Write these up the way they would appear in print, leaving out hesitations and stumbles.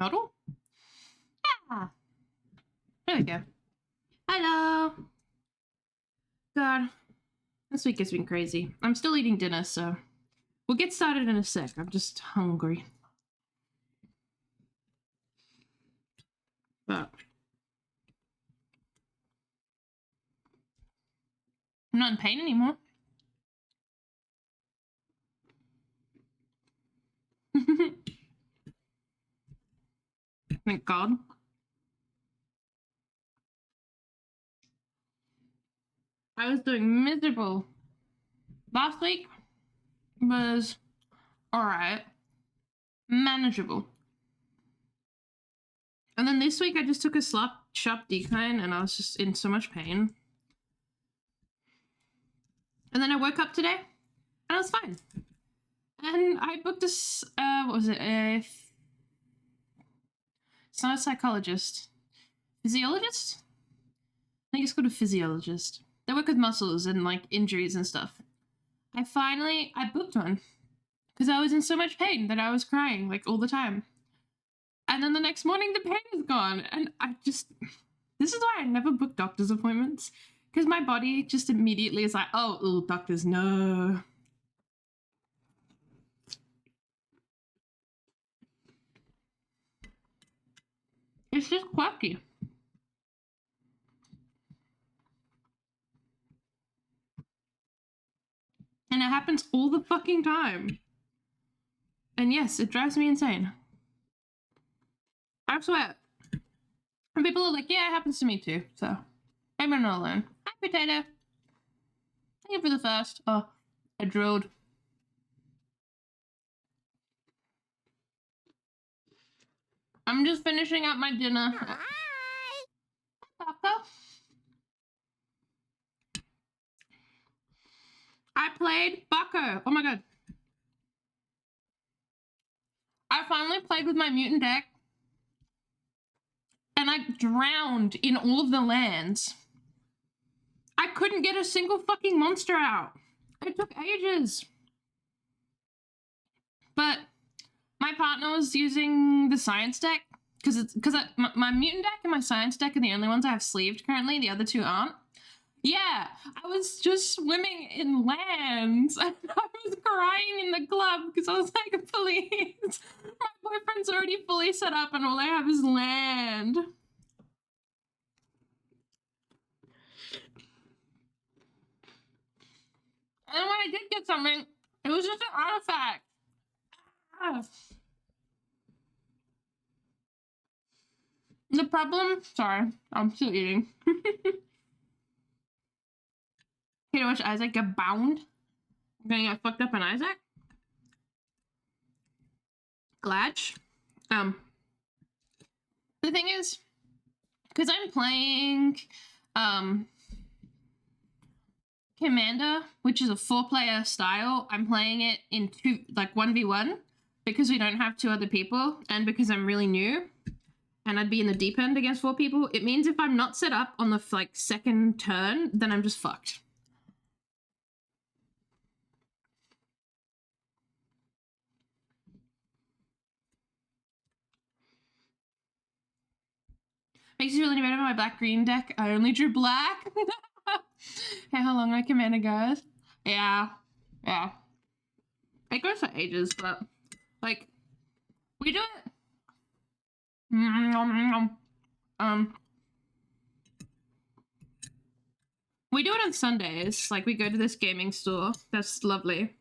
Model? Ah. There we go. Hello. God, this week has been crazy. I'm still eating dinner, so we'll get started in a sec. I'm just hungry. But I'm not in pain anymore. Thank God. I was doing miserable. Last week was alright. Manageable. And then this week I just took a sharp decline and I was just in so much pain. And then I woke up today and I was fine. And I booked this, what was it? It's not a psychologist. Physiologist? I think it's called a physiologist. They work with muscles and like injuries and stuff. I booked one because I was in so much pain that I was crying like all the time. And then the next morning the pain is gone. And this is why I never book doctor's appointments. Because my body just immediately is like, oh, doctors, no. It's just quirky. And it happens all the fucking time. And yes, it drives me insane. I swear. And people are like, yeah, it happens to me too. So, maybe I'm not alone. Hi, Potato. Thank you for the first. Oh, I drilled. I'm just finishing up my dinner. Hi. Taco. I played Bucko. Oh my god. I finally played with my mutant deck. And I drowned in all of the lands. I couldn't get a single fucking monster out. It took ages. But my partner was using the science deck because my mutant deck and my science deck are the only ones I have sleeved currently. The other two aren't. Yeah, I was just swimming in lands and I was crying in the club because I was like, please, my boyfriend's already fully set up and all I have is land. And when I did get something, it was just an artifact. Ah. The problem, sorry, I'm still eating. Okay, to watch Isaac get bound. I'm gonna get fucked up on Isaac. Glatch. The thing is, because I'm playing Commander, which is a 4-player style, I'm playing it in 1v1 because we don't have 2 other people and because I'm really new and I'd be in the deep end against 4 people. It means if I'm not set up on the second turn, then I'm just fucked. Makes you really bad about my black-green deck. I only drew black. Hey, how long my Commander goes? Yeah. It goes for ages, but like we do it. We do it on Sundays. Like we go to this gaming store. That's lovely.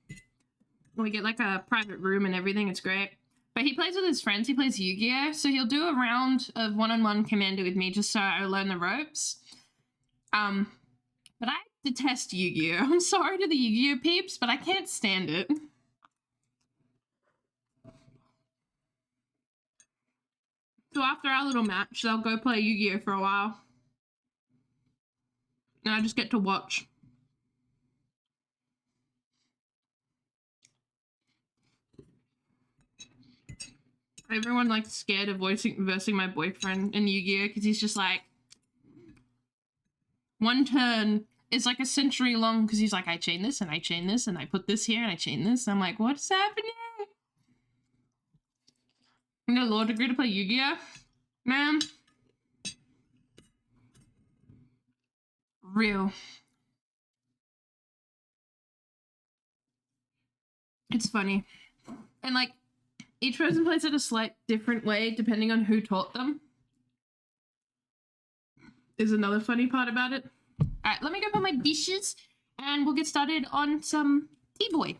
We get like a private room and everything. It's great. But he plays with his friends. He plays Yu-Gi-Oh! So he'll do a round of one-on-one Commander with me just so I learn the ropes. But I detest Yu-Gi-Oh! I'm sorry to the Yu-Gi-Oh! Peeps, but I can't stand it. So after our little match, they'll go play Yu-Gi-Oh! For a while. And I just get to watch. Everyone like scared of versing my boyfriend in Yu-Gi-Oh! Because he's just like, one turn is like a century long because he's like, I chain this and I chain this and I put this here and I chain this. I'm like, what's happening? And a law degree to play Yu-Gi-Oh? Man. Real. It's funny. And like, each person plays it a slight different way depending on who taught them. Is another funny part about it. Alright, let me go put my dishes and we'll get started on some T-Boy.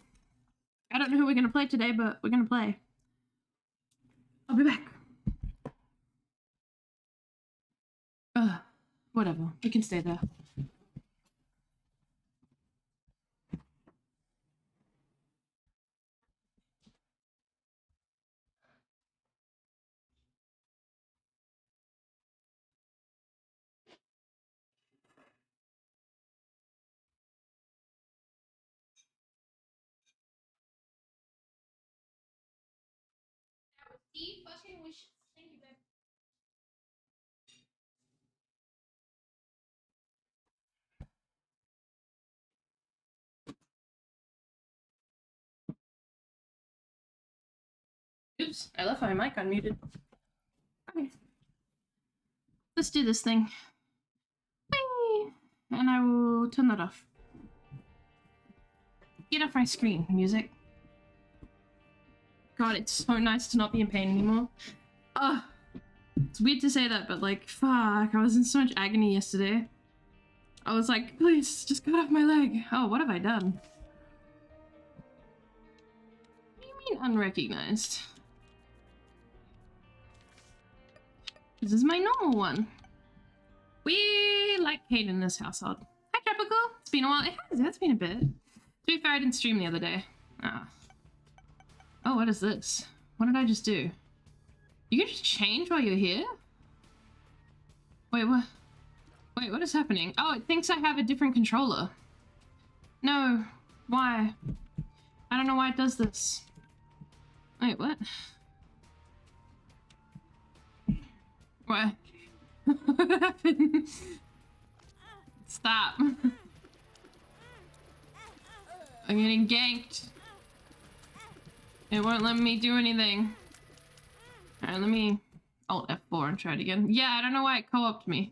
I don't know who we're gonna play today, but we're gonna play. I'll be back. Whatever. We can stay there. Fucking wishes. Thank you, babe. Oops, I left my mic unmuted. Okay. Let's do this thing. Whee! And I will turn that off. Get off my screen, music. God, it's so nice to not be in pain anymore. Ugh. It's weird to say that, but like, fuck, I was in so much agony yesterday. I was like, please, just cut off my leg. Oh, what have I done? What do you mean unrecognized? This is my normal one. We like Kate in this household. Hi, Tropical. It's been a while. It has been a bit. To be fair, I didn't stream the other day. Ah. Oh, what is this? What did I just do? You can just change while you're here? Wait, what? Wait, what is happening? Oh, it thinks I have a different controller. No. Why? I don't know why it does this. Wait, what? What? What happened? Stop. I'm getting ganked. It won't let me do anything. Alright, let me Alt F4 and try it again. Yeah, I don't know why it co-opted me.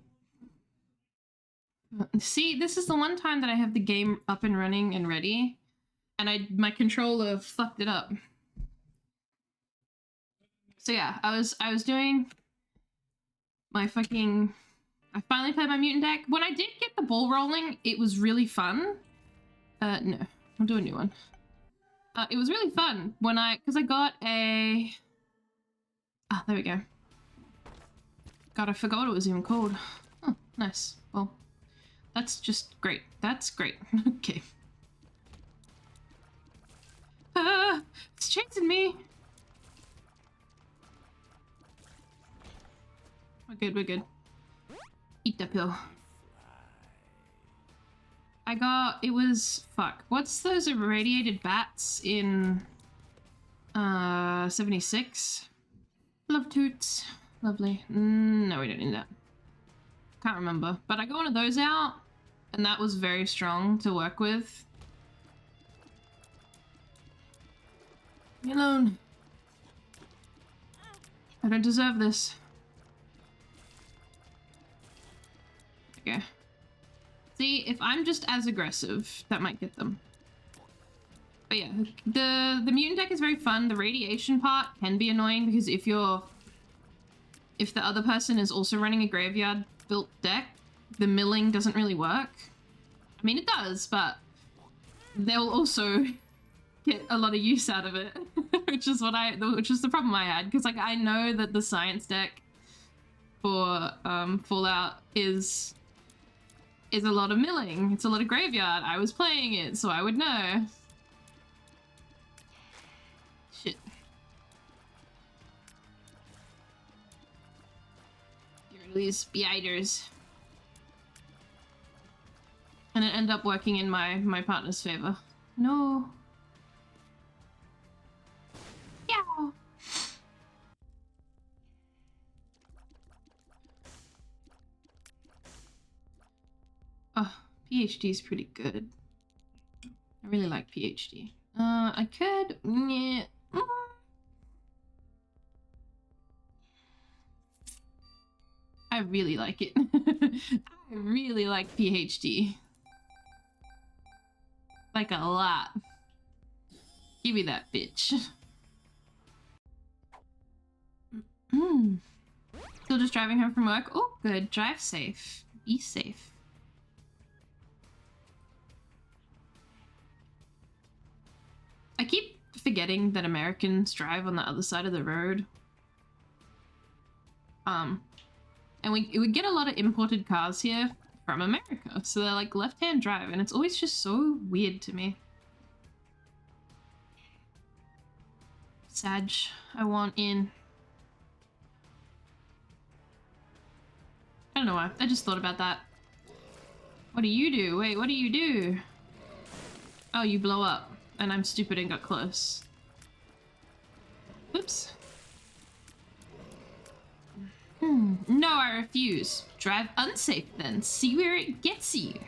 See, this is the one time that I have the game up and running and ready, and my controller fucked it up. So yeah, I was doing my fucking... I finally played my mutant deck. When I did get the ball rolling, it was really fun. No, I'll do a new one. It was really fun when because I got a... Ah, there we go. God, I forgot what it was even called. Oh, nice. Well, that's just great. That's great. Okay. Ah, it's chasing me. We're good, we're good. Eat the pill. I got, it was, fuck. What's those irradiated bats in 76? Love toots. Lovely. No, we don't need that. Can't remember. But I got one of those out, and that was very strong to work with. Leave me alone. I don't deserve this. Okay. See, if I'm just as aggressive, that might get them. But yeah, the mutant deck is very fun. The radiation part can be annoying because if the other person is also running a graveyard built deck, the milling doesn't really work. I mean, it does, but they'll also get a lot of use out of it, which is the problem I had, because like I know that the science deck for Fallout is a lot of milling. It's a lot of graveyard. I was playing it, so I would know. Shit. Get rid of these spiders. And it ended up working in my partner's favor. No. Yeah. Oh, PhD is pretty good. I really like PhD. I could... Yeah. I really like it. I really like PhD. Like a lot. Give me that bitch. Still just driving home from work. Oh, good. Drive safe. Be safe. I keep forgetting that Americans drive on the other side of the road. And we get a lot of imported cars here from America, so they're like left-hand drive, and it's always just so weird to me. Sag, I want in. I don't know why. I just thought about that. What do you do? Wait, what do you do? Oh, you blow up, and I'm stupid and got close. Oops. No, I refuse. Drive unsafe then. See where it gets you.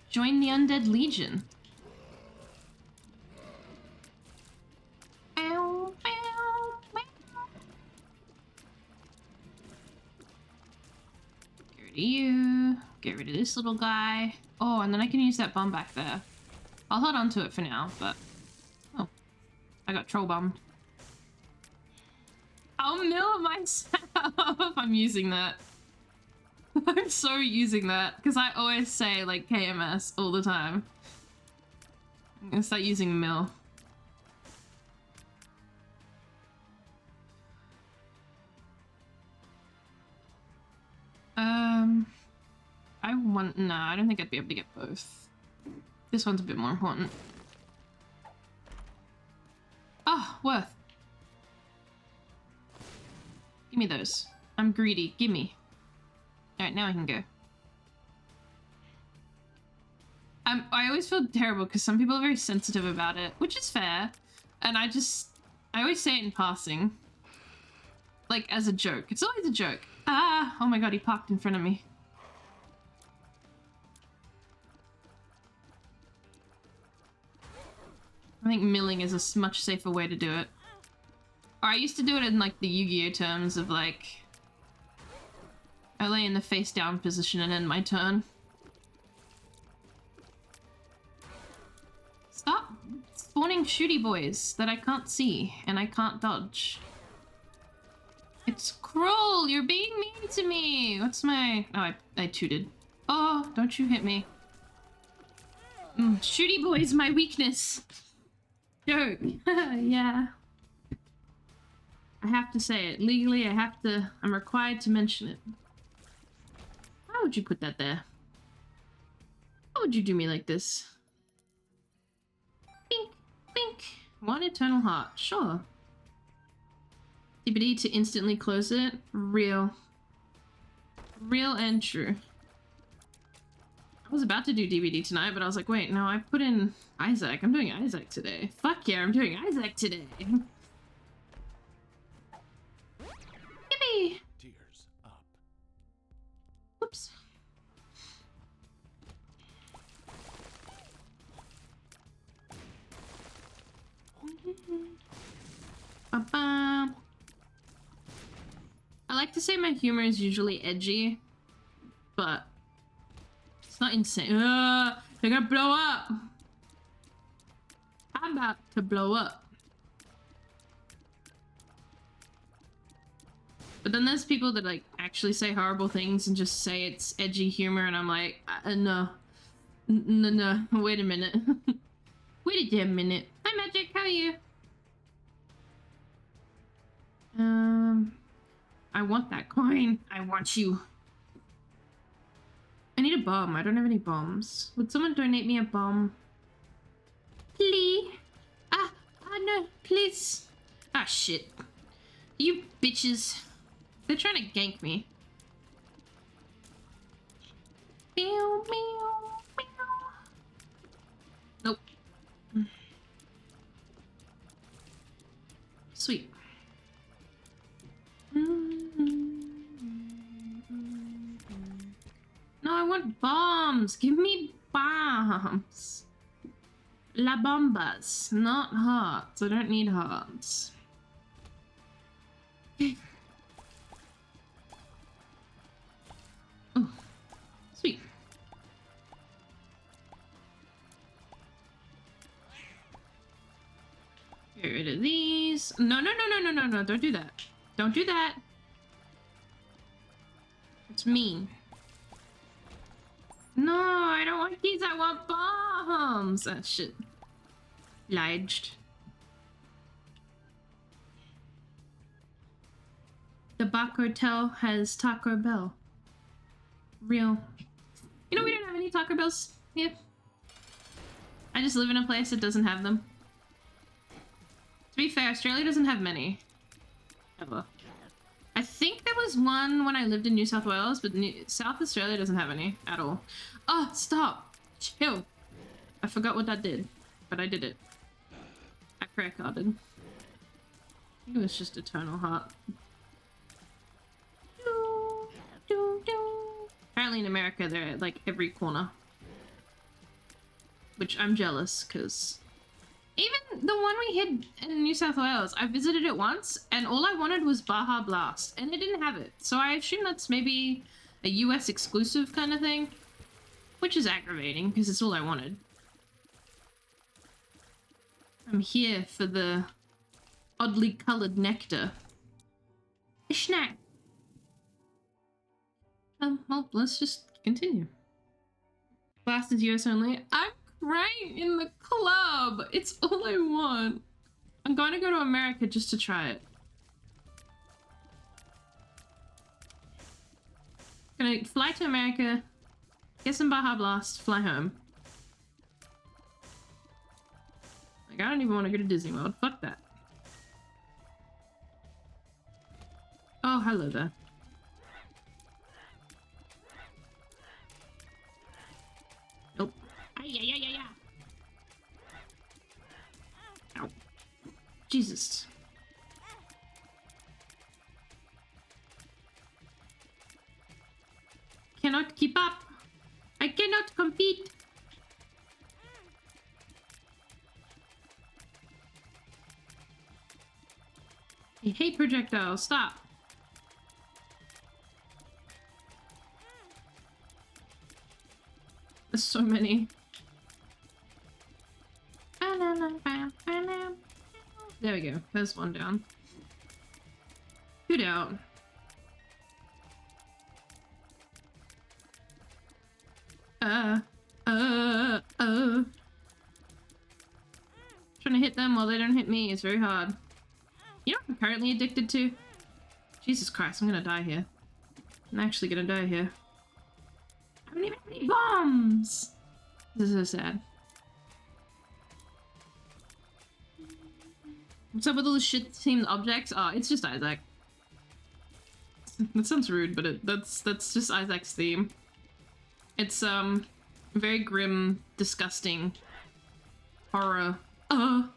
Join the Undead Legion. Ow, ow, ow. Get rid of you. Get rid of this little guy. Oh, and then I can use that bomb back there. I'll hold on to it for now, but... Oh. I got troll bombed. I'll mill myself. I'm using that. I'm so using that because I always say like KMS all the time. I'm gonna start using mill. No, I don't think I'd be able to get both. This one's a bit more important. Oh, worth. Give me those. I'm greedy. Give me. Alright, now I can go. I always feel terrible because some people are very sensitive about it, which is fair. And I always say it in passing. Like, as a joke. It's always a joke. Ah! Oh my god, he parked in front of me. I think milling is a much safer way to do it. Or I used to do it in like the Yu-Gi-Oh terms of like... I lay in the face down position and end my turn. Stop spawning shooty boys that I can't see and I can't dodge. It's cruel! You're being mean to me! What's my... Oh, I tooted. Oh, don't you hit me. Shooty boy's my weakness. Joke. Yeah. I have to say it. Legally, I'm required to mention it. Why would you put that there? Why would you do me like this? Bink, bink. One eternal heart. Sure. DBD to instantly close it. Real. Real and true. I was about to do DVD tonight, but I was like, wait, no, I put in Isaac. I'm doing Isaac today. Fuck yeah, I'm doing Isaac today. Yippee! Tears up. Whoops. Ba-ba. I like to say my humor is usually edgy, but it's not insane. They're gonna blow up. I'm about to blow up. But then there's people that like actually say horrible things and just say it's edgy humor, and I'm like, no. No, wait a minute. Wait a damn minute. Hi Magic, how are you? I want that coin. I want you. I need a bomb. I don't have any bombs. Would someone donate me a bomb? Please? No, please. Ah, shit. You bitches. They're trying to gank me. Meow, meow, meow. Nope. Sweet. No, I want bombs. Give me bombs. La bombas, not hearts. I don't need hearts. Oh, sweet. Get rid of these. No, no, no, no, no, no, no. Don't do that. Don't do that. It's mean. No, I don't want these. I want bombs. Ah, shit. Obliged. The Bach Hotel has Taco Bell. Real. You know, we don't have any Taco Bells here. I just live in a place that doesn't have them. To be fair, Australia doesn't have many. Ever. I think there was one when I lived in New South Wales, but South Australia doesn't have any at all. Oh, stop! Chill! I forgot what that did, but I did it. I prayer carded. I think it was just Eternal Heart. Apparently in America they're at like every corner. Which I'm jealous, because even the one we hid in New South Wales, I visited it once and all I wanted was Baja Blast and it didn't have it. So I assume that's maybe a US exclusive kind of thing, which is aggravating because it's all I wanted. I'm here for the oddly colored nectar. A snack. Well, let's just continue. Blast is US only. I'm crying in the club. It's all I want. I'm going to go to America just to try it. Gonna fly to America, get some Baja Blast, fly home. Like, I don't even want to go to Disney World. Fuck that. Oh, hello there. Nope. Ay. Ow. Jesus. Cannot keep up. I cannot compete. I hate projectiles. Stop. There's so many. There we go. There's one down. Two down. Trying to hit them while they don't hit me is very hard. You know what I'm currently addicted to? Jesus Christ, I'm gonna die here. I'm actually gonna die here. I don't even have any bombs! This is so sad. What's up with all the shit-themed objects? Oh, it's just Isaac. That sounds rude, but that's just Isaac's theme. It's, very grim, disgusting horror. No!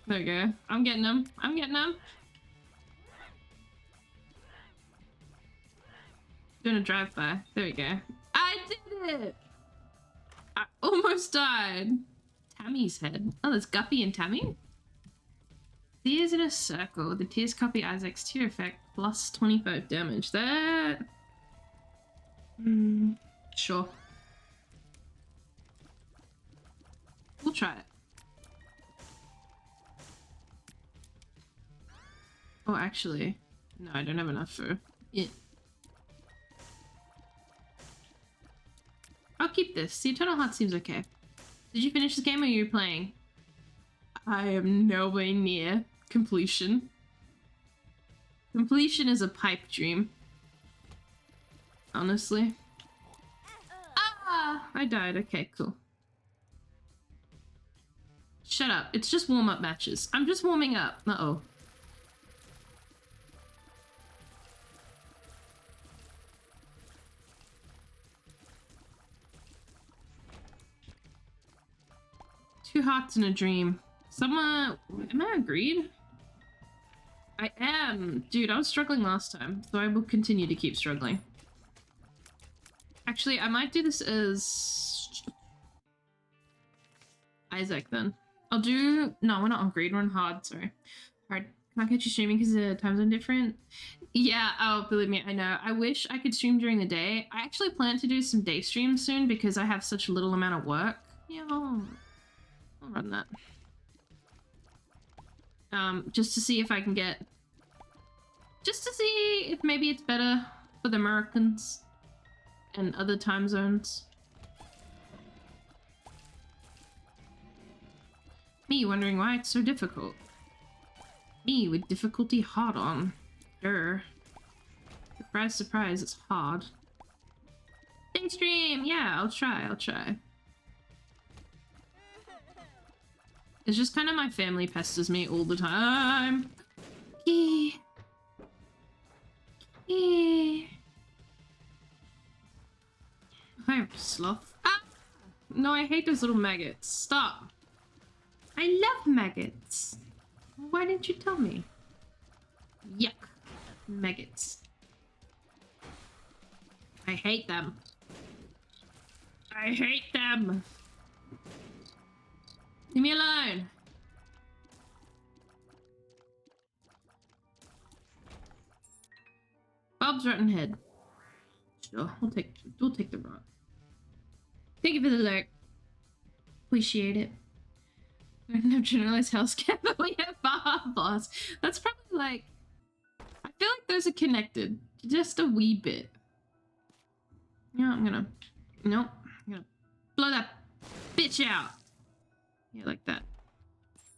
There we go. I'm getting them. I'm getting them. Doing a drive-by. There we go. I did it! I almost died. Tammy's head. Oh, there's Guppy and Tammy? Tears in a circle. The tears copy Isaac's tear effect plus 25 damage. That... Sure. We'll try it. Oh, actually, no, I don't have enough for it. I'll keep this. The Eternal Heart seems okay. Did you finish the game or are you playing? I am nowhere near completion. Completion is a pipe dream. Honestly. Ah! I died. Okay, cool. Shut up. It's just warm-up matches. I'm just warming up. Uh-oh. Two hearts in a dream. Someone... Am I agreed? I am. Dude, I was struggling last time, so I will continue to keep struggling. Actually, I might do this as... Isaac then. I'll do... No, we're not on greed, we're on hard, sorry. Hard. Can't catch you streaming because the time zone different. Yeah, oh, believe me, I know. I wish I could stream during the day. I actually plan to do some day streams soon because I have such little amount of work. Yeah, I'll run that. Just to see if I can get... Just to see if maybe it's better for the Americans and other time zones. Me wondering why it's so difficult. Me with difficulty hard on. Sure. Surprise, surprise, it's hard. Day stream! Yeah, I'll try. It's just kind of my family pesters me all the time. I'm sloth. Ah! No, I hate those little maggots. Stop. I love maggots. Why didn't you tell me? Yuck. Maggots. I hate them. I hate them. Leave me alone. Bob's rotten head. Sure, we'll take the rot. Thank you for the alert. Appreciate it. No generalized health scare, but we have Baja Boss. That's probably like... I feel like those are connected. Just a wee bit. Yeah, I'm gonna... Nope. I'm gonna blow that bitch out. Yeah, like that.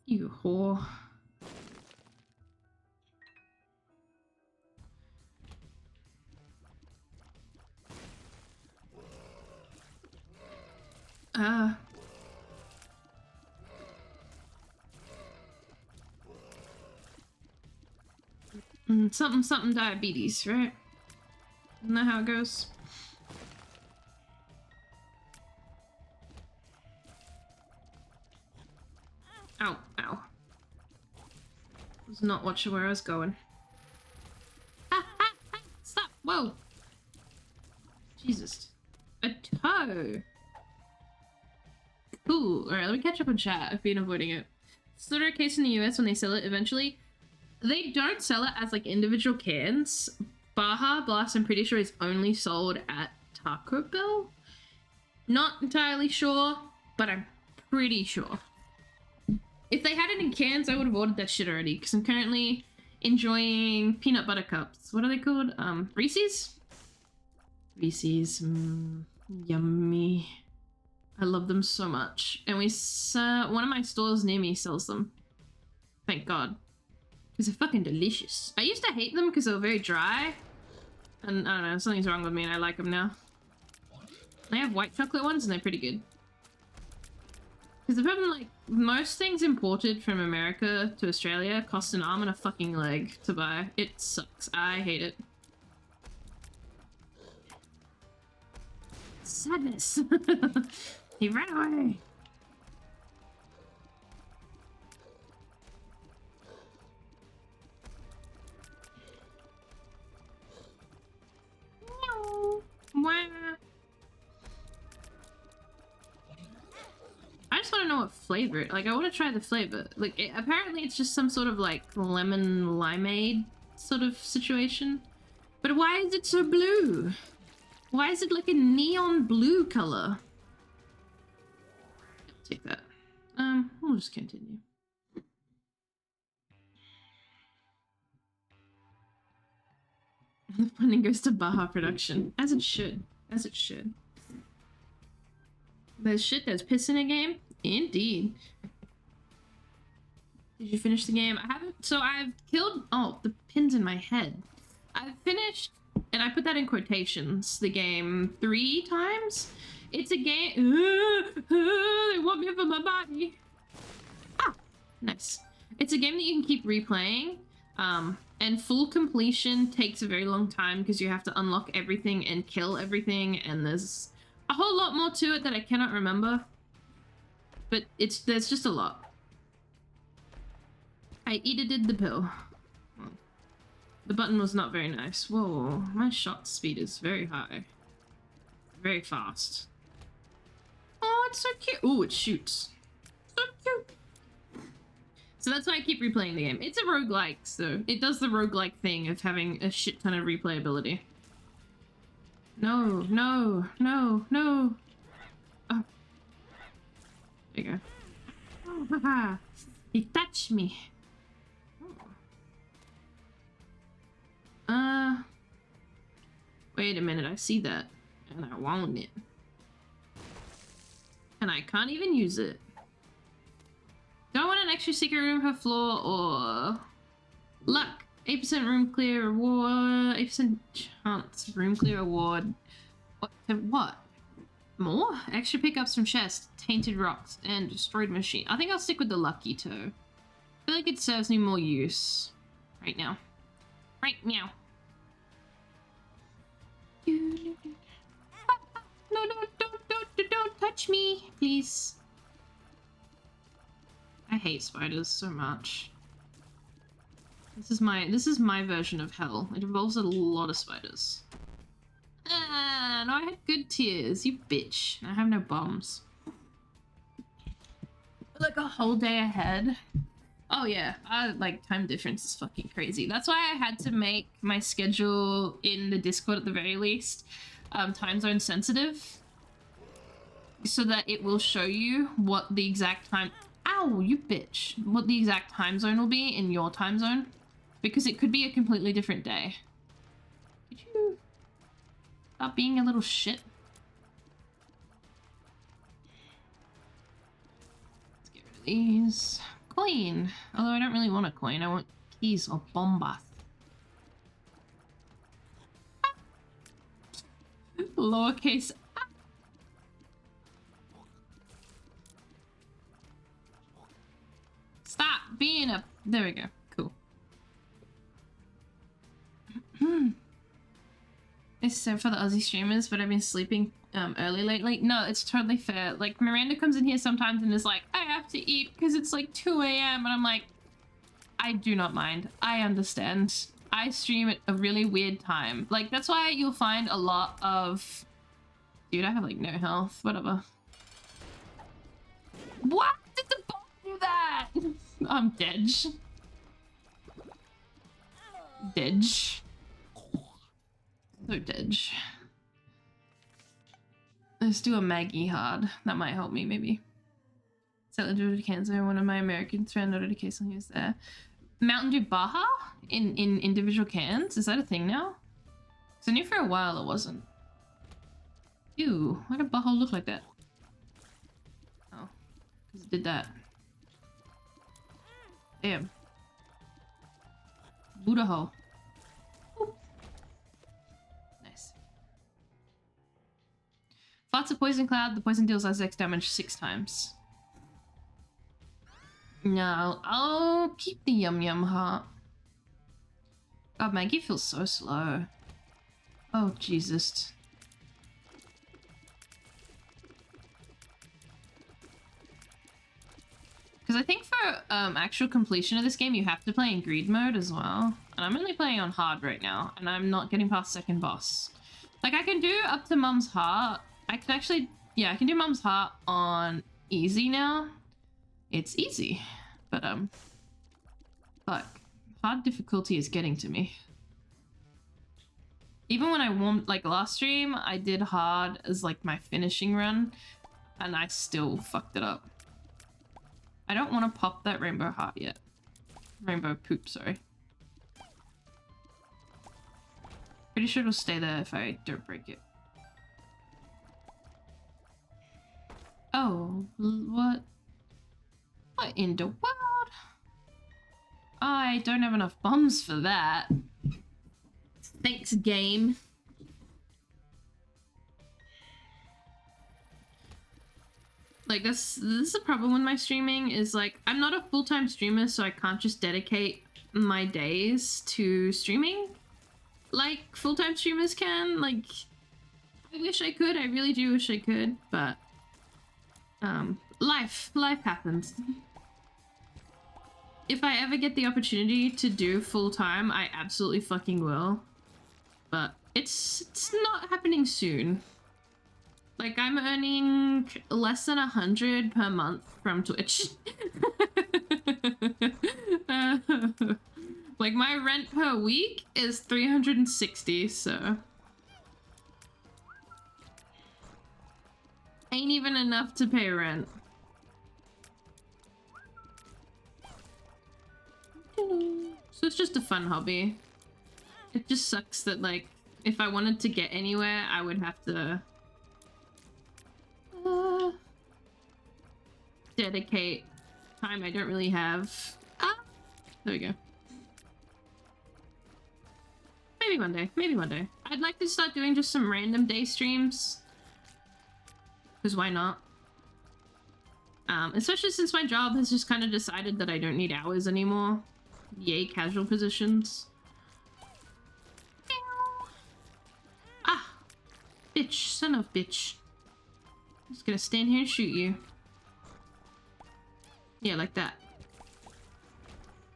You whore. Something diabetes, right? Isn't that how it goes? Ow, ow. Was not watching where I was going. Ha, ha, ha, stop, whoa. Jesus. A toe. Cool. Alright, let me catch up on chat. I've been avoiding it. Still a case in the US when they sell it eventually. They don't sell it as like individual cans. Baja Blast, I'm pretty sure, is only sold at Taco Bell. Not entirely sure, but I'm pretty sure. If they had it in cans, I would have ordered that shit already, because I'm currently enjoying peanut butter cups. What are they called? Reese's? Reese's. Yummy. I love them so much. And one of my stores near me sells them. Thank God. Because they're fucking delicious. I used to hate them because they were very dry. And I don't know, something's wrong with me and I like them now. They have white chocolate ones and they're pretty good. Because the problem, like, most things imported from America to Australia cost an arm and a fucking leg to buy. It sucks. I hate it. Sadness. He ran away. No. Wah. I just want to know what flavor. Like, I want to try the flavor. Like, apparently it's just some sort of, like, lemon limeade sort of situation. But why is it so blue? Why is it like a neon blue color? I'll take that. We'll just continue. The funding goes to Baja production. As it should. As it should. There's shit that's piss in a game? Indeed. Did you finish the game? I haven't. So I've killed... Oh, the pin's in my head. I've finished, and I put that in quotations, the game 3 times. It's a game... they want me for my body. Ah, nice. It's a game that you can keep replaying. And full completion takes a very long time because you have to unlock everything and kill everything, and there's a whole lot more to it that I cannot remember. But there's just a lot. I did the pill. The button was not very nice. Whoa, my shot speed is very high. Very fast. Oh, it's so cute. Oh, it shoots. So So that's why I keep replaying the game. It's a roguelike, so it does the roguelike thing of having a shit ton of replayability. No, no, no, no. Oh. There you go. Oh, haha. He touched me. Wait a minute, I see that. And I want it. And I can't even use it. Do I want an extra secret room per floor or luck? 8% room clear reward, 8% chance room clear award. What? More? Extra pickups from chests, tainted rocks, and destroyed machine. I think I'll stick with the lucky toe. I feel like it serves me more use right now. Right now. No, don't touch me, please. I hate spiders so much. This is my version of hell. It involves a lot of spiders. Ah, no, I had good tears, you bitch. I have no bombs. Like a whole day ahead. Oh yeah, like time difference is fucking crazy. That's why I had to make my schedule in the Discord at the very least time zone sensitive, so that it will show you what the exact time. Ow, you bitch! What the exact time zone will be in your time zone, because it could be a completely different day. Could you stop being a little shit? Let's get rid of these. Coin. Although I don't really want a coin, I want keys or bombas. Lowercase. Stop being a. There we go. Cool. It's so for the Aussie streamers, but I've been sleeping early lately. No, it's totally fair. Like, Miranda comes in here sometimes and is like, I have to eat because it's like 2 a.m. And I'm like, I do not mind. I understand. I stream at a really weird time. Like, that's why you'll find a lot of... Dude, I have like no health. Whatever. What? Did the ball do that? I'm dead. Dead. So dead. Let's do a Maggie hard. That might help me, maybe. Sell individual cans. One of my Americans found notification he was there. Mountain Dew Baja in individual cans? Is that a thing now? Because I knew for a while it wasn't. Ew, why did Baja look like that? Oh, because it did that. Damn. Buddha hole. Nice. Farts a poison cloud. The poison deals X damage 6 times. No, I'll keep the yum yum heart. God, Maggie feels so slow. Oh, Jesus. Because I think for actual completion of this game, you have to play in greed mode as well. And I'm only playing on hard right now, and I'm not getting past second boss. Like, I can do up to Mum's Heart. I can actually, yeah, I can do Mum's Heart on easy now. It's easy, but fuck, hard difficulty is getting to me. Even when I warmed, like last stream, I did hard as like my finishing run, and I still fucked it up. I don't want to pop that rainbow heart yet. Rainbow poop, sorry. Pretty sure it'll stay there if I don't break it. Oh, what? What in the world? I don't have enough bombs for that. Thanks, game. Like, this is a problem with my streaming, is like, I'm not a full-time streamer, so I can't just dedicate my days to streaming like full-time streamers can. Like, I wish I could, I really do wish I could, but life happens. If I ever get the opportunity to do full-time, I absolutely fucking will. But it's not happening soon. Like, I'm earning less than 100 per month from Twitch. Like, my rent per week is 360, so ain't even enough to pay rent. So it's just a fun hobby. It just sucks that, like, if I wanted to get anywhere, I would have to dedicate time I don't really have. Ah! There we go. Maybe one day. Maybe one day. I'd like to start doing just some random day streams. Because why not? Especially since my job has just kind of decided that I don't need hours anymore. Yay, casual positions. Ah! Bitch. Son of bitch. I'm just gonna stand here and shoot you. Yeah, like that.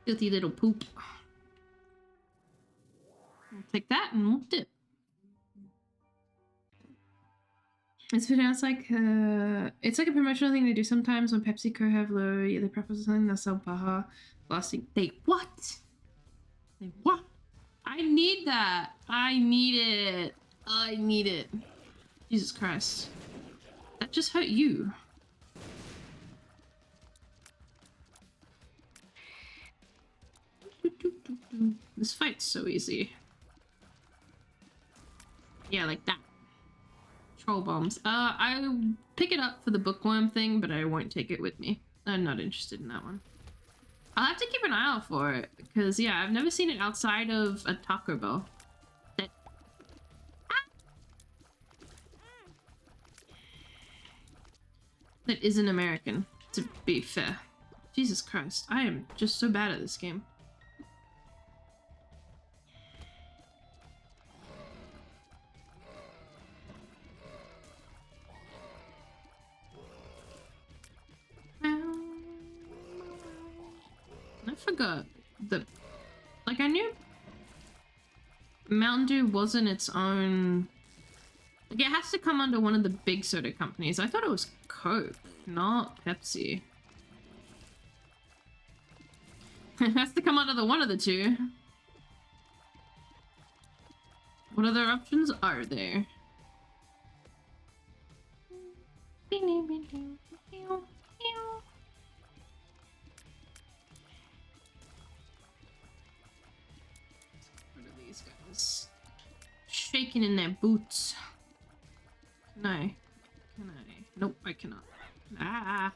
Filthy little poop. We'll take that and we'll dip. It's like it's like a promotional thing they do sometimes when PepsiCo have low yearly profits or something. They'll sell Baja lasting. They what? They what? I need that. I need it. I need it. Jesus Christ. That just hurt you. This fight's so easy. Yeah, like that. Troll bombs. I'll pick it up for the bookworm thing, but I won't take it with me. I'm not interested in that one. I'll have to keep an eye out for it, because, yeah, I've never seen it outside of a Taco Bell. That isn't American, to be fair. Jesus Christ, I am just so bad at this game. I forgot the... Like, I knew Mountain Dew wasn't its own... Like, it has to come under one of the big soda companies. I thought it was Coke, not Pepsi. It has to come under the one of the two. What other options are there? What are these guys? Shaking in their boots. Can I? Can I? Nope, I cannot. Ah.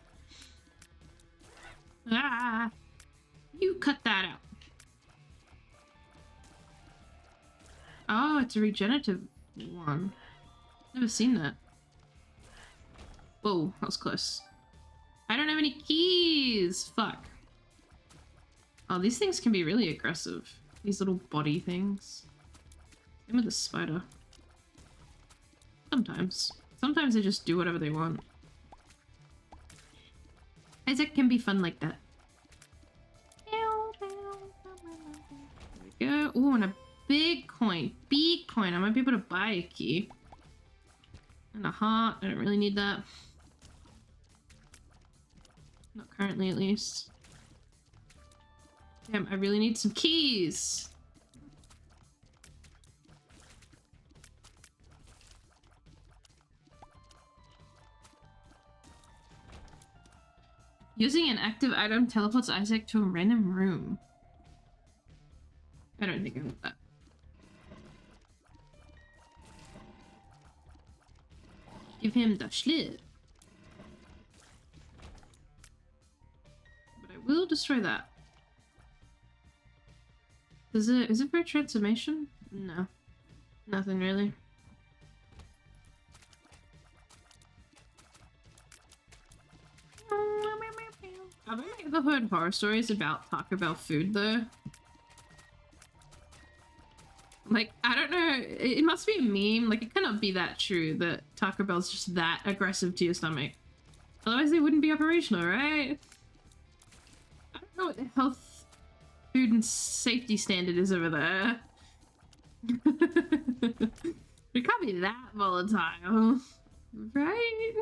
Ah. You cut that out. Oh, it's a regenerative one. Never seen that. Whoa, that was close. I don't have any keys! Fuck. Oh, these things can be really aggressive. These little body things. Same with the spider. Sometimes. Sometimes they just do whatever they want. Isaac can be fun like that. There we go. Ooh, and a big coin. Big coin. I might be able to buy a key. And a heart. I don't really need that. Not currently, at least. Damn, I really need some keys. Using an active item teleports Isaac to a random room. I don't think I want that. Give him the schlit. But I will destroy that. Is it for a transformation? No. Nothing really. I've only ever heard horror stories about Taco Bell food, though. Like, I don't know, it must be a meme. Like, it cannot be that true that Taco Bell's just that aggressive to your stomach. Otherwise they wouldn't be operational, right? I don't know what the health, food, and safety standard is over there. It can't be that volatile. Right?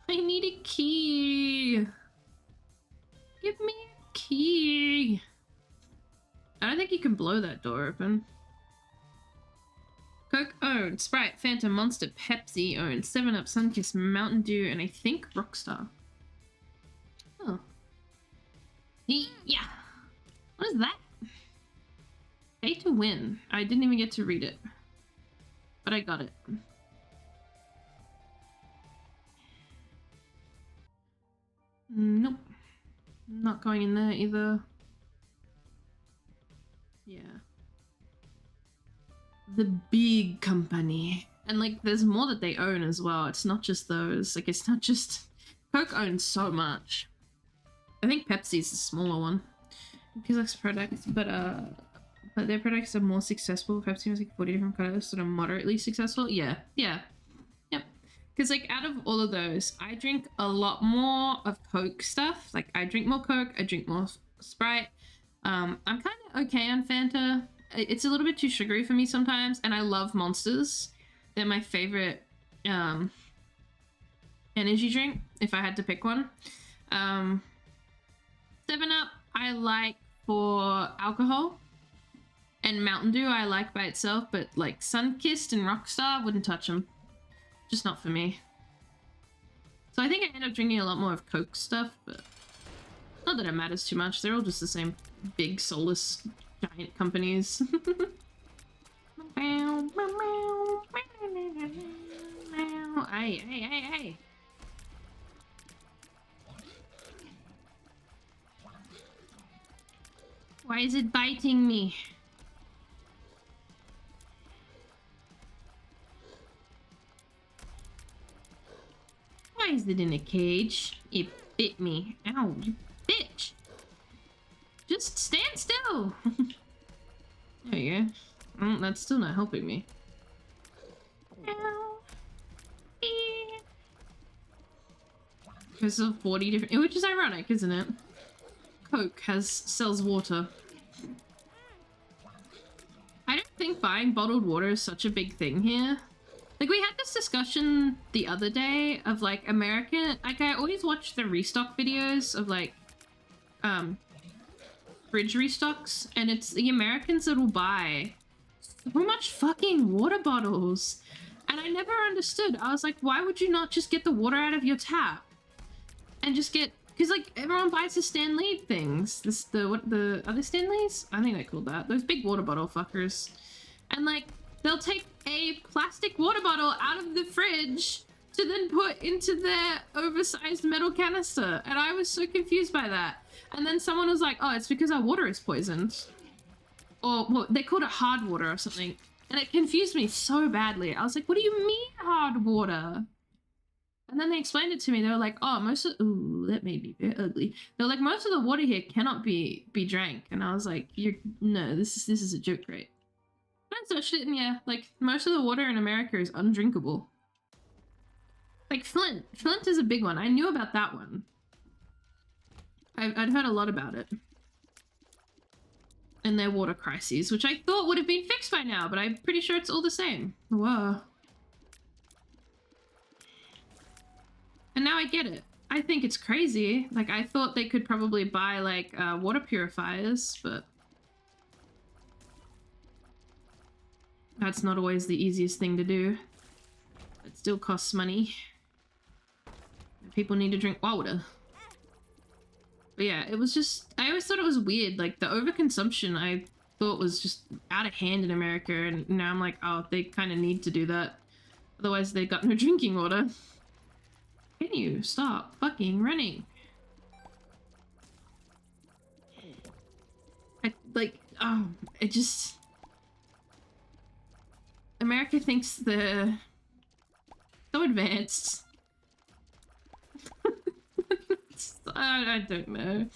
I need a key. Give me a key. I don't think you can blow that door open. Coke owned, Sprite, Fanta, Monster, Pepsi owned, 7-Up, Sunkist, Mountain Dew, and I think Rockstar. Oh. Yeah. What is that? Pay to win. I didn't even get to read it. But I got it. Nope. Not going in there either. Yeah. The big company. And like there's more that they own as well. It's not just those. Like it's not just Coke owns so much. I think Pepsi's the smaller one. Because products, but their products are more successful. Pepsi has like 40 different colors that are moderately successful. Yeah. Yep. Because like out of all of those, I drink a lot more of Coke stuff. Like I drink more Coke, I drink more Sprite. I'm kind of okay on Fanta. It's a little bit too sugary for me sometimes, and I love Monsters. They're my favorite energy drink if I had to pick one. 7-Up I like for alcohol, and Mountain Dew I like by itself, but like Sunkist and Rockstar, wouldn't touch them. Just not for me. So I think I end up drinking a lot more of Coke stuff, but not that it matters too much. They're all just the same big soulless giant companies. Hey. Why is it biting me? Why is it in a cage? It bit me. Ow, you bitch. Just stand still. There you go. That's still not helping me. Ow. There's 40 different, which is ironic, isn't it? Coke sells water. I don't think buying bottled water is such a big thing here. Like, we had this discussion the other day of, like, American... Like, I always watch the restock videos of, like, fridge restocks, and it's the Americans that will buy so much fucking water bottles. And I never understood. I was like, why would you not just get the water out of your tap? And just get... Because, like, everyone buys the Stanley things. Are they Stanleys? I think they're called that. Those big water bottle fuckers. And, like, they'll take a plastic water bottle out of the fridge to then put into their oversized metal canister. And I was so confused by that. And then someone was like, oh, it's because our water is poisoned. Or, well, they called it hard water or something. And it confused me so badly. I was like, what do you mean hard water? And then they explained it to me. They were like, oh, ooh, that made me very ugly. They're like, most of the water here cannot be drank. And I was like, no, this is a joke, right? I searched it, and yeah, like, most of the water in America is undrinkable. Like, Flint is a big one. I knew about that one. I'd heard a lot about it. And their water crises, which I thought would have been fixed by now, but I'm pretty sure it's all the same. Whoa. And now I get it. I think it's crazy. Like, I thought they could probably buy, like, water purifiers, but... That's not always the easiest thing to do. It still costs money. People need to drink water. But yeah, it was just... I always thought it was weird. Like, the overconsumption I thought was just out of hand in America, and now I'm like, oh, they kind of need to do that. Otherwise, they got no drinking water. Can you stop fucking running? It just... America thinks they're so advanced. I don't know.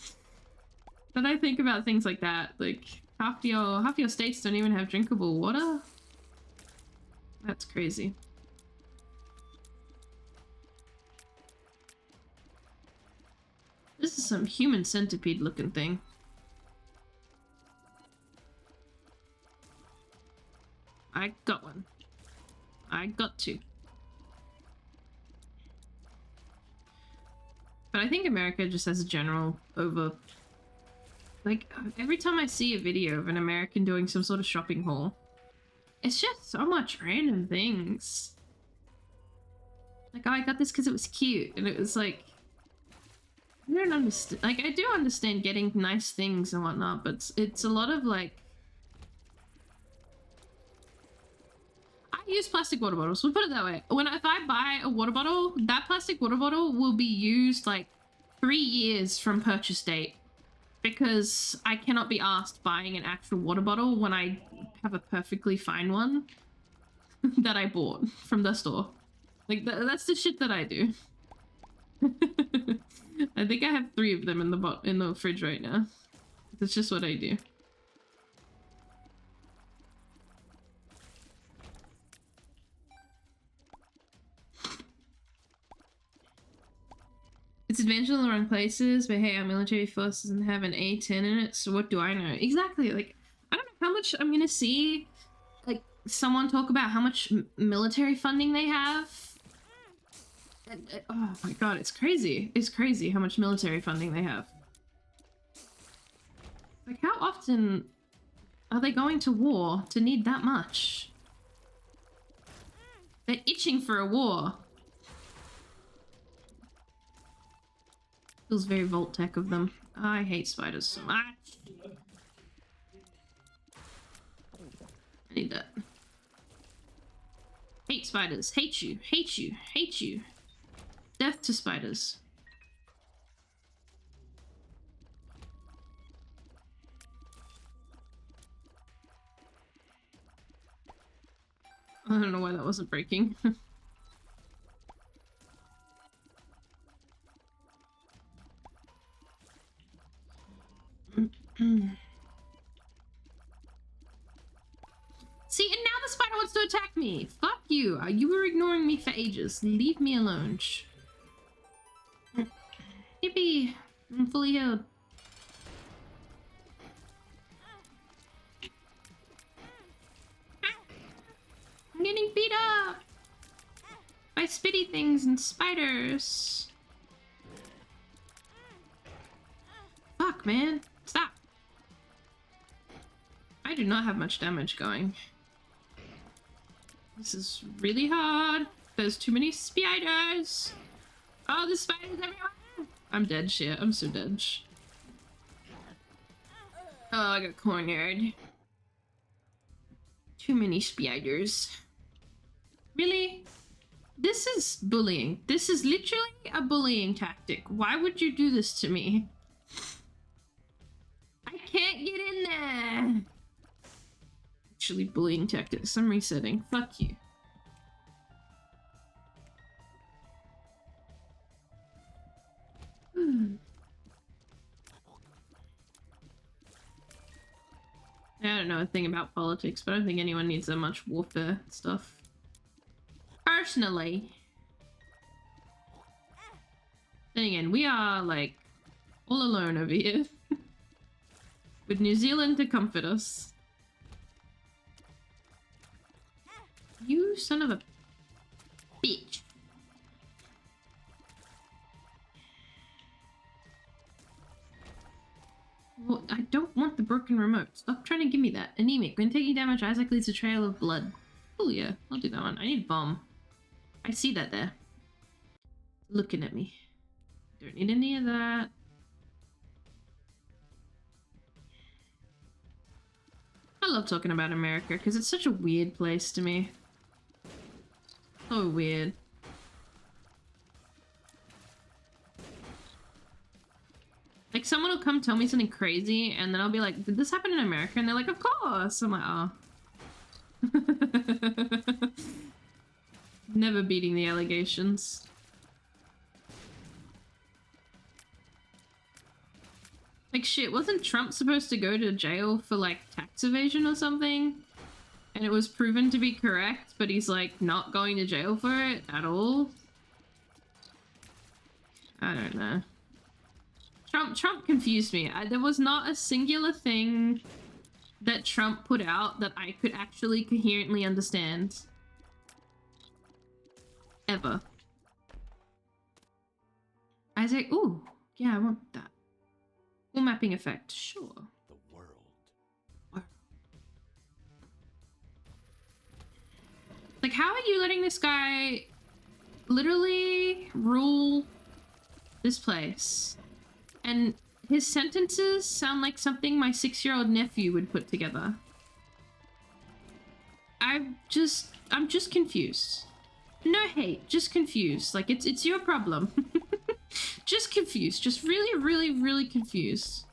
But I think about things like that. Like, half your states don't even have drinkable water? That's crazy. This is some human centipede looking thing. I got one. I got two. But I think America just has a general over... Like, every time I see a video of an American doing some sort of shopping haul, it's just so much random things. Like, oh, I got this because it was cute. And it was like... I don't understand. Like, I do understand getting nice things and whatnot, but it's a lot of, like... I use plastic water bottles. We'll put it that way. If I buy a water bottle, that plastic water bottle will be used, like, 3 years from purchase date. Because I cannot be asked buying an actual water bottle when I have a perfectly fine one that I bought from the store. Like, that's the shit that I do. I think I have 3 of them in the fridge right now. That's just what I do. It's adventure in the wrong places, but hey, our military force doesn't have an A10 in it, so what do I know? Exactly, like, I don't know how much I'm gonna see, like, someone talk about how much military funding they have. Oh my god, it's crazy. It's crazy how much military funding they have. Like, how often are they going to war to need that much? They're itching for a war. Feels very Vault-Tec of them. I hate spiders so much. I need that. Hate spiders. Hate you. Hate you. Hate you. Death to spiders. I don't know why that wasn't breaking. See, and now the spider wants to attack me. Fuck you. You were ignoring me for ages. Leave me alone. Shh. Yippee. I'm fully healed. I'm getting beat up by spitty things and spiders. Fuck, man. Stop. I do not have much damage going. This is really hard. There's too many spiders. Oh, the spiders everywhere. I'm dead, shit. I'm so dead. Oh, I got cornered. Too many spiders. Really? This is bullying. This is literally a bullying tactic. Why would you do this to me? I can't get in there. Actually, bullying tactics. I'm resetting. Fuck you. I don't know a thing about politics, but I don't think anyone needs that much warfare stuff. Personally. Then again, we are, like, all alone over here. With New Zealand to comfort us. You son of a bitch. Well, I don't want the broken remote. Stop trying to give me that. Anemic. When taking damage, Isaac leaves a trail of blood. Oh yeah, I'll do that one. I need bomb. I see that there. Looking at me. Don't need any of that. I love talking about America because it's such a weird place to me. So weird. Like, someone will come tell me something crazy, and then I'll be like, did this happen in America? And they're like, of course! I'm like, oh. Never beating the allegations. Like, shit, wasn't Trump supposed to go to jail for, like, tax evasion or something? And it was proven to be correct, but he's, like, not going to jail for it at all? I don't know. Trump confused me. There was not a singular thing that Trump put out that I could actually coherently understand. Ever. Isaac, ooh, yeah, I want that. Full mapping effect, sure. The world. Like, how are you letting this guy literally rule this place? And his sentences sound like something my 6-year-old nephew would put together. I'm just confused. No hate, just confused. Like, it's your problem. Just confused. Just really, really, really confused.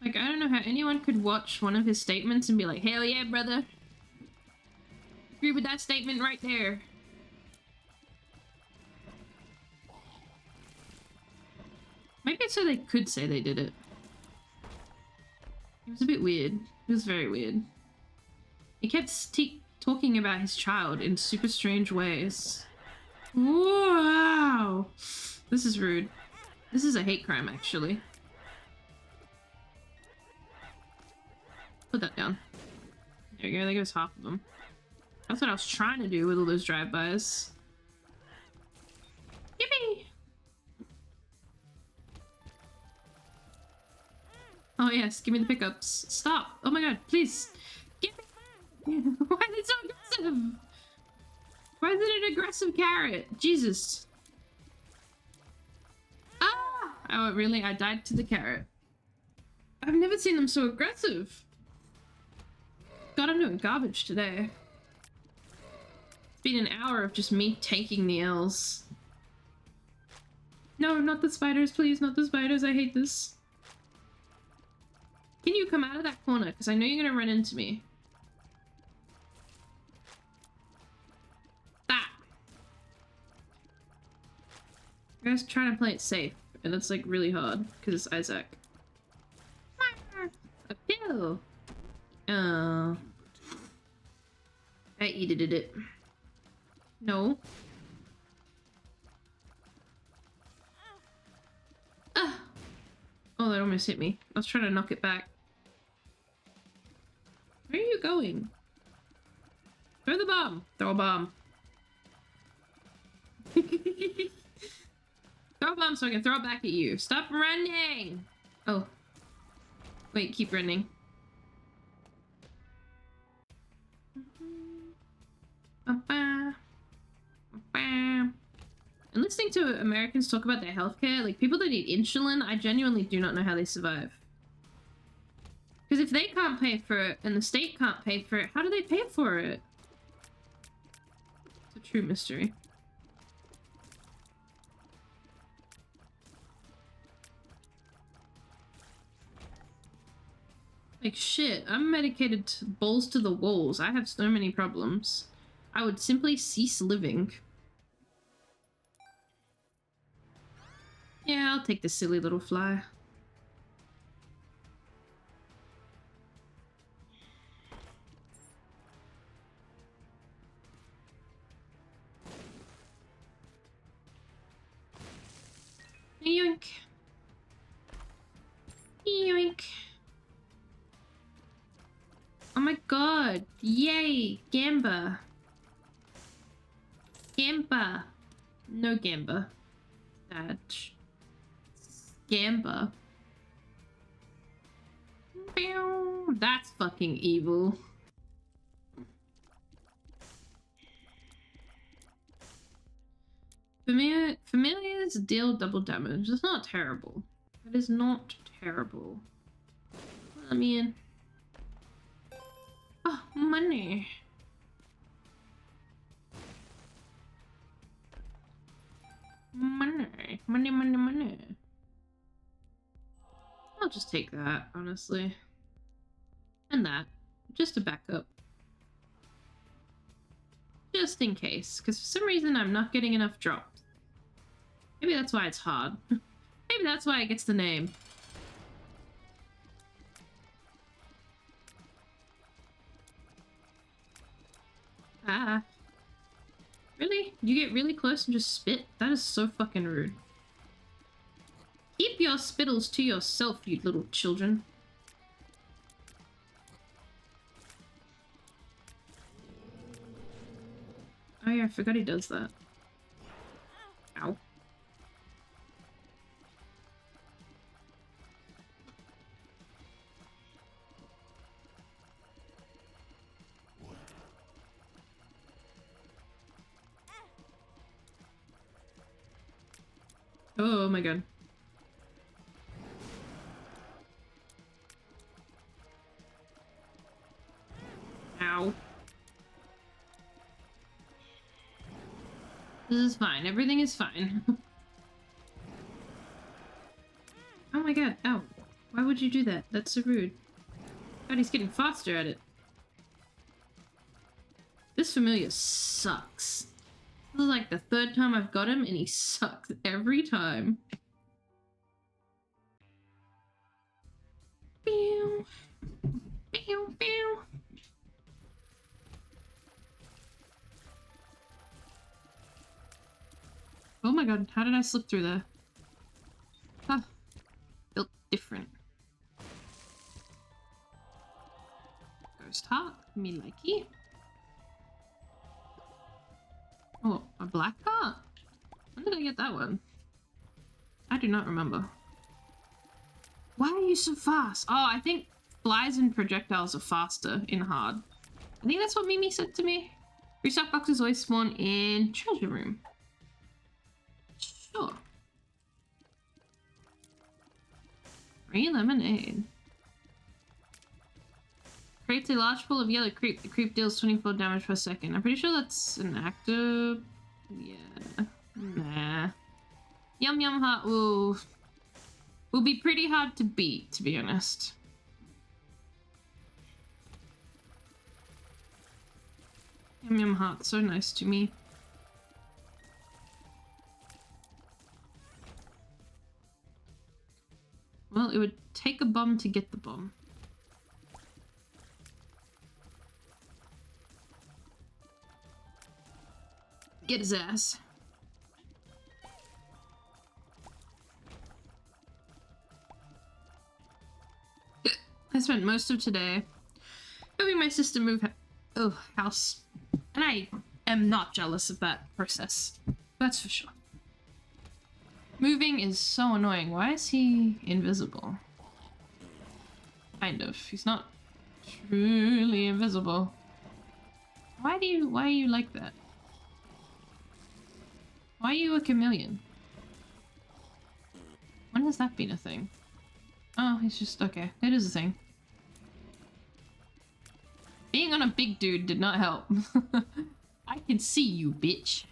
Like, I don't know how anyone could watch one of his statements and be like, hell yeah, brother. Agree with that statement right there. Maybe it's so they could say they did it. It was a bit weird. It was very weird. He kept talking about his child in super strange ways. Wow! This is rude. This is a hate crime, actually. Put that down. There you go, there goes half of them. That's what I was trying to do with all those drive-bys. Yippee! Oh yes, give me the pickups. Stop! Oh my god, please! Give me! Why is it so aggressive? Why is it an aggressive carrot? Jesus. Ah! Oh really? I died to the carrot. I've never seen them so aggressive. God, I'm doing garbage today. It's been an hour of just me taking the L's. No, not the spiders, please, not the spiders. I hate this. Can you come out of that corner? Because I know you're gonna run into me. That. You guys trying to play it safe, and it's like really hard because it's Isaac. A pill. Oh. I edited it. No. Ah. Oh, that almost hit me. I was trying to knock it back. Where are you going? Throw the bomb. Throw a bomb. Throw a bomb so I can throw it back at you. Stop running! Oh. Wait, keep running. And listening to Americans talk about their healthcare, like people that eat insulin, I genuinely do not know how they survive. Because if they can't pay for it and the state can't pay for it, how do they pay for it? It's a true mystery. Like shit, I'm medicated to balls to the walls. I have so many problems. I would simply cease living. Yeah, I'll take the silly little fly. Yoink. Yoink. Oh my god. Yay. Gamba. Gamba. No Gamba. Badge. Gamba. That's fucking evil. Familiars deal double damage. It's not terrible. That is not terrible. Let me in. Oh, money. Money. Money, money, money. I'll just take that, honestly. And that. Just to back up. Just in case. Because for some reason I'm not getting enough drops. Maybe that's why it's hard. Maybe that's why it gets the name. Ah. Really? You get really close and just spit? That is so fucking rude. Keep your spittles to yourself, you little children. Oh yeah, I forgot he does that. Ow. Oh my god. Ow. This is fine. Everything is fine. Oh my god. Ow. Why would you do that? That's so rude. God, he's getting faster at it. This familiar sucks. This is like the third time I've got him and he sucks every time. Pew. Pew, pew. Oh my god, how did I slip through there? Huh. Built different. Ghost heart, me likey. Oh, a black heart? When did I get that one? I do not remember. Why are you so fast? Oh, I think flies and projectiles are faster in hard. I think that's what Mimi said to me. Restock boxes always spawn in treasure room. Sure. Free lemonade. Creates a large pool of yellow creep. The creep deals 24 damage per second. I'm pretty sure that's an active. Yeah. Nah. Yum Yum Heart will be pretty hard to beat, to be honest. Yum Yum Heart's so nice to me. Well, it would take a bomb to get the bomb. Get his ass. I spent most of today helping my sister move house. And I am not jealous of that process. That's for sure. Moving is so annoying. Why is he invisible? Kind of. He's not truly invisible. Why are you like that? Why are you a chameleon? When has that been a thing? Oh, he's just okay. It is a thing. Being on a big dude did not help. I can see you, bitch.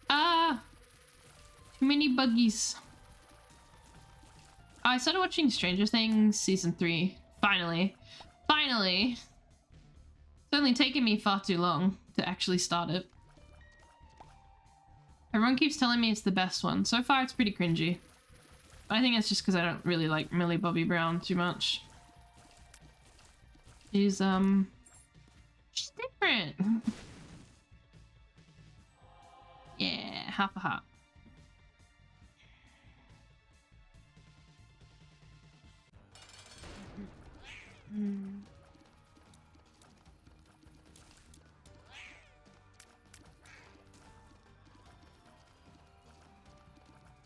Ah! Too many buggies. Oh, I started watching Stranger Things Season 3. Finally. Finally! It's only taken me far too long to actually start it. Everyone keeps telling me it's the best one. So far, it's pretty cringy. But I think it's just because I don't really like Millie Bobby Brown too much. She's different. Yeah, half a heart.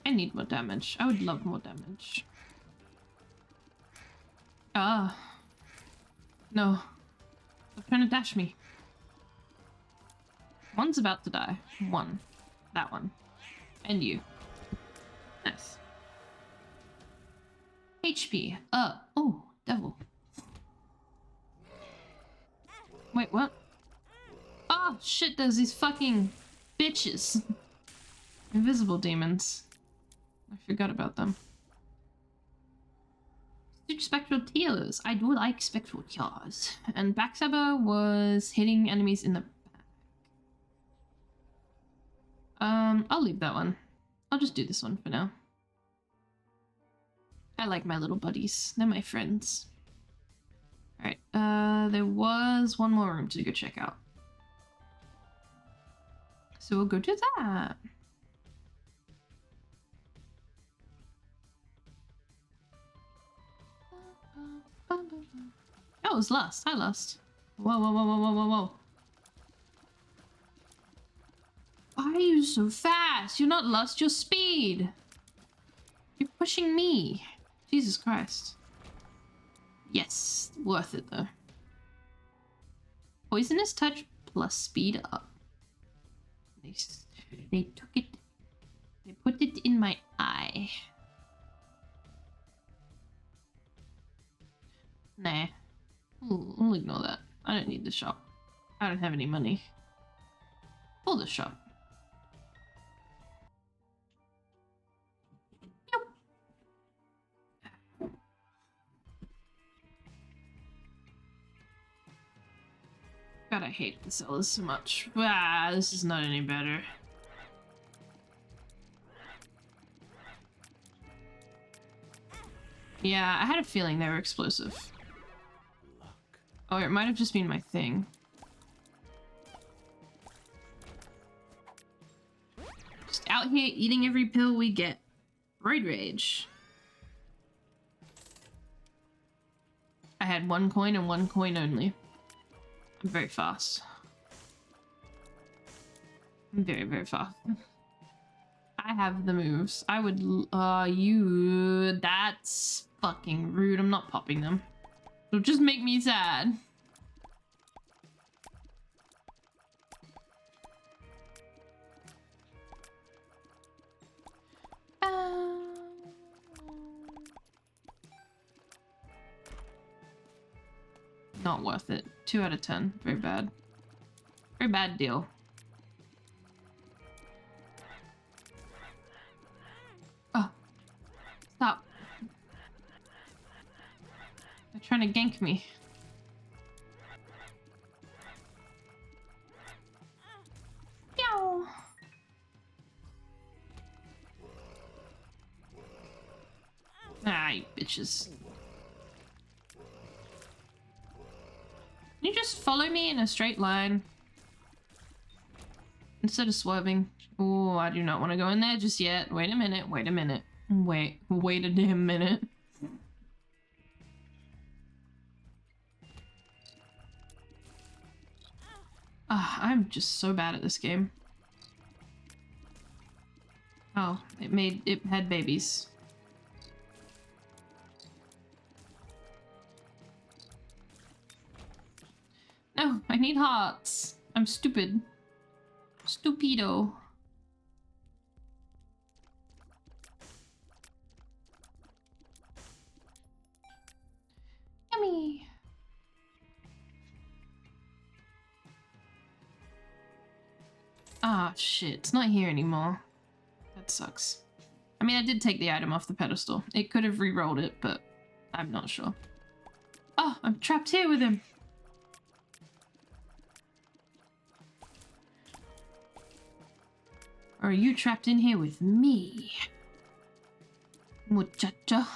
I need more damage. I would love more damage. Ah. No. They're trying to dash me. One's about to die. One. That one. And you. Nice. HP. Oh, devil. Wait, what? Oh, shit, there's these fucking bitches. Invisible demons. I forgot about them. Spectral tears. I do like spectral tears. And backstabber was hitting enemies in the back. I'll leave that one. I'll just do this one for now. I like my little buddies. They're my friends. Alright, there was one more room to go check out. So we'll go to that. Oh, it was Lust. Hi, Lust. Whoa, whoa, whoa, whoa, whoa, whoa, whoa. Why are you so fast? You're not Lust, you're Speed. You're pushing me. Jesus Christ. Yes, worth it though. Poisonous touch plus speed up. They took it. They put it in my eye. Nah. We'll ignore that. I don't need the shop. I don't have any money. Pull the shop. Yep. God, I hate the sellers so much. Ah, this is not any better. Yeah, I had a feeling they were explosive. Or it might have just been my thing. Just out here eating every pill we get. Road rage. I had 1 coin and 1 coin only. I'm very fast. I'm very, very fast. I have the moves. I would, that's fucking rude. I'm not popping them. It'll just make me sad. Not worth it. 2 out of 10. Very bad. Very bad deal. Oh. Stop. They're trying to gank me. Meow. Ah, you bitches. Can you just follow me in a straight line? Instead of swerving. Oh, I do not want to go in there just yet. Wait a minute, wait a minute. Wait a damn minute. Ah, I'm just so bad at this game. Oh, it had babies. No, I need hearts. I'm stupid. Stupido. Yummy. Ah, shit. It's not here anymore. That sucks. I mean, I did take the item off the pedestal. It could have re-rolled it, but I'm not sure. Oh, I'm trapped here with him. Or are you trapped in here with me? Muchacha.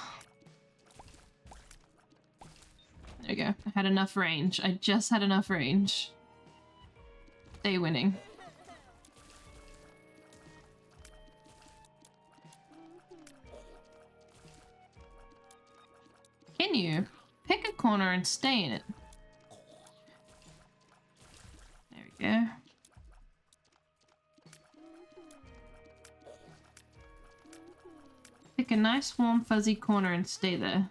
There we go. I had enough range. I just had enough range. Stay winning. Can you? Pick a corner and stay in it. There we go. Pick a nice warm fuzzy corner and stay there.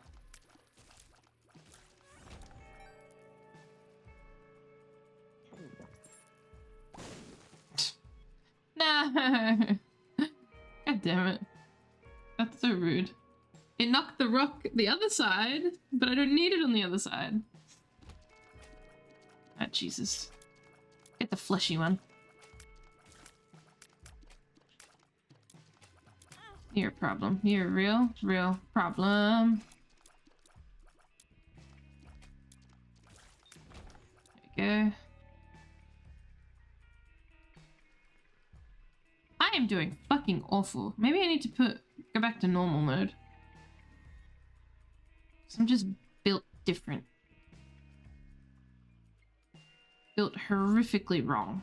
No! God damn it. That's so rude. It knocked the rock the other side, but I don't need it on the other side. Ah, Jesus. Get the fleshy one. You're a problem. You're a real problem. There we go. I am doing fucking awful. Maybe I need to go back to normal mode. I'm just built different. Built horrifically wrong.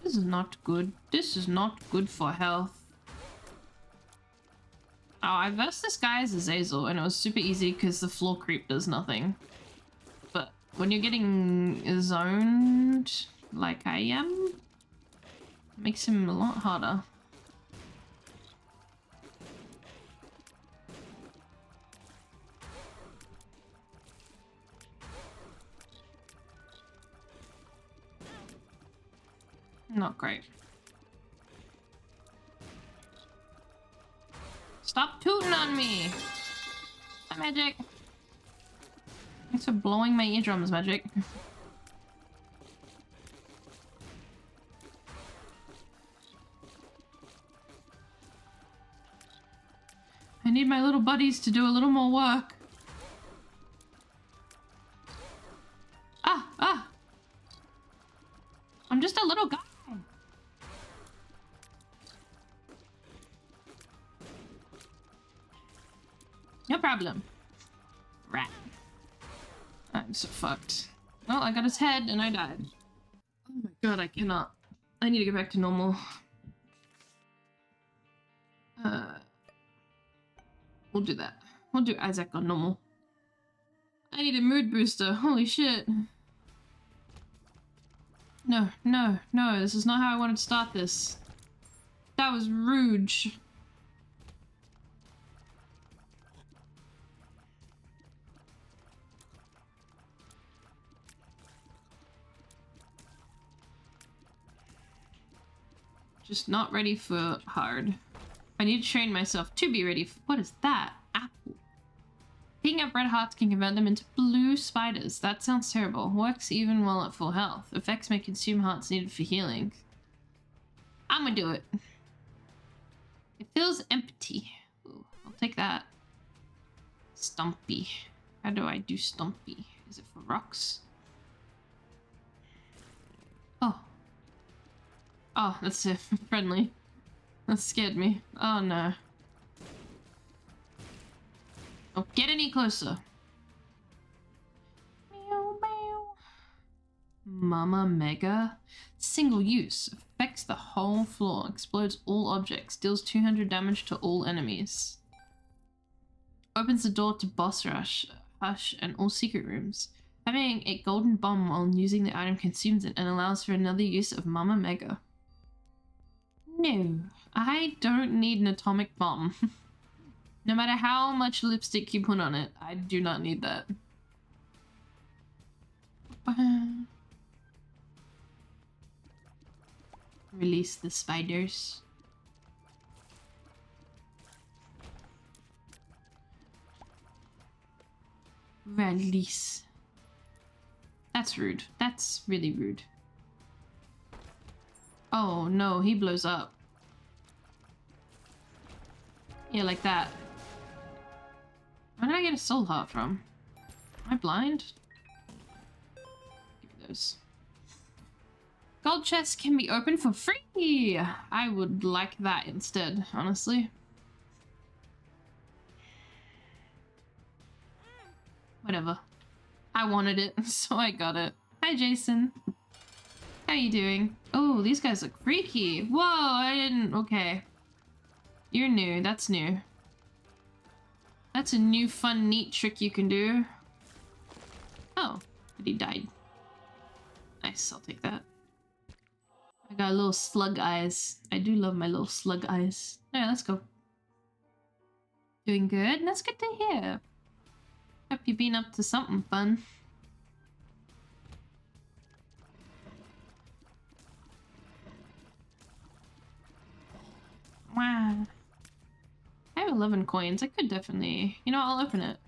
This is not good. This is not good for health. Oh, I versed this guy as Azazel, and it was super easy because the floor creep does nothing. But when you're getting zoned, like I am, it makes him a lot harder. Not great. Stop tooting on me! Hi, Magic! Thanks for blowing my eardrums, Magic. I need my little buddies to do a little more work. Ah! I'm just a little guy. No problem. Rat. I'm so fucked. Well, I got his head and I died. Oh my god, I cannot. I need to get back to normal. We'll do that. We'll do Isaac on normal. I need a mood booster. Holy shit. No, this is not how I wanted to start this. That was rude. Just not ready for hard. I need to train myself to be ready for— what is that? Apple. Picking up red hearts can convert them into blue spiders. That sounds terrible. Works even while at full health. Effects may consume hearts needed for healing. I'm gonna do it. It feels empty. Ooh, I'll take that. Stumpy. How do I do Stumpy? Is it for rocks? Oh, that's it. Friendly. That scared me. Oh no. Don't get any closer. Meow, meow. Mama Mega. Single use. Affects the whole floor. Explodes all objects. Deals 200 damage to all enemies. Opens the door to boss rush, hush, and all secret rooms. Having a golden bomb while using the item consumes it and allows for another use of Mama Mega. No, I don't need an atomic bomb. No matter how much lipstick you put on it, I do not need that. Release the spiders. Release. That's rude. That's really rude. Oh no, he blows up. Yeah, like that. Where did I get a soul heart from? Am I blind? Give me those. Gold chests can be opened for free! I would like that instead, honestly. Whatever. I wanted it, so I got it. Hi, Jason. How you doing? Oh, these guys look freaky. Whoa, I didn't— okay. You're new. That's new. That's a new fun neat trick you can do. Oh, but he died. Nice, I'll take that. I got little slug eyes. I do love my little slug eyes. Yeah, let's go. Doing good? That's good to hear. Hope you've been up to something fun. Wow. I have 11 coins. I could definitely— you know, I'll open it.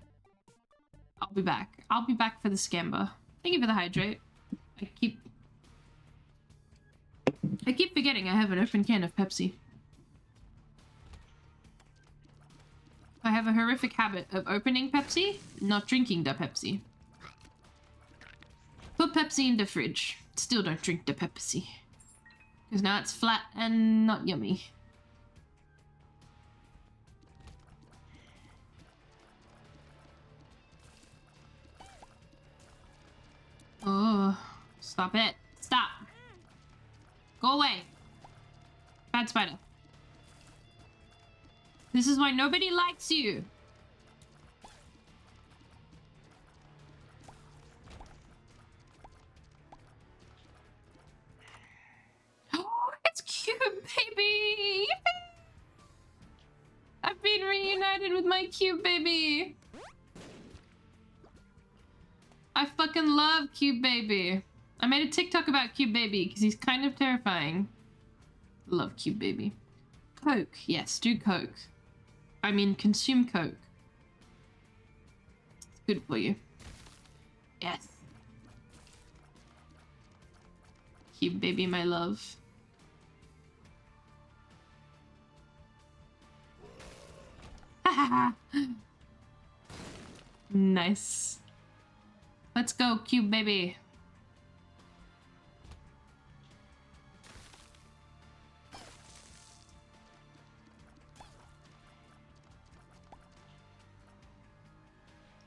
I'll be back. I'll be back for the scamber. Thank you for the hydrate. I keep forgetting I have an open can of Pepsi. I have a horrific habit of opening Pepsi, not drinking the Pepsi. Put Pepsi in the fridge. Still don't drink the Pepsi. Because now it's flat and not yummy. Oh, stop it. Stop. Go away. Bad spider. This is why nobody likes you. Oh, it's cute, baby. I've been reunited with my cute baby. I fucking love cute baby. I made a TikTok about cute baby because he's kind of terrifying. Love cute baby. Coke. Yes, do Coke. I mean, consume Coke. It's good for you. Yes. Cute baby, my love. Nice. Let's go, cute baby.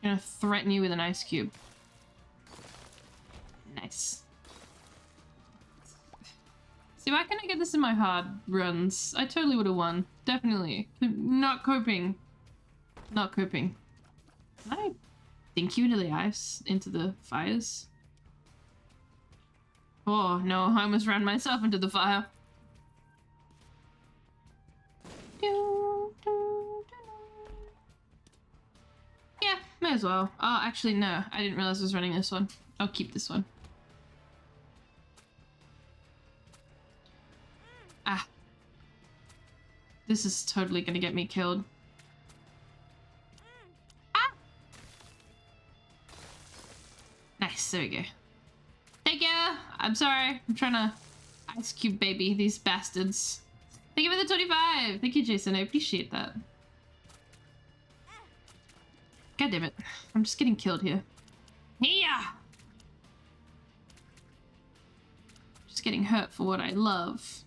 I'm gonna threaten you with an ice cube. Nice. See, why can't I get this in my hard runs? I totally would have won. Definitely. Not coping. Not coping. Can I dink you into the ice? Into the fires? Oh, no. I almost ran myself into the fire. Yeah, may as well. Oh, actually, no. I didn't realize I was running this one. I'll keep this one. Ah. This is totally gonna get me killed. Ah! Nice, there we go. Thank you! I'm sorry. I'm trying to ice cube baby these bastards. Thank you for the 25! Thank you, Jason. I appreciate that. God damn it. I'm just getting killed here. Yeah! Just getting hurt for what I love.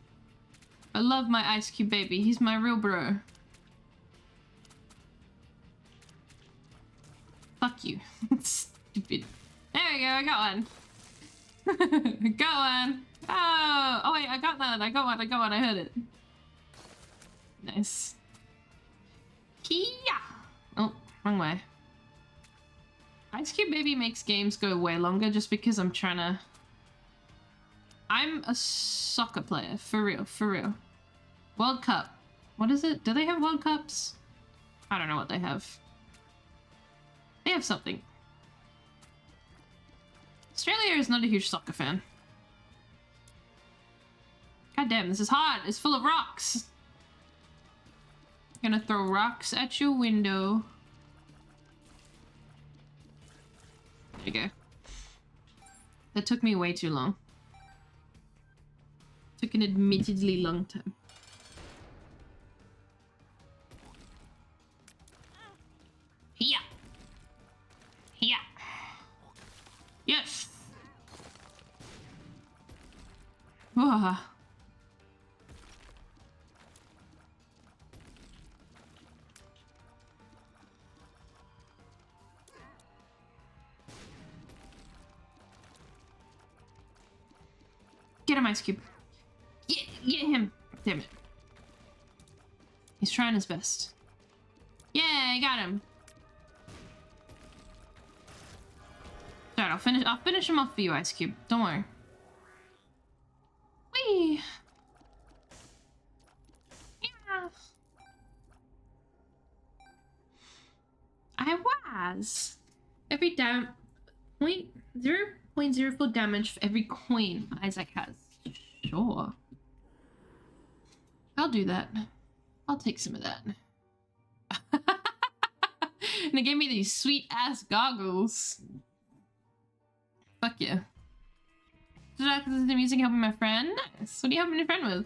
I love my ice cube baby. He's my real bro. Fuck you. Stupid. There we go. I got one. Got one. Oh wait, I got that. I got one. I heard it. Nice. Kia. Oh, wrong way. Ice Cube Baby makes games go way longer just because I'm trying to... I'm a soccer player. For real, for real. World Cup. What is it? Do they have World Cups? I don't know what they have. They have something. Australia is not a huge soccer fan. God damn, this is hard. It's full of rocks. I'm gonna throw rocks at your window. There you go. That took me way too long. Took an admittedly long time. Yeah. Yeah. Yes. Whoa. Get him, Ice Cube. Get him. Damn it. He's trying his best. Yeah, I got him. Alright, I'll finish him off for you, Ice Cube. Don't worry. Whee! Yeah. I was. Every down 0.04 damage for every coin Isaac has. Sure. I'll do that. I'll take some of that. And they gave me these sweet ass goggles. Fuck yeah. Did I listen to music helping my friend? Nice. What are you helping your friend with?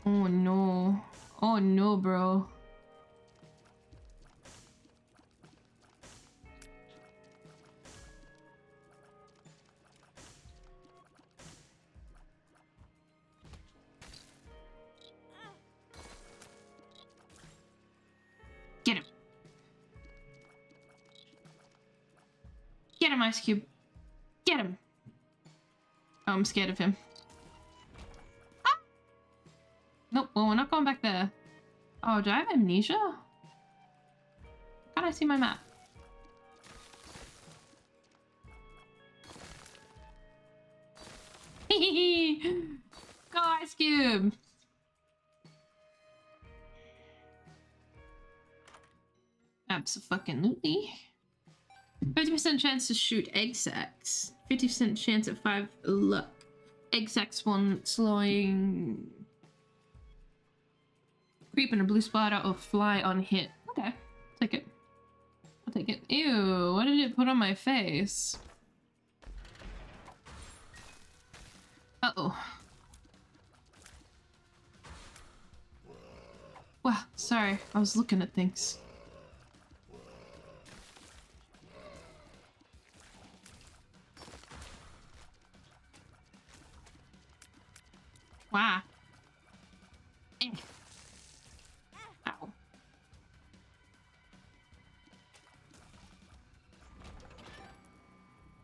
Oh no. Oh no, bro. Get him. Get him, Ice Cube. Get him. Oh, I'm scared of him. Nope, well, we're not going back there. Oh, do I have amnesia? How can I see my map? Go Ice Cube! Abso-fucking-lutely. 50% chance to shoot egg sacs. 50% chance at 5 luck. Egg sac spawn slowing. Creep in a blue spider or fly on hit. Okay, take it. I'll take it. Ew, what did it put on my face? Uh-oh. Wow, sorry. I was looking at things. Wow. Eh. Ow.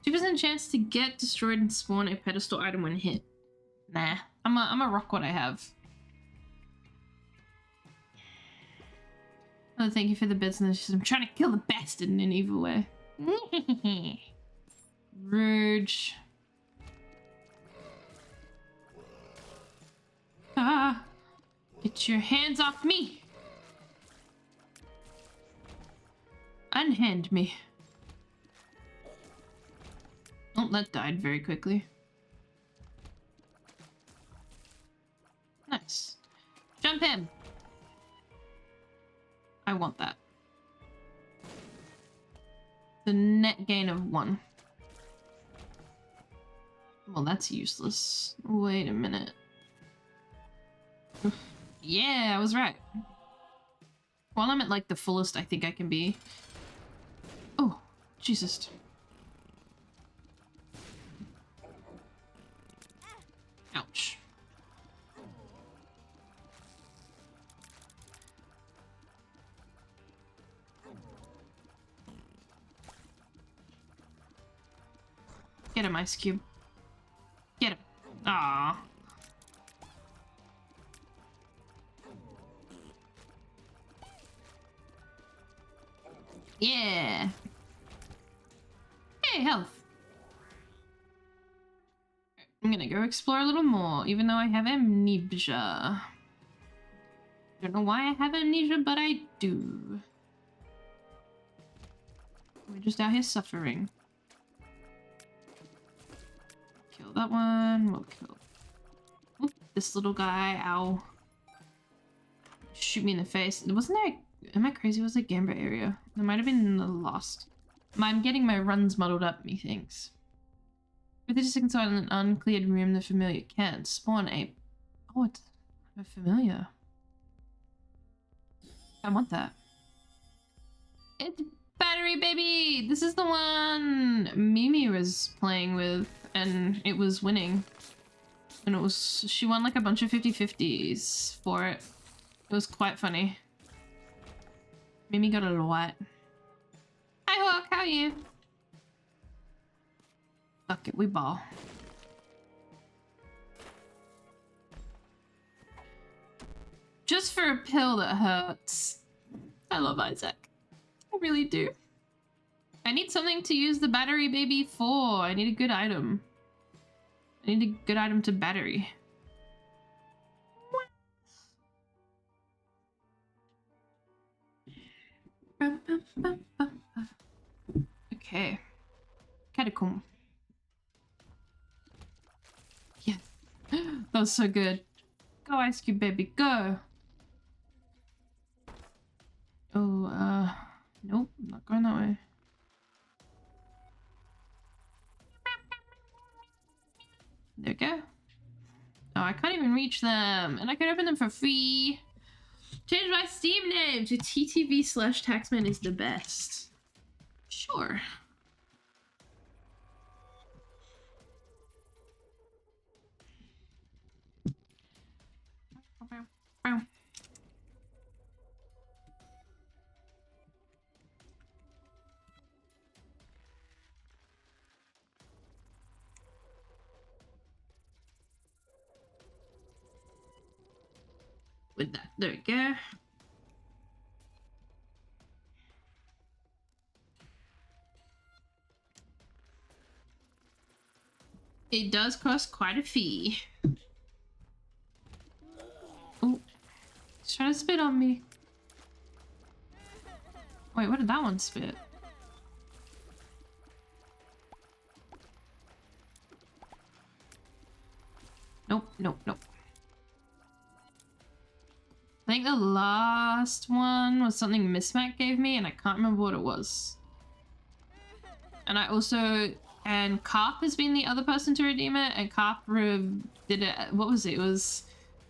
Two% chance to get destroyed and spawn a pedestal item when hit. Nah, I'm a rock what I have. Oh, thank you for the business. I'm trying to kill the bastard in an evil way. Rude. Ah! Get your hands off me! Unhand me. Oh, that died very quickly. Nice. Jump him! I want that. The net gain of 1. Well, that's useless. Wait a minute. Yeah, I was right. While I'm at like the fullest I think I can be. Oh, Jesus. Ouch. Get him, Ice Cube. Get him. Aww. Yeah. Hey, health. I'm gonna go explore a little more, even though I have amnesia. Don't know why I have amnesia, but I do. We're just out here suffering. Kill that one. We'll kill this little guy. Ow. Shoot me in the face. Wasn't there... Am I crazy? Was it Gamba area? There might have been the Lost. I'm getting my runs muddled up, methinks. With the seconds on an uncleared room, the familiar can't spawn a... Oh, it's a familiar. I want that. It's Battery Baby! This is the one Mimi was playing with, and it was winning. And it was... She won like a bunch of 50-50s for it. It was quite funny. Mimi got a lot. Hi Hawk, how are you? Fuck it, we ball. Just for a pill that hurts. I love Isaac. I really do. I need something to use the Battery Baby for. I need a good item. I need a good item to battery. Okay. Catacomb. Yeah. That was so good. Go Ice Cube baby, go! Oh, nope, not going that way. There we go. Oh, I can't even reach them, and I can open them for free. Change my Steam name to TTV/Taxman is the best. Sure. with that. There we go. It does cost quite a fee. Oh, he's trying to spit on me. Wait, what did that one spit? Nope, nope, nope. I think the last one was something Mismac gave me, and I can't remember what it was. And I also... And Carp has been the other person to redeem it, and Carp did it... What was it? It was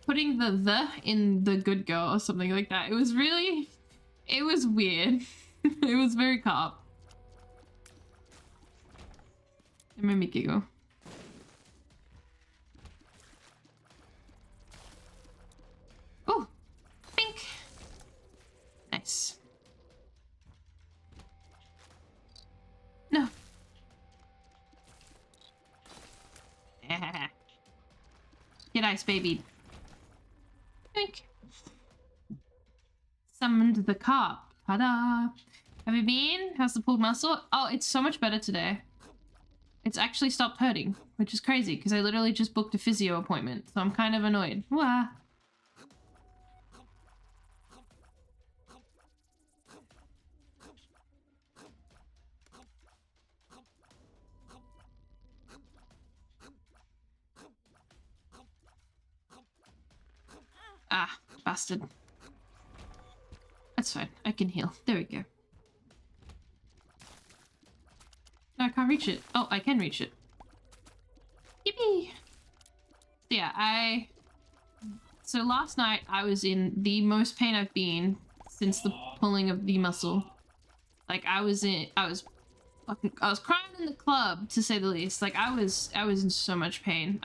putting the in the good girl or something like that. It was really... It was weird. It was very Carp. It made me giggle. Oh! Pink! Nice. No. Get ice, baby. Pink. Summoned the Carp. Ta-da! Have you been? How's the pulled muscle? Oh, it's so much better today. It's actually stopped hurting, which is crazy because I literally just booked a physio appointment, so I'm kind of annoyed. Wah! Ah, bastard. That's fine. I can heal. There we go. No, I can't reach it. Oh, I can reach it. Yippee! Yeah, So last night I was in the most pain I've been since the pulling of the muscle. Like I was crying in the club, to say the least. Like I was in so much pain.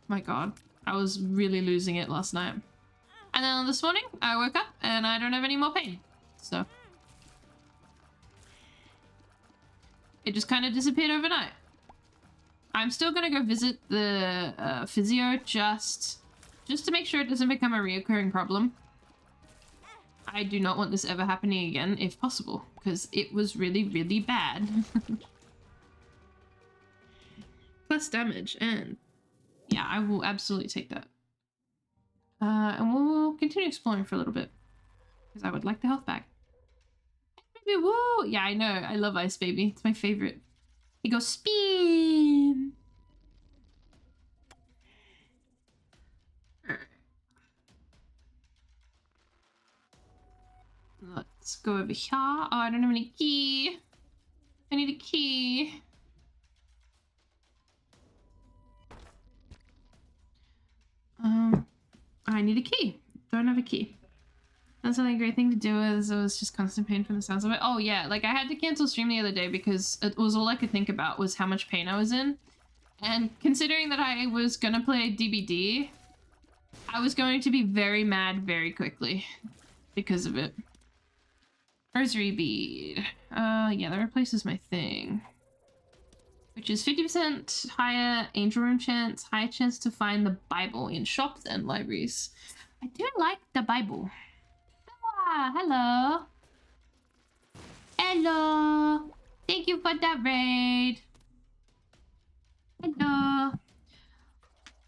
My god. I was really losing it last night. And then this morning I woke up and I don't have any more pain. So it just kind of disappeared overnight. I'm still gonna go visit the physio just to make sure it doesn't become a reoccurring problem. I do not want this ever happening again, if possible, because it was really, really bad. Plus damage, and yeah, I will absolutely take that. And we'll continue exploring for a little bit, because I would like the health back. Baby, woo! Yeah, I know. I love Ice Baby. It's my favorite. He goes spin. Let's go over here. Oh, I don't have any key. I need a key. I need a key. Don't have a key. That's not a great thing to do with. It was just constant pain from the sounds of it. Oh yeah, like I had to cancel stream the other day because it was all I could think about was how much pain I was in. And considering that I was gonna play DBD, I was going to be very mad very quickly because of it. Rosary bead. Yeah, that replaces my thing. Which is 50% higher angel room chance, higher chance to find the Bible in shops and libraries. I do like the Bible. Ah, hello. Hello. Thank you for that raid. Hello.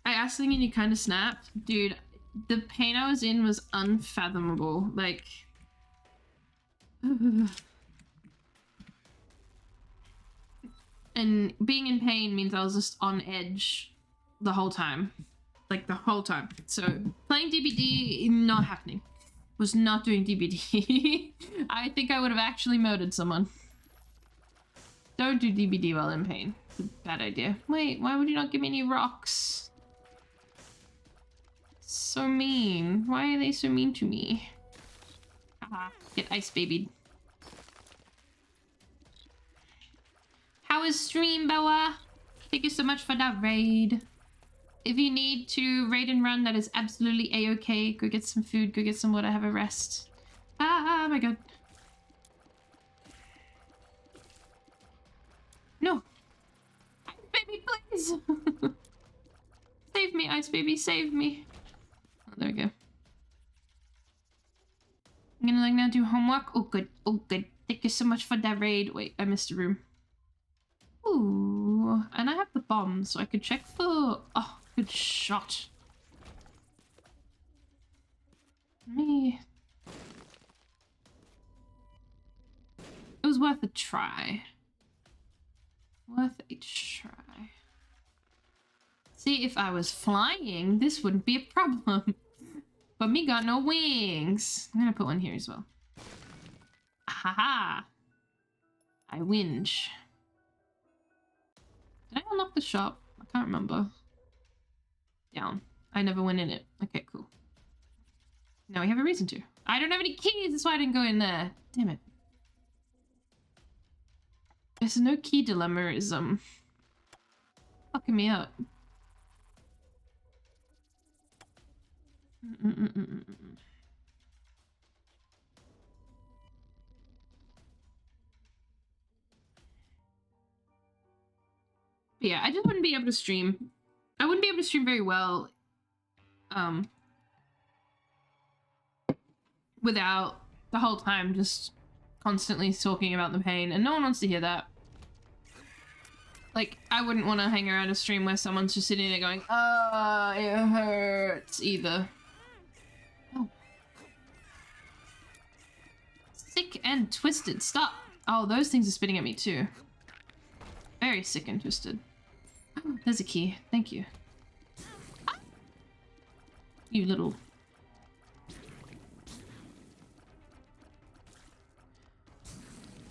I asked something and you kind of snapped. Dude, the pain I was in was unfathomable. Like... And being in pain means I was just on edge the whole time. Like, the whole time. So, playing DBD, not happening. Was not doing DBD. I think I would have actually murdered someone. Don't do DBD while in pain. It's a bad idea. Wait, why would you not give me any rocks? So mean. Why are they so mean to me? Haha. Get ice babied. How is stream, Boa? Thank you so much for that raid. If you need to raid and run, that is absolutely a-okay. Go get some food, go get some water, have a rest. Ah, my god. No. Ice baby, please. Save me, Ice baby, save me. Oh, there we go. work? Oh, good. Oh, good. Thank you so much for that raid. Wait, I missed a room. Ooh, and I have the bomb, so I could check for... Oh, good shot. Me. It was worth a try. Worth a try. See, if I was flying, this wouldn't be a problem. But me got no wings. I'm gonna put one here as well. Haha. I whinge. Did I unlock the shop? I can't remember. Down. I never went in it. Okay, cool. Now we have a reason to. I don't have any keys, that's why I didn't go in there. Damn it. There's no key dilemma is fucking me up. But yeah, I just wouldn't be able to stream. I wouldn't be able to stream very well without the whole time just constantly talking about the pain, and no one wants to hear that. Like, I wouldn't want to hang around a stream where someone's just sitting there going, it hurts, either. Oh. Sick and twisted. Stop. Oh, those things are spitting at me too. Very sick and twisted. Oh, there's a key. Thank you. Ah! You little...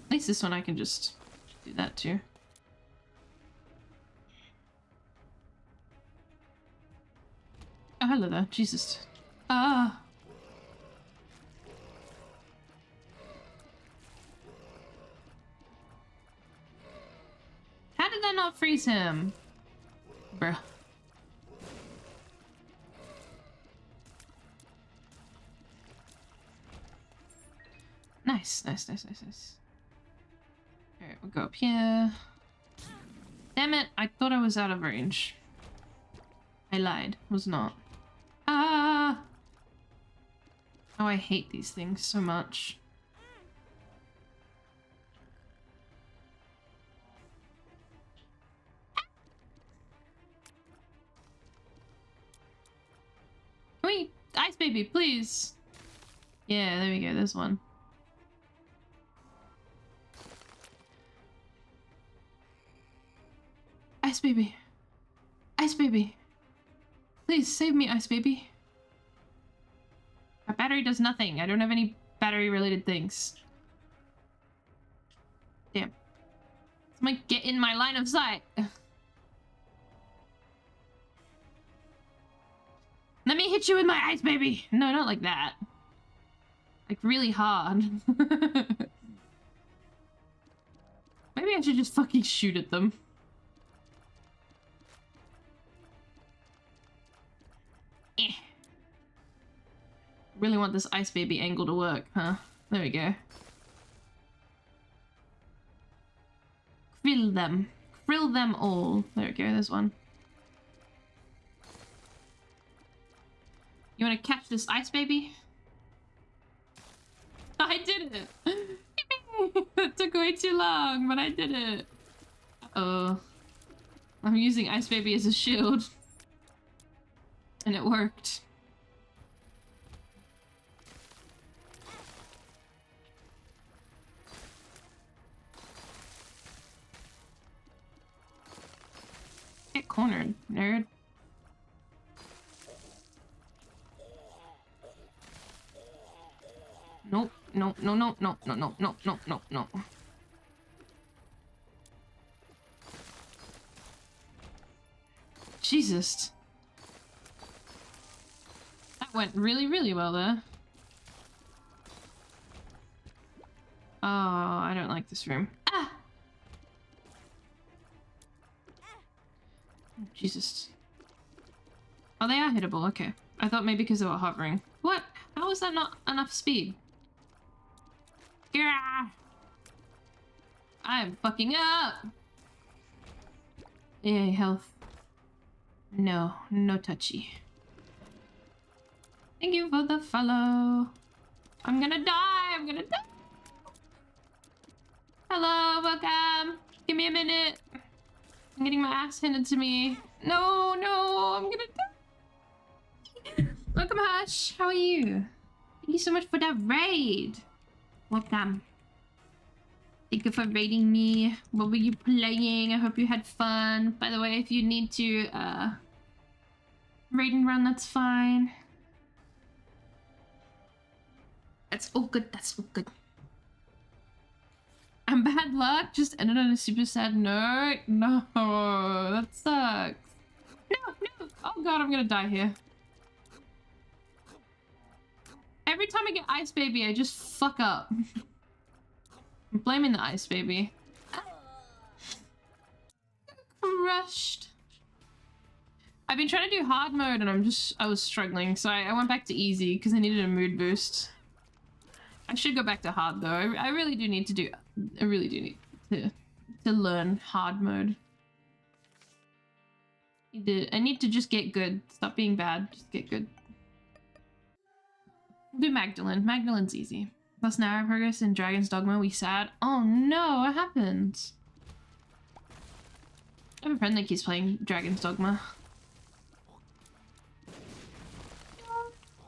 At least this one I can just do that too. Oh, hello there. Jesus. Ah. How did that not freeze him? Bruh. Nice, nice, nice, nice, nice. Alright, we'll go up here. Damn it, I thought I was out of range. I lied, was not. Ah! Oh, I hate these things so much. Can we... Ice baby, please! Yeah, there we go, there's one. Ice baby. Ice baby. Please save me, Ice baby. My battery does nothing. I don't have any battery related things. Damn. Someone get in my line of sight. Let me hit you with my ice baby. No, not like that. Like really hard. Maybe I should just fucking shoot at them. Really want this ice baby angle to work, huh? There we go. Krill them. Krill them all. There we go, there's one. You want to catch this ice baby? I did it! It took way too long, but I did it. Uh-oh. I'm using ice baby as a shield. And it worked. Get cornered, nerd. Nope, no, no, no, no, no, no, no, no, no, no. Jesus. That went really, really well there. Oh, I don't like this room. Ah! Oh, Jesus. Oh, they are hittable, okay. I thought maybe because they were hovering. What? How is that not enough speed? Yeah! I'm fucking up! Yay, health. No, no touchy. Thank you for the follow. I'm gonna die! I'm gonna die! Hello, welcome. Give me a minute. I'm getting my ass handed to me. No, no, I'm gonna die. Welcome, Hush. How are you? Thank you so much for that raid. Welcome. Thank you for raiding me. What were you playing? I hope you had fun. By the way, if you need to raid and run, that's fine. That's all good. That's all good. And bad luck just ended on a super sad note. No, that sucks. No, no. Oh god, I'm gonna die here. Every time I get Ice Baby, I just fuck up. I'm blaming the Ice Baby. Crushed. I've been trying to do hard mode and I was struggling, so I went back to easy because I needed a mood boost. I should go back to hard though. I really do need to do. I really do need to learn hard mode. I need to just get good. Stop being bad. Just get good. Do Magdalene. Magdalene's easy. Plus narrow progress in Dragon's Dogma. We sad. Oh no! What happened? I have a friend that keeps playing Dragon's Dogma.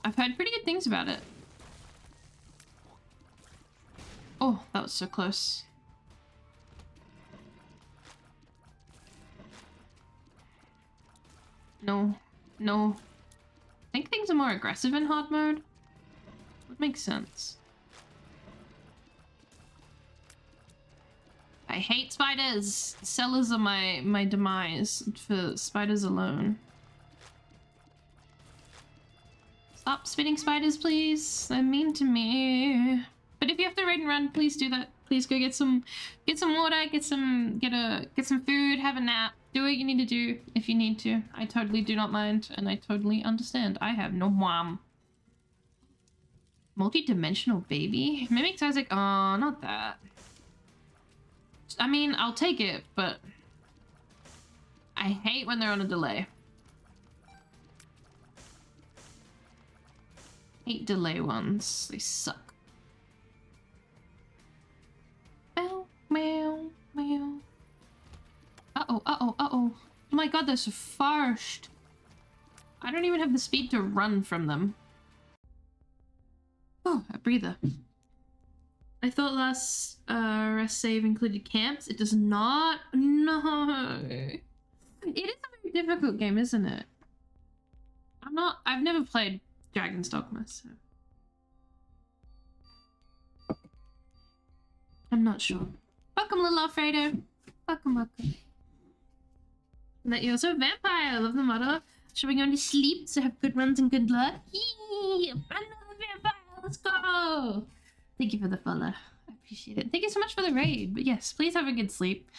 I've heard pretty good things about it. Oh, that was so close. No. No. I think things are more aggressive in hard mode. Would make sense. I hate spiders! Cellars are my demise for spiders alone. Stop spitting spiders, please. They're mean to me. But if you have to raid and run, please do that. Please go get some water, get some food, have a nap. Do what you need to do if you need to. I totally do not mind, and I totally understand. I have no mom. Multi-dimensional baby? Mimic Isaac? Oh, not that. I mean, I'll take it, but I hate when they're on a delay. Hate delay ones. They suck. Meow, meow, meow. Uh-oh, uh-oh, uh-oh. Oh my god, they're so fast. I don't even have the speed to run from them. Oh, a breather. I thought last rest save included camps. It does not. No. It is a very difficult game, isn't it? I've never played Dragon's Dogma, so I'm not sure. Welcome, little Alfredo. Welcome, welcome. That you're also a vampire. I love the motto. Should we go to sleep so have good runs and good luck? Yee! Another vampire. Let's go. Thank you for the follow. I appreciate it. Thank you so much for the raid. But yes, please have a good sleep.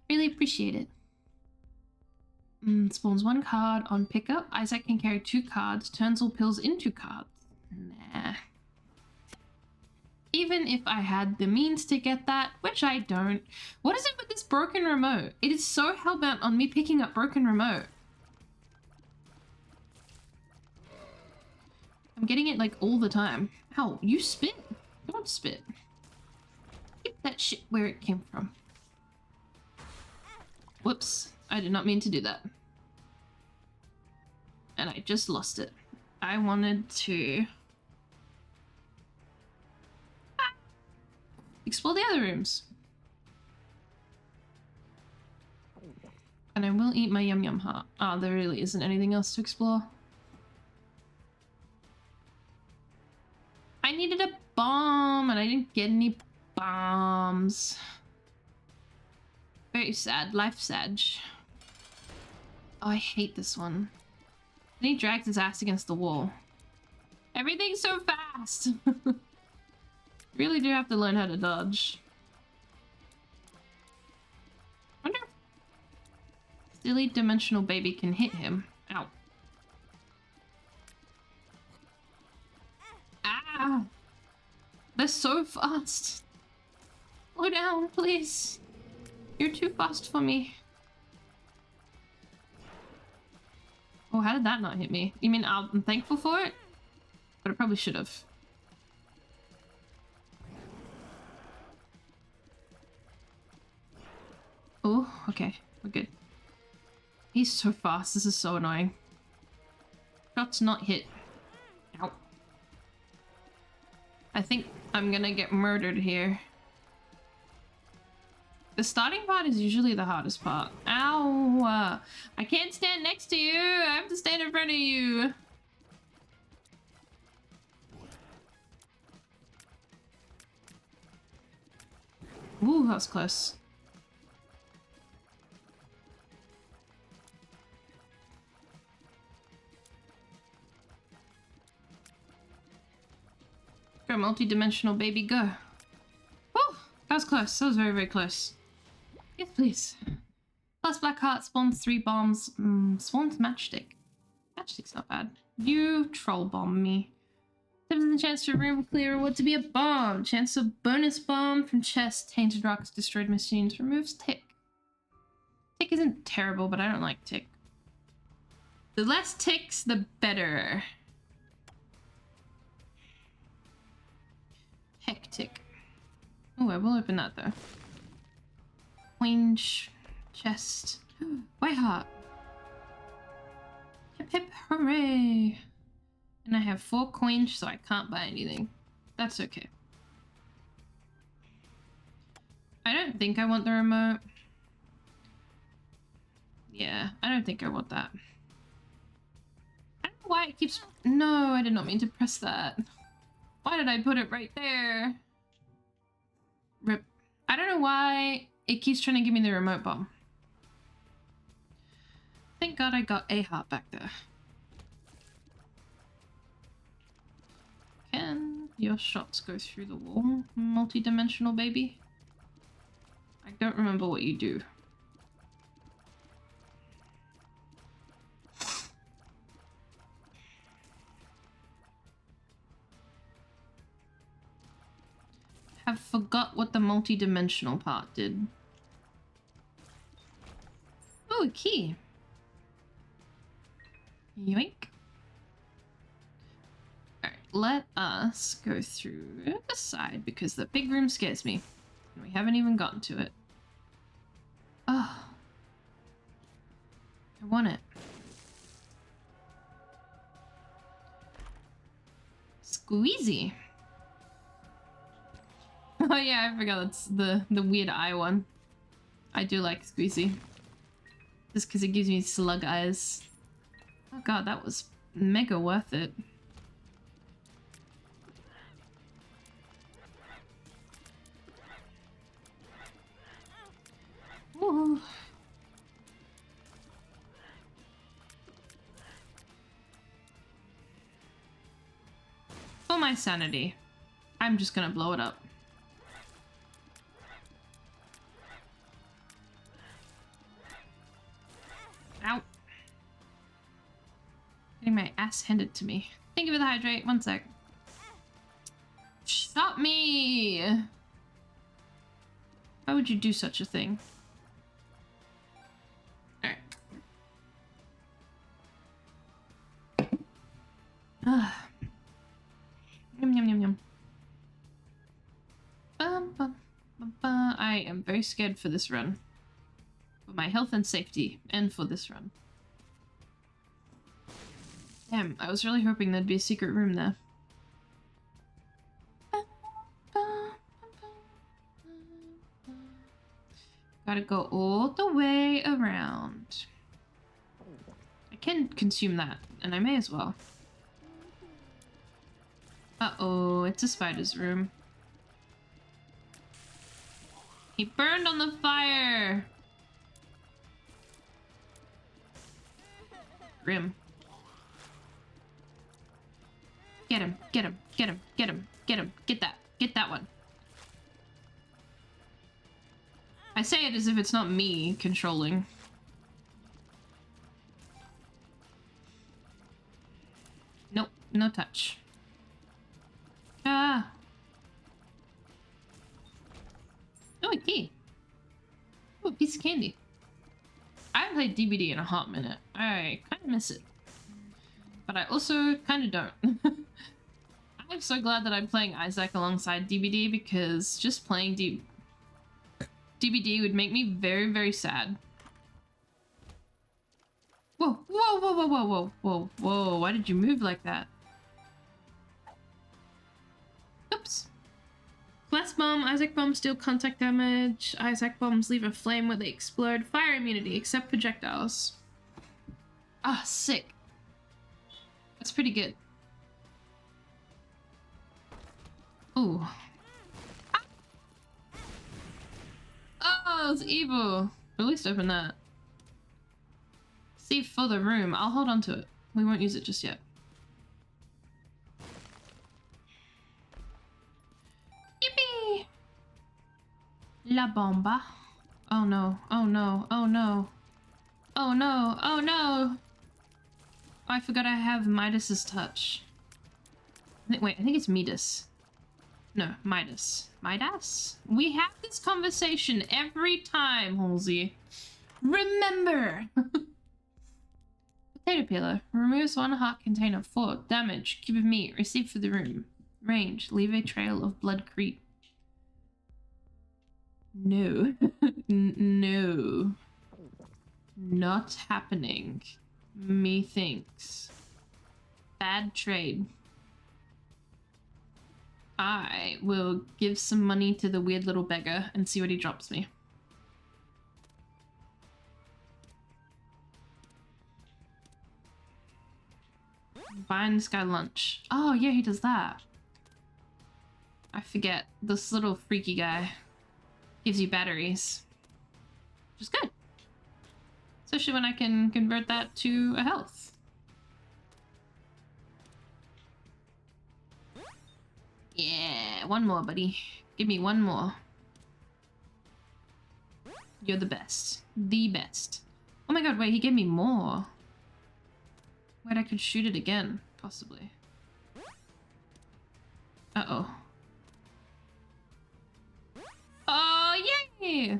Really appreciate it. Spawns one card on pickup. Isaac can carry 2 cards. Turns all pills into cards. Nah. Even if I had the means to get that, which I don't. What is it with this broken remote? It is so hellbent on me picking up broken remote. I'm getting it like all the time. Ow, you spit. Don't spit. Keep that shit where it came from. Whoops. I did not mean to do that. And I just lost it. I wanted to explore the other rooms. And I will eat my yum yum heart. Oh, there really isn't anything else to explore. I needed a bomb and I didn't get any bombs. Very sad. Life sad. Oh, I hate this one. And he drags his ass against the wall. Everything's so fast! Really do have to learn how to dodge. Wonder if silly dimensional baby can hit him. Ow. Ah! They're so fast! Slow down, please! You're too fast for me. Oh, how did that not hit me? You mean I'm thankful for it? But I probably should have. Okay, we're good. He's so fast. This is so annoying. Shots not hit. Ow. I think I'm gonna get murdered here. The starting part is usually the hardest part. Ow! I can't stand next to you! I have to stand in front of you! Ooh, that was close. Go, multi-dimensional baby, go. Woo! That was close. That was very, very close. Yes, please. Plus black heart spawns 3 bombs. Spawns matchstick. Matchstick's not bad. You troll bomb me. 7% chance to room clear what to be a bomb. Chance of bonus bomb from chest. Tainted rocks, destroyed machines. Removes tick. Tick isn't terrible, but I don't like tick. The less ticks, the better. Hectic. Oh, I will open that though. Quench. Chest. White heart. Hip hip hooray. And I have 4 coins, so I can't buy anything. That's okay. I don't think I want the remote. Yeah, I don't think I want that. I don't know why it keeps... No, I did not mean to press that. Why did I put it right there? Rip. I don't know why it keeps trying to give me the remote bomb. Thank God I got a heart back there. Can your shots go through the wall, multi-dimensional baby? I don't remember what you do. Have forgot what the multi-dimensional part did. Oh, a key. Yoink. Alright, let us go through the side because the big room scares me. And we haven't even gotten to it. Oh. I want it. Squeezy. Oh yeah, I forgot that's the weird eye one. I do like Squeezy. Just because it gives me slug eyes. Oh god, that was mega worth it. Ooh. For my sanity, I'm just gonna blow it up. Ow. Getting my ass handed to me. Thank you for the hydrate. One sec. Stop me! Why would you do such a thing? Alright. Yum yum yum yum. I am very scared for this run. For my health and safety, and for this run. Damn, I was really hoping there'd be a secret room there. Gotta go all the way around. I can consume that, and I may as well. Uh-oh, it's a spider's room. He burned on the fire! Grim. Get him, get him, get him, get him, get him, get that one. I say it as if it's not me controlling. Nope, no touch. Ah. Oh, a key. Oh, a piece of candy. I haven't played DBD in a hot minute. I kind of miss it. But I also kind of don't. I'm so glad that I'm playing Isaac alongside DBD because just playing DBD would make me very, very sad. Whoa, whoa, whoa, whoa, whoa, whoa, whoa, whoa. Why did you move like that? Oops. Blast bomb, Isaac bombs deal contact damage. Isaac bombs leave a flame where they explode. Fire immunity, except projectiles. Ah, sick. That's pretty good. Ooh. Ah! Oh, it's evil. At least open that. Save for the room. I'll hold on to it. We won't use it just yet. Yippee! La bomba. Oh no. Oh no. Oh no. Oh no. Oh no. Oh, I forgot I have Midas's touch. Wait, I think it's Midas. No, Midas. Midas? We have this conversation every time, Halsey. Remember! Potato peeler. Removes 1 heart container. 4. Damage. Cube of meat. Receive for the room. Range. Leave a trail of blood creep. No. No. Not happening. Methinks. Bad trade. I will give some money to the weird little beggar and see what he drops me. Buying this guy lunch. Oh yeah, he does that. I forget. This little freaky guy gives you batteries. Which is good. Especially when I can convert that to a health. Yeah, one more, buddy. Give me one more. You're the best. The best. Oh my god, wait, he gave me more. Wait, I could shoot it again, possibly. Uh-oh. Oh, yay!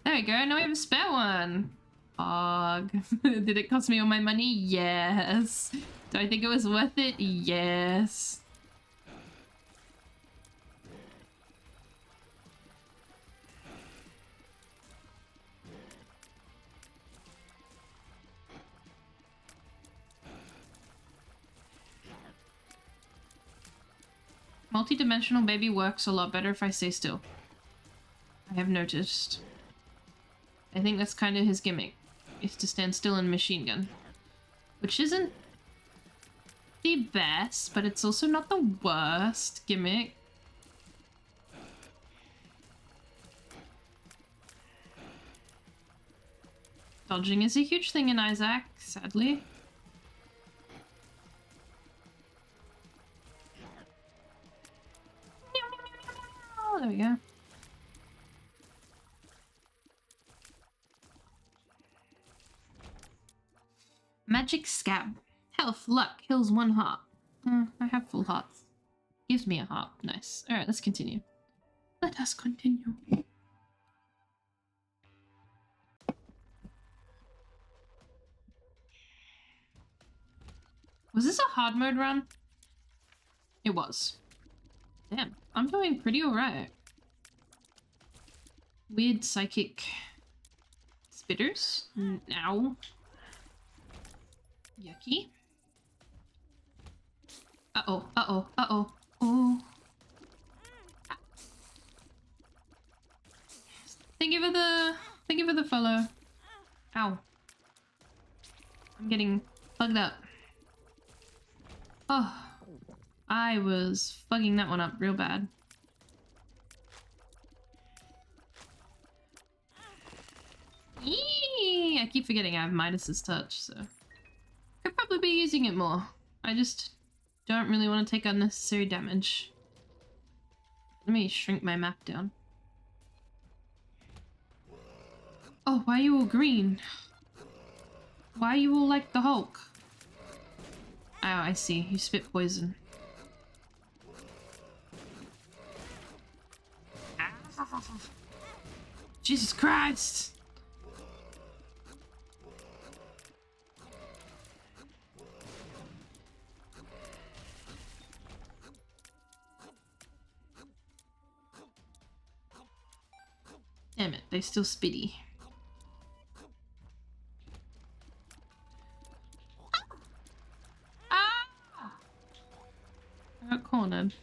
There we go, now we have a spare one. Og. Did it cost me all my money? Yes. Do I think it was worth it? Yes. Multi-dimensional baby works a lot better if I stay still. I have noticed. I think that's kind of his gimmick, is to stand still in machine gun. Which isn't the best, but it's also not the worst gimmick. Dodging is a huge thing in Isaac, sadly. There we go. Magic scab. Health, luck, heals 1 heart. I have full hearts. Gives me a heart. Nice. Alright, let's continue. Let us continue. Was this a hard mode run? It was. Damn, I'm doing pretty alright. Weird psychic spitters. Ow. Yucky. Uh-oh, uh-oh, uh-oh. Oh. Ah. Thank you for the follow. Ow. I'm getting bugged up. Oh. I was fucking that one up real bad. Eee! I keep forgetting I have Midas's touch, so could probably be using it more. I just don't really want to take unnecessary damage. Let me shrink my map down. Oh, why are you all green? Why are you all like the Hulk? Oh, I see. You spit poison. Jesus Christ! Damn it, they still spitty. Ah! I got cornered.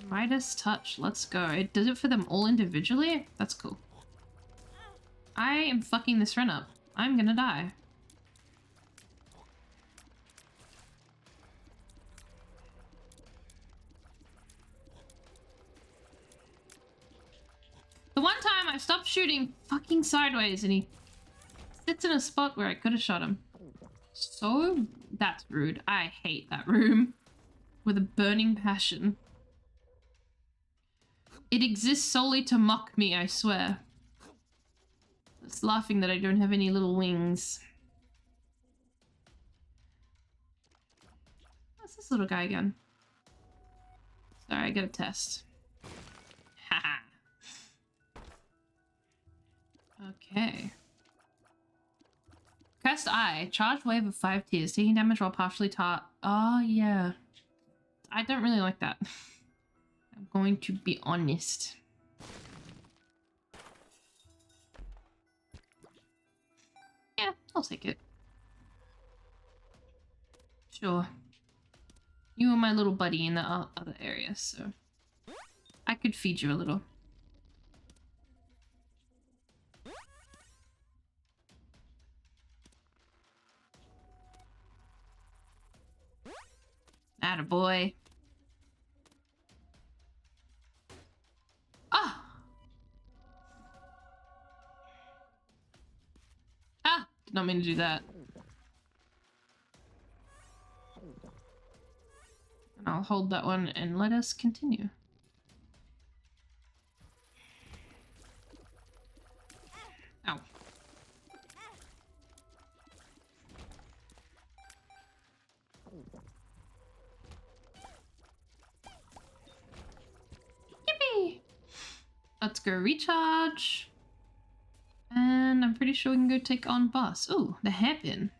Midas touch, let's go. It does it for them all individually? That's cool. I am fucking this run up. I'm gonna die. The one time I stopped shooting fucking sideways and he sits in a spot where I could have shot him. So, that's rude. I hate that room with a burning passion. It exists solely to mock me, I swear. It's laughing that I don't have any little wings. What's this little guy again? Sorry, I got a test. Haha. Okay. Cursed Eye. Charge wave of 5 tiers. Taking damage while partially taught. Oh, yeah. I don't really like that. I'm going to be honest. Yeah, I'll take it. Sure. You were my little buddy in the other area, so I could feed you a little. Attaboy. Ah! Ah! Did not mean to do that. And I'll hold that one and let us continue. Ow. Yippee! Let's go recharge. And I'm pretty sure we can go take on boss. Ooh, the hairpin.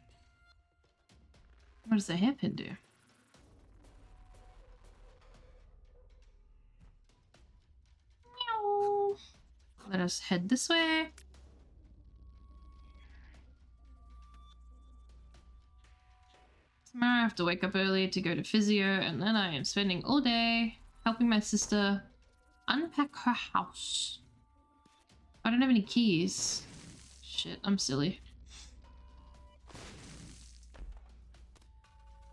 What does the hairpin do? Meow. Let us head this way. Tomorrow I have to wake up early to go to physio, and then I am spending all day helping my sister unpack her house. I don't have any keys. Shit, I'm silly.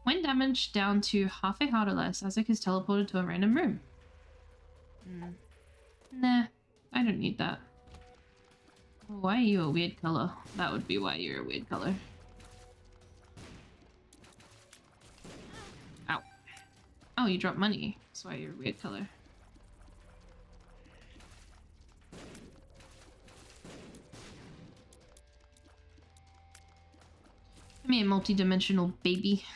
When damaged down to half a heart or less, Isaac is teleported to a random room. Nah, I don't need that. Why are you a weird color? That would be why you're a weird color. Ow. Oh, you dropped money. That's why you're a weird color. Give me a multi-dimensional baby.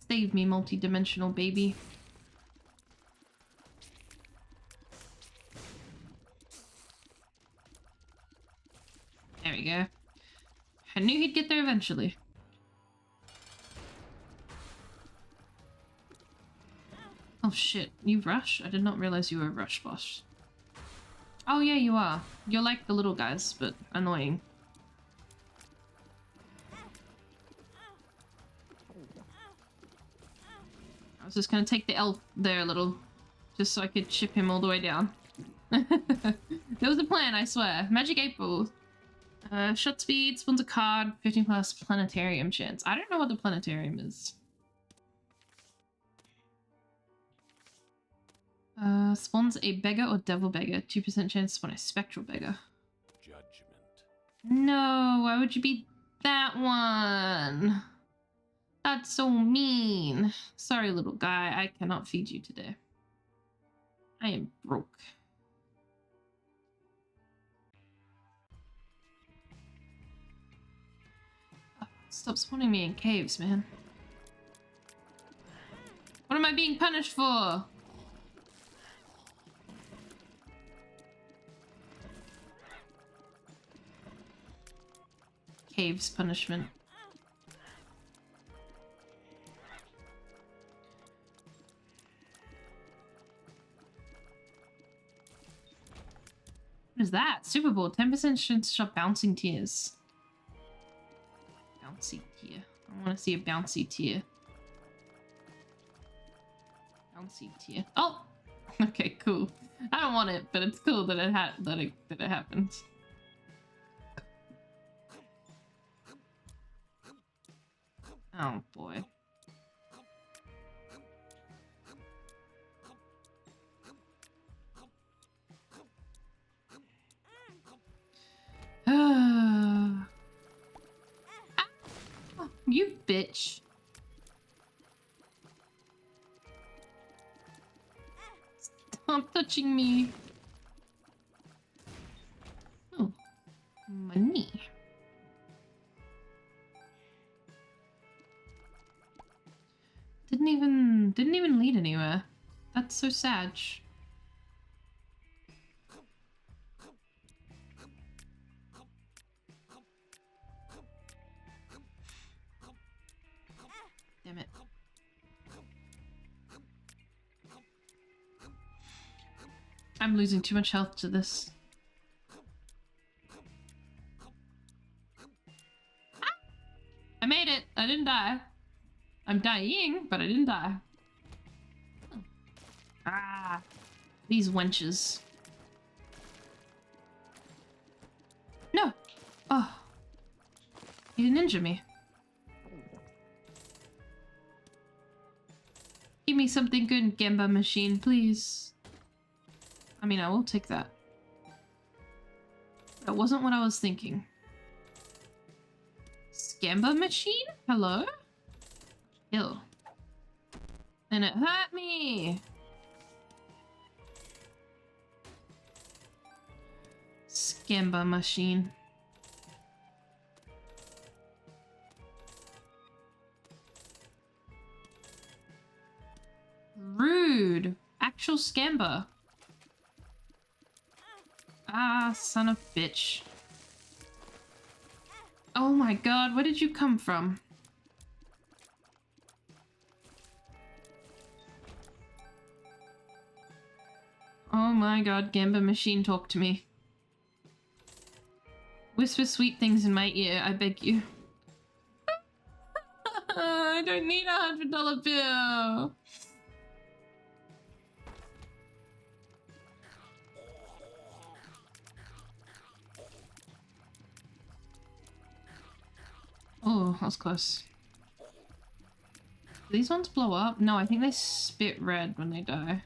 Save me, multi-dimensional baby. There we go. I knew he'd get there eventually. Oh shit, you rush? I did not realize you were a rush boss. Oh yeah, you are. You're like the little guys, but annoying. I was just gonna take the elf there a little, just so I could chip him all the way down. There was a plan, I swear. Magic 8 Ball. Shot speed, spawns a card, 15 plus planetarium chance. I don't know what the planetarium is. Spawns a beggar or devil beggar. 2% chance to spawn a spectral beggar. Judgment. No, why would you be that one? That's so mean. Sorry, little guy. I cannot feed you today. I am broke. Oh, stop spawning me in caves, man. What am I being punished for? Caves punishment. What is that? Super Bowl. 10% chance of bouncing tears. Bouncy tear. I want to see a bouncy tear. Bouncy tear. Oh! Okay, cool. I don't want it, but it's cool that it happened. Oh boy. You bitch. Stop touching me. Oh, money. Didn't even lead anywhere. That's so sad. Damn it. I'm losing too much health to this. Ah! I made it. I didn't die. I'm dying, but I didn't die. Oh. Ah, these wenches. No. Oh, you didn't injure me. Give me something good, Gamba machine, please. I mean, I will take that. That wasn't what I was thinking. Scamba machine? Hello? Ew. And it hurt me! Scamba machine. Rude! Actual scamba. Ah, son of a bitch. Oh my god, where did you come from? Oh my god, Gamba machine, talk to me. Whisper sweet things in my ear, I beg you. I don't need a $100 bill. Oh, that was close. Do these ones blow up? No, I think they spit red when they die.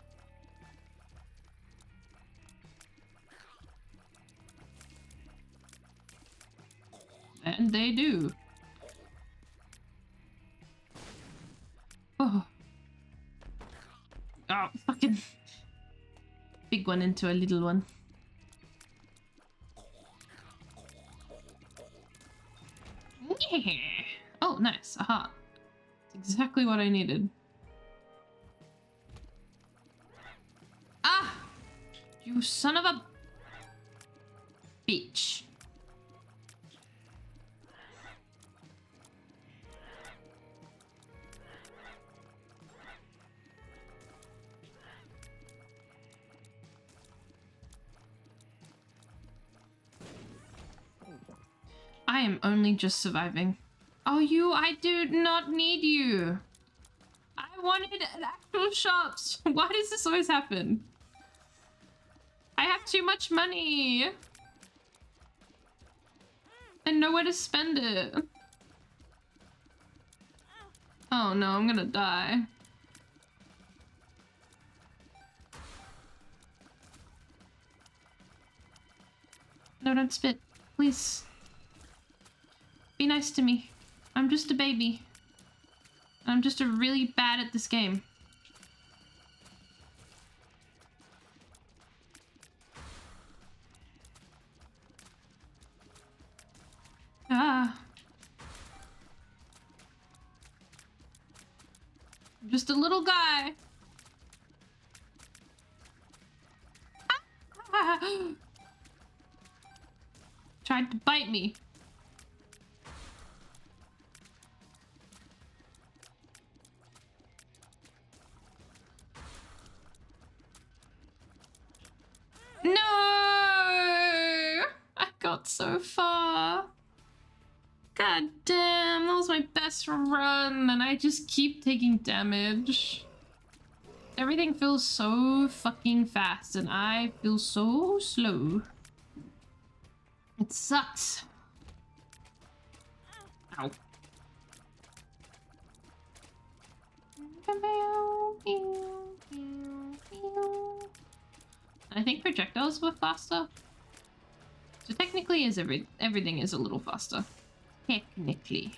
And they do. Oh. Oh, fucking. Big one into a little one. Yeah. Oh, nice. Aha. That's exactly what I needed. Ah! You son of a bitch. I am only just surviving. Oh, I do not need you. I wanted actual shops. Why does this always happen? I have too much money. And nowhere to spend it. Oh no, I'm gonna die. No, don't spit. Please. Be nice to me. I'm just a baby. I'm just a really bad at this game. Ah. I'm just a little guy. Ah. Tried to bite me. No! got so far. God damn, that was my best run, and I just keep taking damage. Everything feels so fucking fast, and I feel so slow. It sucks. Ow. I think projectiles were faster. So technically is everything is a little faster. Technically.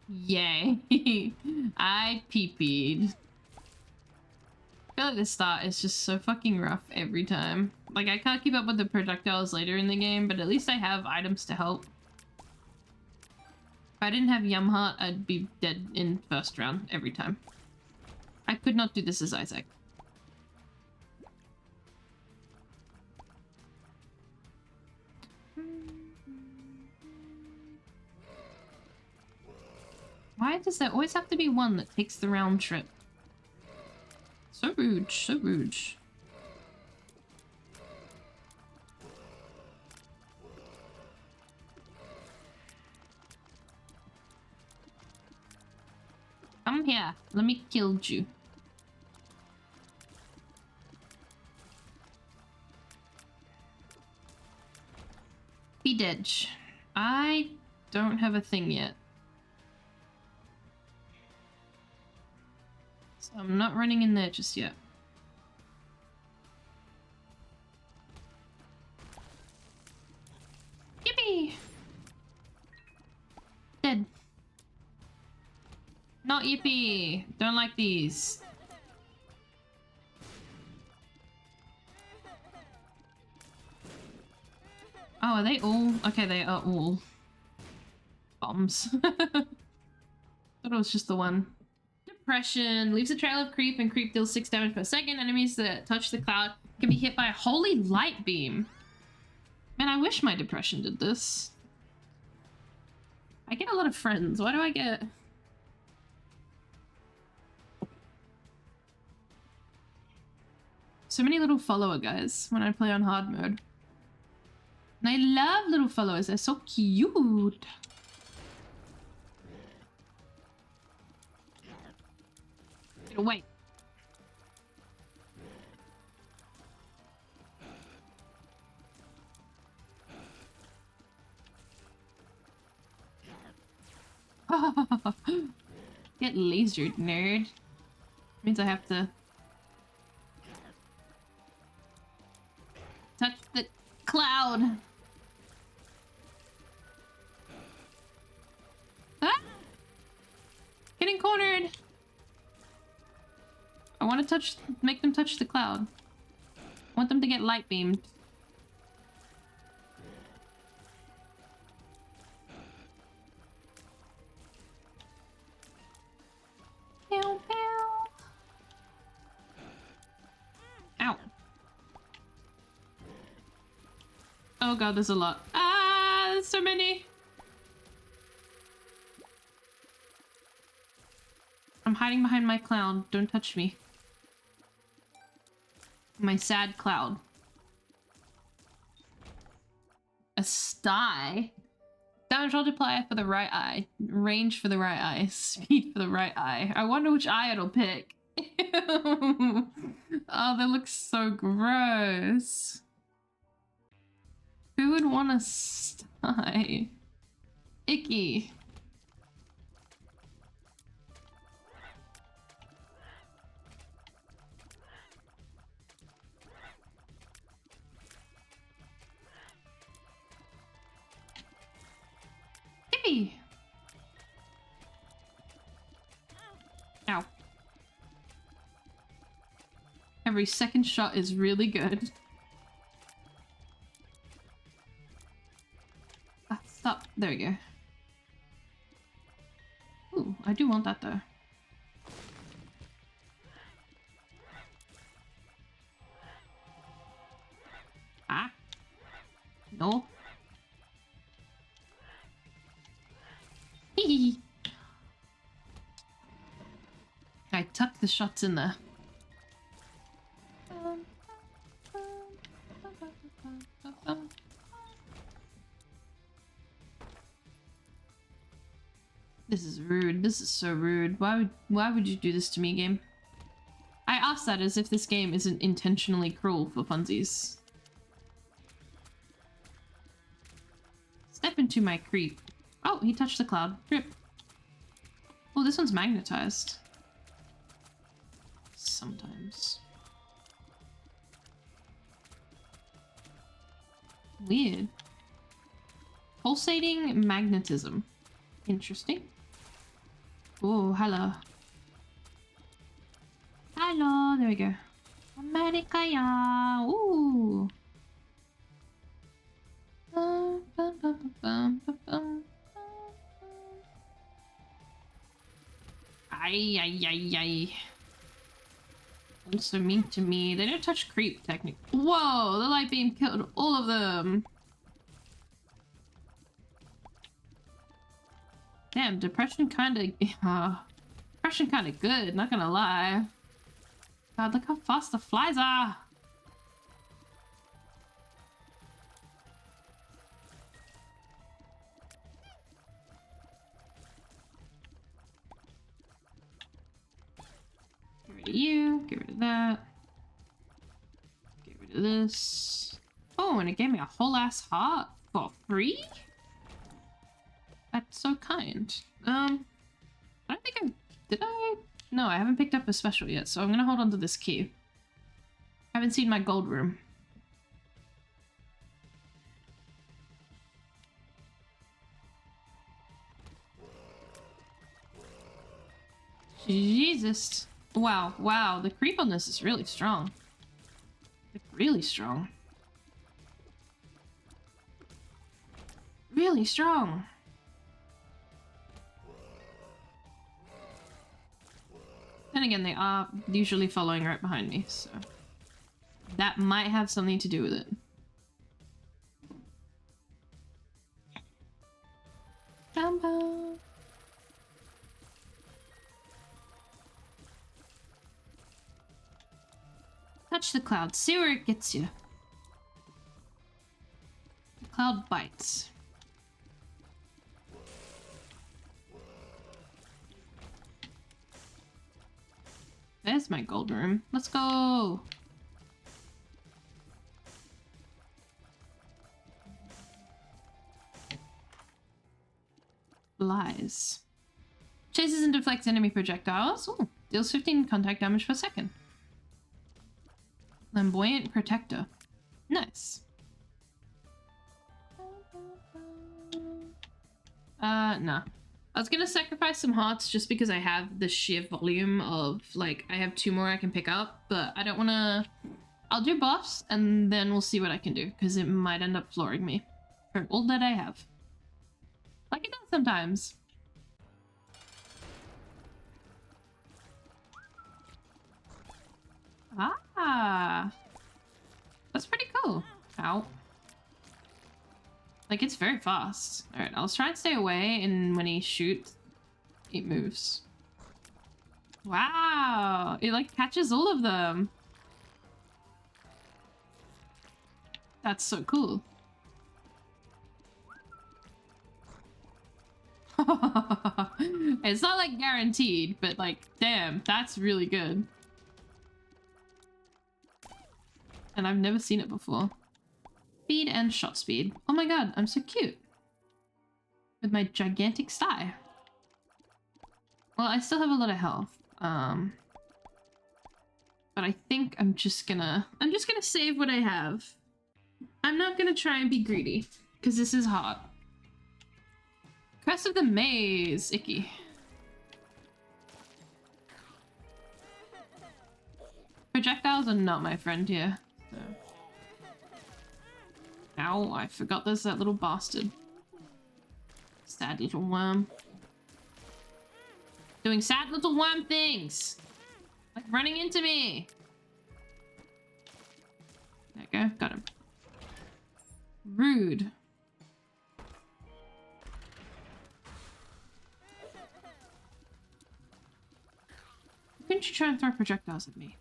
Yay. I pee-peed. I feel like the start is just so fucking rough every time. Like, I can't keep up with the projectiles later in the game, but at least I have items to help. If I didn't have Yum Heart, I'd be dead in first round every time. I could not do this as Isaac. Why does there always have to be one that takes the round trip? So rude, so rude. Come here, let me kill you. Be dead. I don't have a thing yet. So I'm not running in there just yet. Yippee! Dead. Not yippee! Don't like these. Oh, are they all? Okay, they are all bombs. Thought it was just the one. Depression leaves a trail of creep, and creep deals 6 damage per second. Enemies that touch the cloud can be hit by a holy light beam. Man, I wish my depression did this. I get a lot of friends. Why do I get... so many little follower guys when I play on hard mode. And I love little followers. They're so cute. Get away. Get lasered, nerd. Means I have to touch the cloud. Ah! Getting cornered. I want to make them touch the cloud. I want them to get light beamed. Pew, pew. Ow. Oh god, there's a lot. Ah, there's so many. I'm hiding behind my cloud. Don't touch me. My sad cloud. A sty? Damage multiplier for the right eye. Range for the right eye. Speed for the right eye. I wonder which eye it'll pick. Oh, that looks so gross. Who would want a sty? Icky. Yippee! Ow. Every second shot is really good. Ah, stop. There we go. Ooh, I do want that though. Ah. No. Hee. I tucked the shots in there. This is rude. This is so rude. Why would you do this to me, game? I ask that as if this game isn't intentionally cruel for funsies. Step into my creep. Oh, he touched the cloud. Rip. Oh, this one's magnetized. Sometimes. Weird. Pulsating magnetism. Interesting. Oh, hello. Hello, there we go. America, ya. Ooh. Ay, ay, ay, ay. Also mean to me. They don't touch creep, technically. Whoa, the light beam killed all of them. Damn, depression kinda good, not gonna lie. God, look how fast the flies are. Get rid of you, get rid of that. Get rid of this. Oh, and it gave me a whole ass heart for free? That's so kind. I don't think did I? No, I haven't picked up a special yet, so I'm gonna hold on to this key. I haven't seen my gold room. Jesus. Wow, wow, the creep on this is really strong. Like, really strong. Really strong. Then again, they are usually following right behind me, so that might have something to do with it. Dumbo. Touch the cloud. See where it gets you. The cloud bites. There's my gold room. Let's go! Flies. Chases and deflects enemy projectiles. Ooh, deals 15 contact damage per second. Flamboyant Protector. Nice. Nah. I was gonna sacrifice some hearts just because I have the sheer volume of, like, I have 2 more I can pick up, but I don't wanna... I'll do buffs, and then we'll see what I can do, because it might end up flooring me. For all that I have. Like it does sometimes. Ah! That's pretty cool. Ow. Like, it's very fast. Alright, I'll try and stay away, and when he shoots, it moves. Wow! It, like, catches all of them. That's so cool. It's not, like, guaranteed, but, like, damn, that's really good. And I've never seen it before. Speed and shot speed. Oh my god, I'm so cute. With my gigantic sty. Well, I still have a lot of health. But I think I'm just gonna save what I have. I'm not gonna try and be greedy, because this is hard. Crest of the Maze. Icky. Projectiles are not my friend here. So. Ow, I forgot there's that little bastard. Sad little worm. Doing sad little worm things! Like running into me! There we go, got him. Rude. couldn't you try and throw projectiles at me?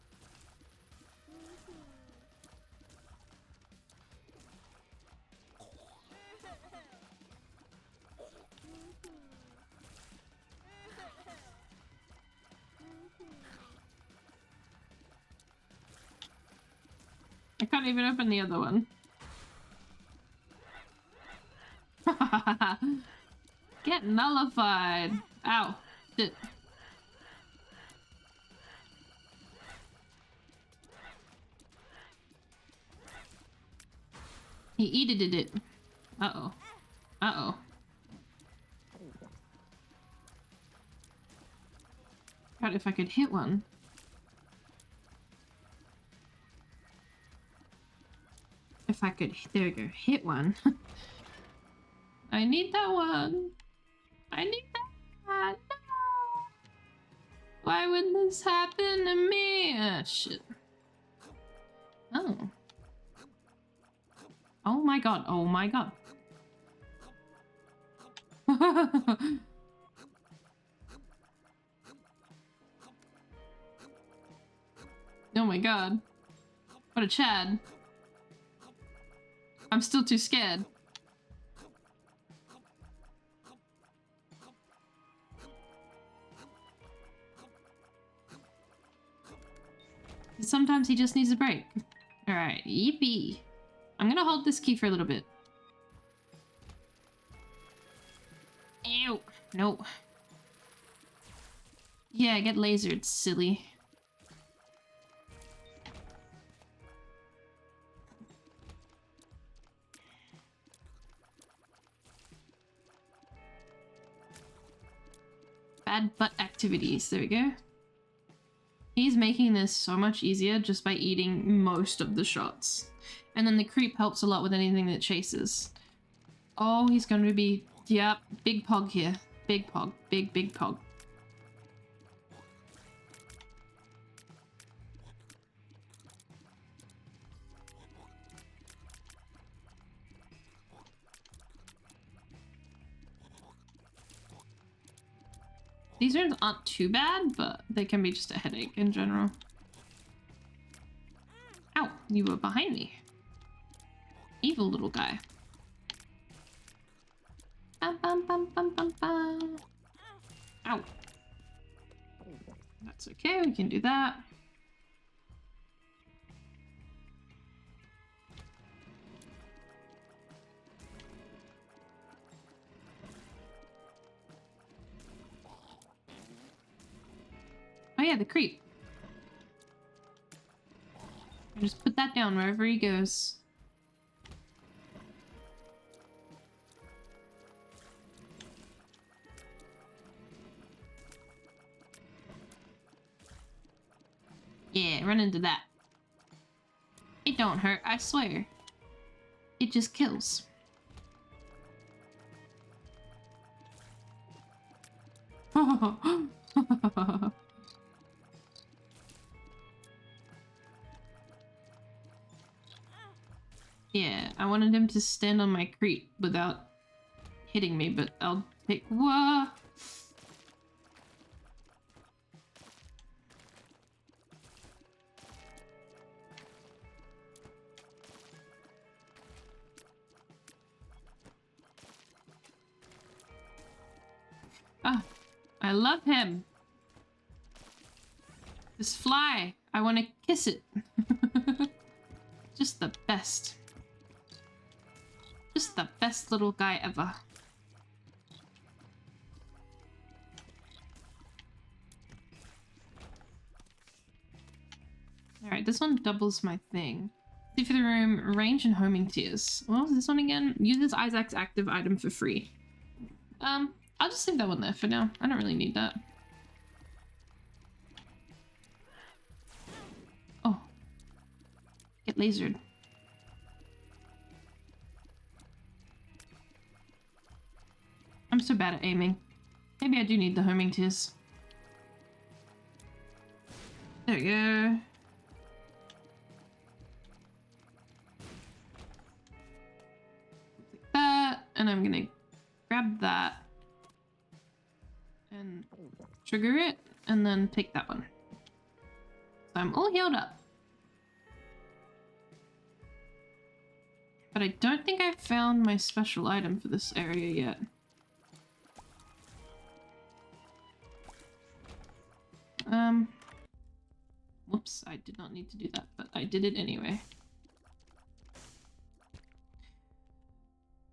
I can't even open the other one. Get nullified. Ow. Shit. He eated it. Uh-oh. Uh-oh. God, if I could hit one. If I could, there we go, hit one. I need that one. I need that one. No. Why would this happen to me? Ah, shit. Oh. Oh my god. Oh my god. Oh my god. What a Chad. I'm still too scared. Sometimes he just needs a break. Alright, yippee. I'm gonna hold this key for a little bit. Ew. No. Yeah, get lasered, silly. Bad butt activities. There we go. He's making this so much easier just by eating most of the shots. And then the creep helps a lot with anything that chases. Oh, he's going to be... Yep, big pog here. Big pog. Big, big pog. These rooms aren't too bad, but they can be just a headache in general. Ow, you were behind me. Evil little guy. Bum, bum, bum, bum, bum, bum. Ow. That's okay, we can do that. Oh yeah, the creep. I'll just put that down wherever he goes. Yeah, run into that. It don't hurt, I swear. It just kills. Yeah, I wanted him to stand on my creep without hitting me, but I'll take... Whoa! Ah, I love him. This fly, I want to kiss it. Just the best. Just the best little guy ever. Alright, this one doubles my thing. See for the room, range and homing tiers. What was this one again? Uses Isaac's active item for free. I'll just leave that one there for now. I don't really need that. Oh. Get lasered. I'm so bad at aiming. Maybe I do need the homing tiers. There we go. Like that, and I'm gonna grab that and trigger it, and then take that one. So I'm all healed up. But I don't think I've found my special item for this area yet. Whoops, I did not need to do that, but I did it anyway.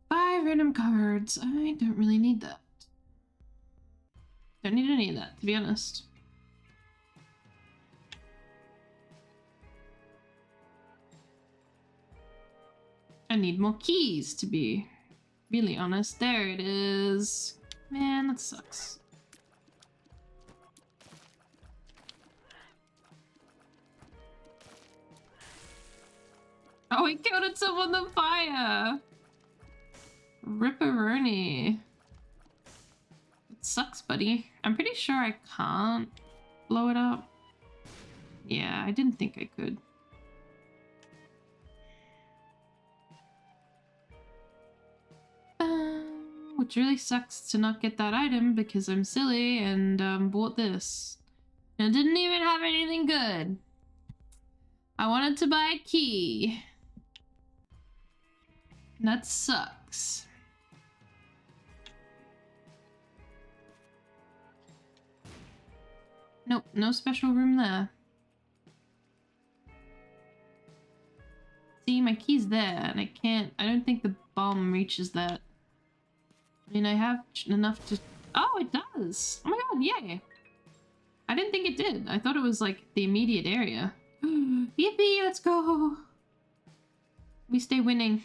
5 random cards. I don't really need that. Don't need any of that, to be honest. I need more keys, to be really honest. There it is. Man, that sucks. Oh, we killed itself on the fire! Ripperoni. It sucks, buddy. I'm pretty sure I can't blow it up. Yeah, I didn't think I could. Which really sucks to not get that item because I'm silly and bought this. And it didn't even have anything good. I wanted to buy a key. And that sucks. Nope, no special room there. See, my key's there, and I don't think the bomb reaches that. I mean, I have enough to... Oh, it does! Oh my god, yay! I didn't think it did. I thought it was, like, the immediate area. Yippee, let's go! We stay winning.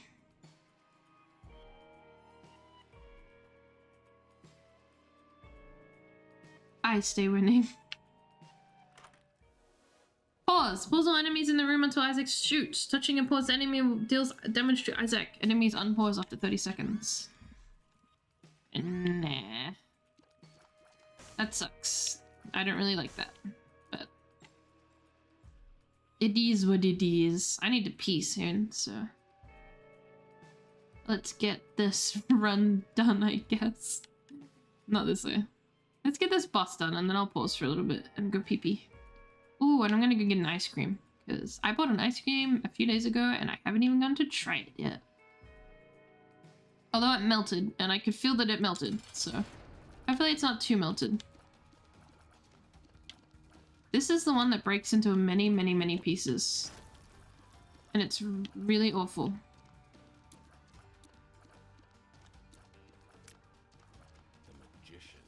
I stay winning. Pause. Pause all enemies in the room until Isaac shoots. Touching a paused enemy deals damage to Isaac. Enemies unpause after 30 seconds. Nah. That sucks. I don't really like that. But it is what it is. I need to pee soon, so let's get this run done, I guess. Not this way. Let's get this boss done and then I'll pause for a little bit and go pee-pee. Ooh, and I'm gonna go get an ice cream. Because I bought an ice cream a few days ago and I haven't even gone to try it yet. Although it melted, and I could feel that it melted, so hopefully it's not too melted. This is the one that breaks into many, many, many pieces. And it's really awful. The magician.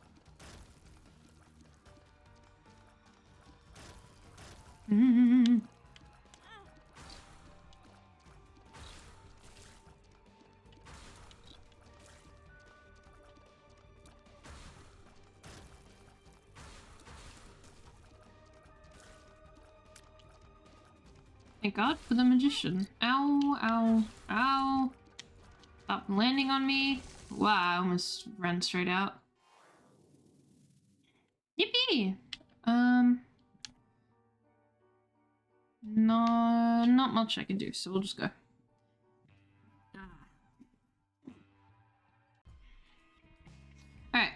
Thank God for the magician. Ow, ow, ow. Stop landing on me. Wow, I almost ran straight out. Yippee! No, not much I can do, so we'll just go. Alright.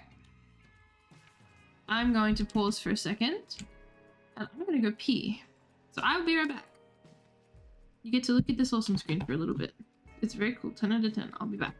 I'm going to pause for a second. And I'm gonna go pee. So I'll be right back. You get to look at this awesome screen for a little bit. It's very cool. 10 out of 10. I'll be back.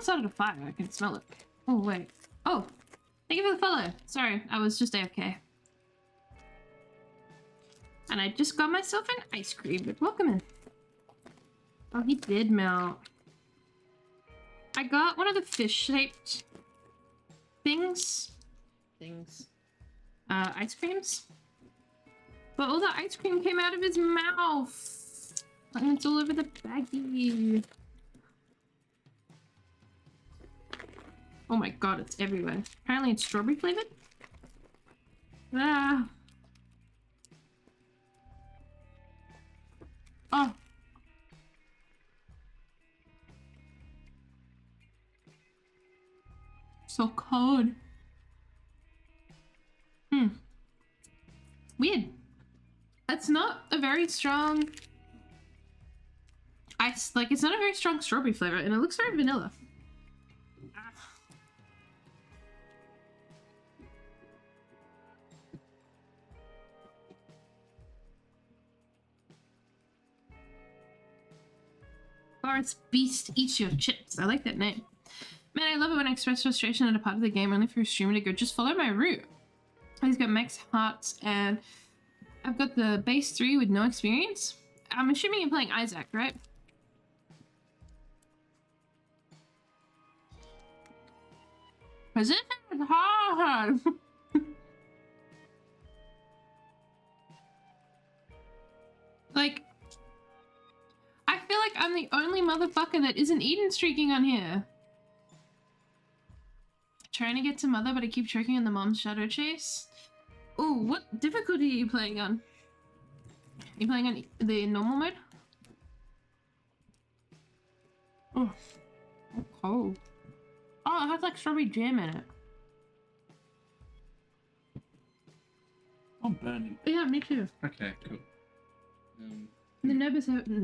Someone started a fire. I can smell it. Oh, wait. Oh, thank you for the follow. Sorry, I was just AFK. And I just got myself an ice cream, but welcome in. Oh, he did melt. I got one of the fish-shaped things. Ice creams. But all the ice cream came out of his mouth. And it's all over the baggie. Oh my god, it's everywhere. Apparently it's strawberry flavored. Ah. Oh. So cold. Weird. That's not a very strong ice, like it's not a very strong strawberry flavor and it looks very vanilla. Forest Beast eats your chips. I like that name. Man, I love it when I express frustration at a part of the game only for a streamer to go, just follow my route. He's got max hearts and I've got the base 3 with no experience. I'm assuming you're playing Isaac, right? Cause it is hard. Like, I feel like I'm the only motherfucker that isn't Eden streaking on here. Trying to get to mother, but I keep choking on the mom's shadow chase. Oh, what difficulty are you playing on? Are you playing on the normal mode? Oh, cold. Oh, it has like strawberry jam in it. I'm burning. Yeah, me too. Okay, cool. The neighbors have The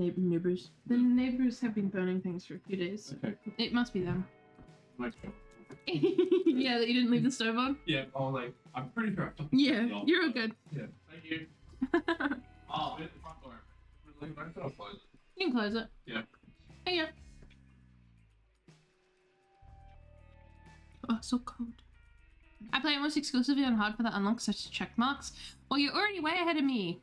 neighbors have been burning things for a few days. Okay, cool. It must be them. Nice go. Yeah, that you didn't leave the stove on. Yeah, I'm pretty sure. Yeah, you're all good. Yeah, thank you. Oh, at the front door. I'll close it. You can close it. Yeah. Hey, yeah. Oh, so cold. I play almost exclusively on hard for the unlocks such as check marks. Well, you're already way ahead of me.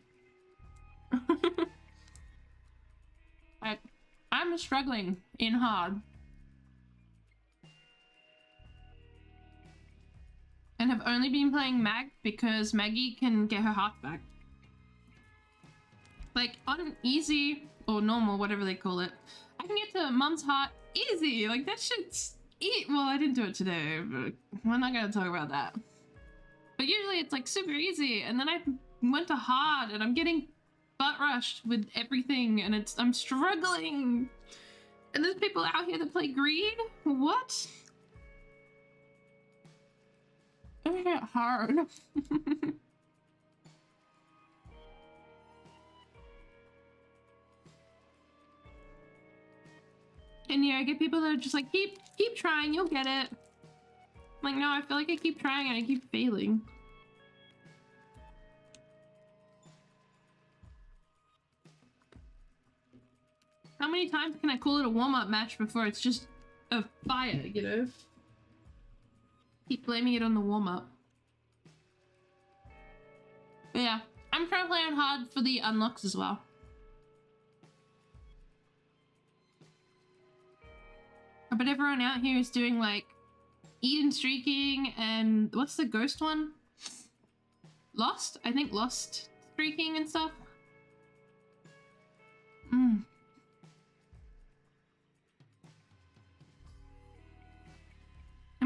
I'm struggling in hard. And have only been playing Mag because Maggie can get her heart back. Like, on easy, or normal, whatever they call it, I can get to Mum's heart easy. Like, that shit's... Well, I didn't do it today, but we're not gonna talk about that. But usually it's, like, super easy, and then I went to hard, and I'm getting butt rushed with everything, and I'm struggling. And there's people out here that play Greed? What? It's get hard. And yeah, I get people that are just like, keep trying, you'll get it. I'm like, no, I feel like I keep trying and I keep failing. How many times can I call it a warm-up match before it's just a fire, you know? Keep blaming it on the warm-up. But yeah, I'm trying to play on hard for the unlocks as well. But everyone out here is doing like Eden streaking and what's the ghost one? Lost? I think Lost streaking and stuff. I'm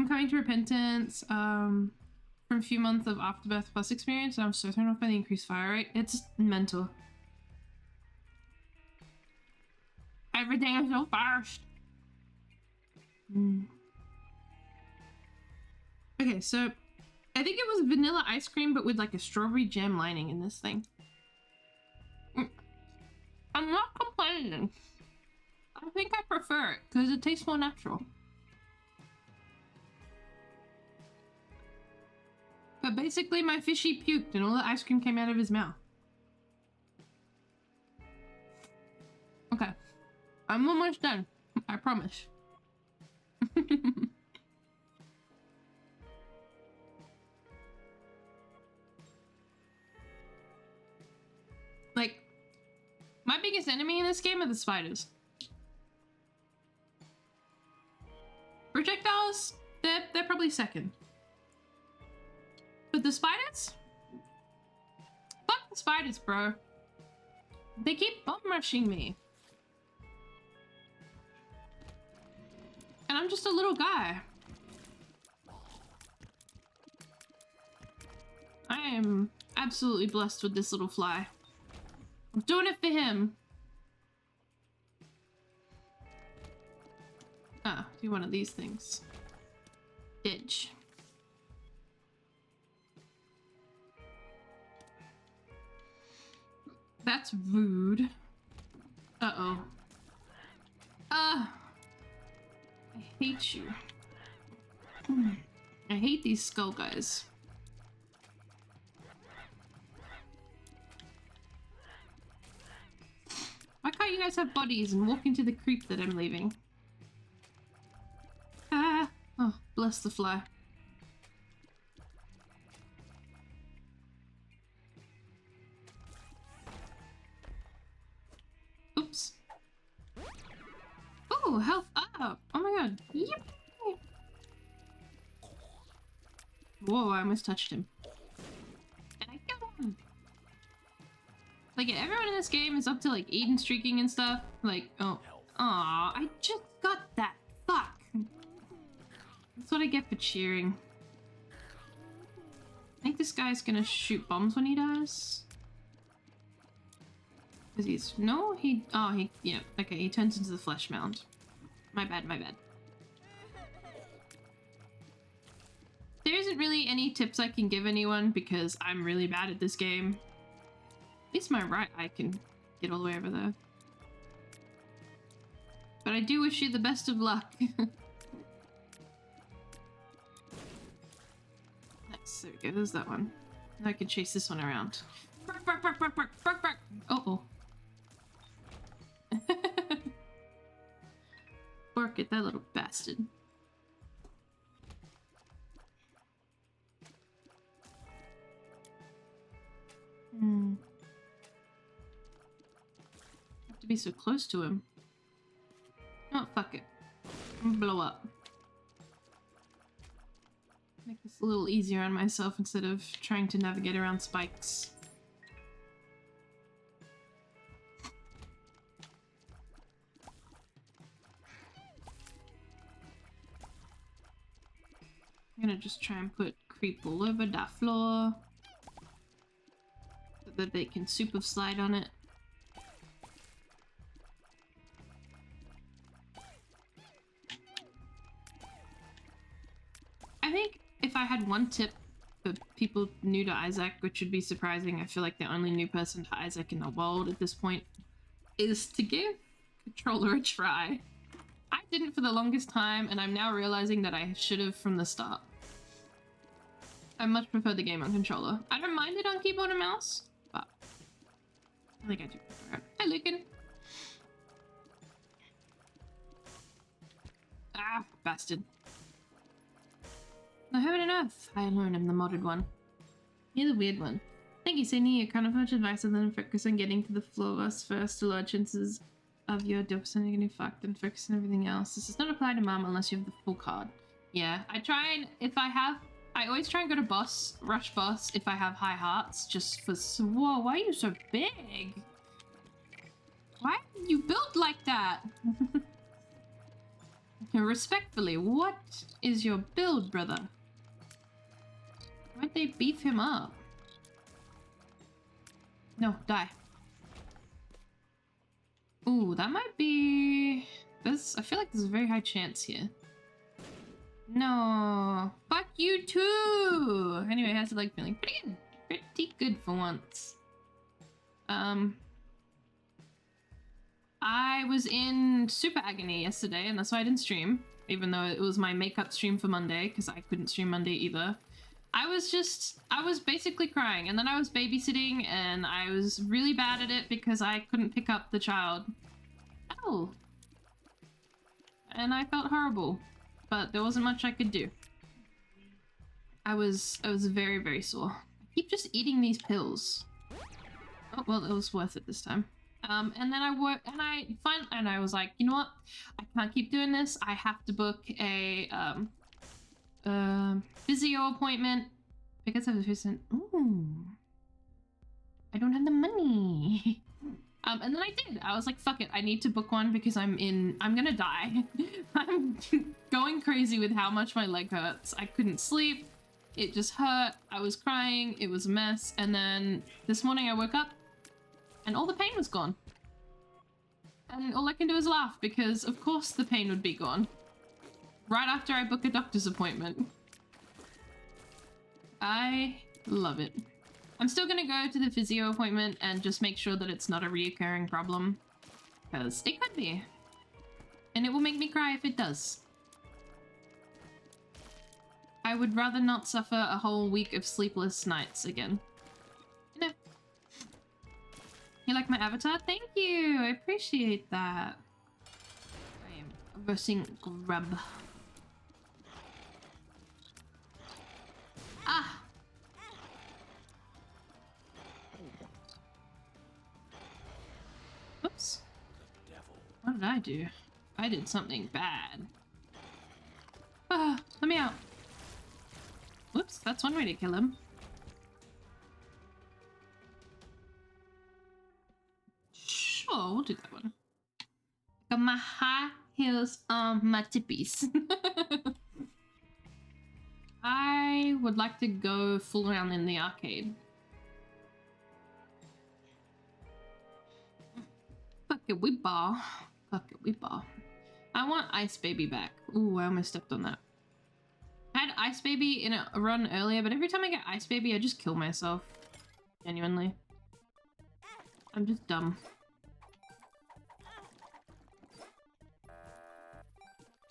coming to Repentance from a few months of Afterbirth Plus experience and I'm so thrown off by the increased fire rate. It's mental. Everything is so fast. Okay, so I think it was vanilla ice cream but with like a strawberry jam lining in this thing. I'm not complaining. I think I prefer it because it tastes more natural. But basically my fishy puked and all the ice cream came out of his mouth. Okay. I'm almost done. I promise. Like, my biggest enemy in this game are the spiders. Projectiles, they're probably second. But the spiders? Fuck the spiders, bro. They keep bum rushing me. And I'm just a little guy. I am absolutely blessed with this little fly. I'm doing it for him. Ah, do one of these things. Ditch. That's rude. Uh-oh. I hate you. I hate these skull guys. Why can't you guys have bodies and walk into the creep that I'm leaving? Ah! Oh, bless the fly. Oops. Oh, health up! Oh my god. Yep. Whoa, I almost touched him. And I killed him! Like, everyone in this game is up to, like, Eden streaking and stuff. Like, oh. Aw, I just got that. Fuck. That's what I get for cheering. I think this guy's gonna shoot bombs when he dies. Cause he's... No? He... Oh, he... Yeah. Okay, he turns into the flesh mound. My bad, my bad. There isn't really any tips I can give anyone because I'm really bad at this game. At least my right eye can get all the way over there. But I do wish you the best of luck. Nice, there we go, there's that one. Now I can chase this one around. Bark, bark, bark, bark, bark, bark, bark. Uh-oh. Bark at that little bastard. Have to be so close to him. Oh, fuck it. Blow up. Make this a little easier on myself instead of trying to navigate around spikes. I'm gonna just try and put creep all over that floor so that they can super slide on it. I think if I had one tip for people new to Isaac, which would be surprising, I feel like the only new person to Isaac in the world at this point, is to give controller a try. I didn't for the longest time, and I'm now realizing that I should have from the start. I much prefer the game on controller. I don't mind it on keyboard and mouse, but I think I do prefer it. Hi, Lucan. Ah, bastard. No heaven and earth. I alone am the modded one. You're the weird one. Thank you, Sydney. You're kind of much advice other than focus on getting to the floors first to large chances of your dope getting fucked and focus on everything else. This does not apply to mom unless you have the full card. Yeah, I try and I always try and go to boss, rush boss if I have high hearts, just for, whoa, why are you so big? Why are you built like that? Respectfully, what is your build, brother? Why'd they beef him up? No, die. Ooh, that might be... I feel like there's a very high chance here. No. Fuck you too! Anyway, how's it like feeling? Pretty good. Pretty good for once. I was in super agony yesterday, and that's why I didn't stream. Even though it was my makeup stream for Monday, because I couldn't stream Monday either. I was basically crying, and then I was babysitting, and I was really bad at it because I couldn't pick up the child. Oh. And I felt horrible. but there wasn't much I could do. I was very, very sore. I keep just eating these pills. Oh, well, it was worth it this time. And then I was like, you know what? I can't keep doing this. I have to book a physio appointment because I was recent. Ooh, I don't have the money. And then I did. I was like, fuck it. I need to book one because I'm gonna die. I'm going crazy with how much my leg hurts. I couldn't sleep. It just hurt. I was crying. It was a mess. And then this morning I woke up and all the pain was gone. And all I can do is laugh because of course the pain would be gone. Right after I book a doctor's appointment. I love it. I'm still gonna go to the physio appointment and just make sure that it's not a reoccurring problem. Because it could be. And it will make me cry if it does. I would rather not suffer a whole week of sleepless nights again. You know. You like my avatar? Thank you! I appreciate that. I am versing grub. Ah! Oops. What did I do? I did something bad. Ah, let me out. Whoops, that's one way to kill him. Sure, we'll do that one. Got my high heels on my tippies. I would like to go full round in the arcade. Fuck it, we ball. Fuck it, we ball. I want Ice Baby back. Ooh, I almost stepped on that. I had Ice Baby in a run earlier, but every time I get Ice Baby, I just kill myself. Genuinely. I'm just dumb.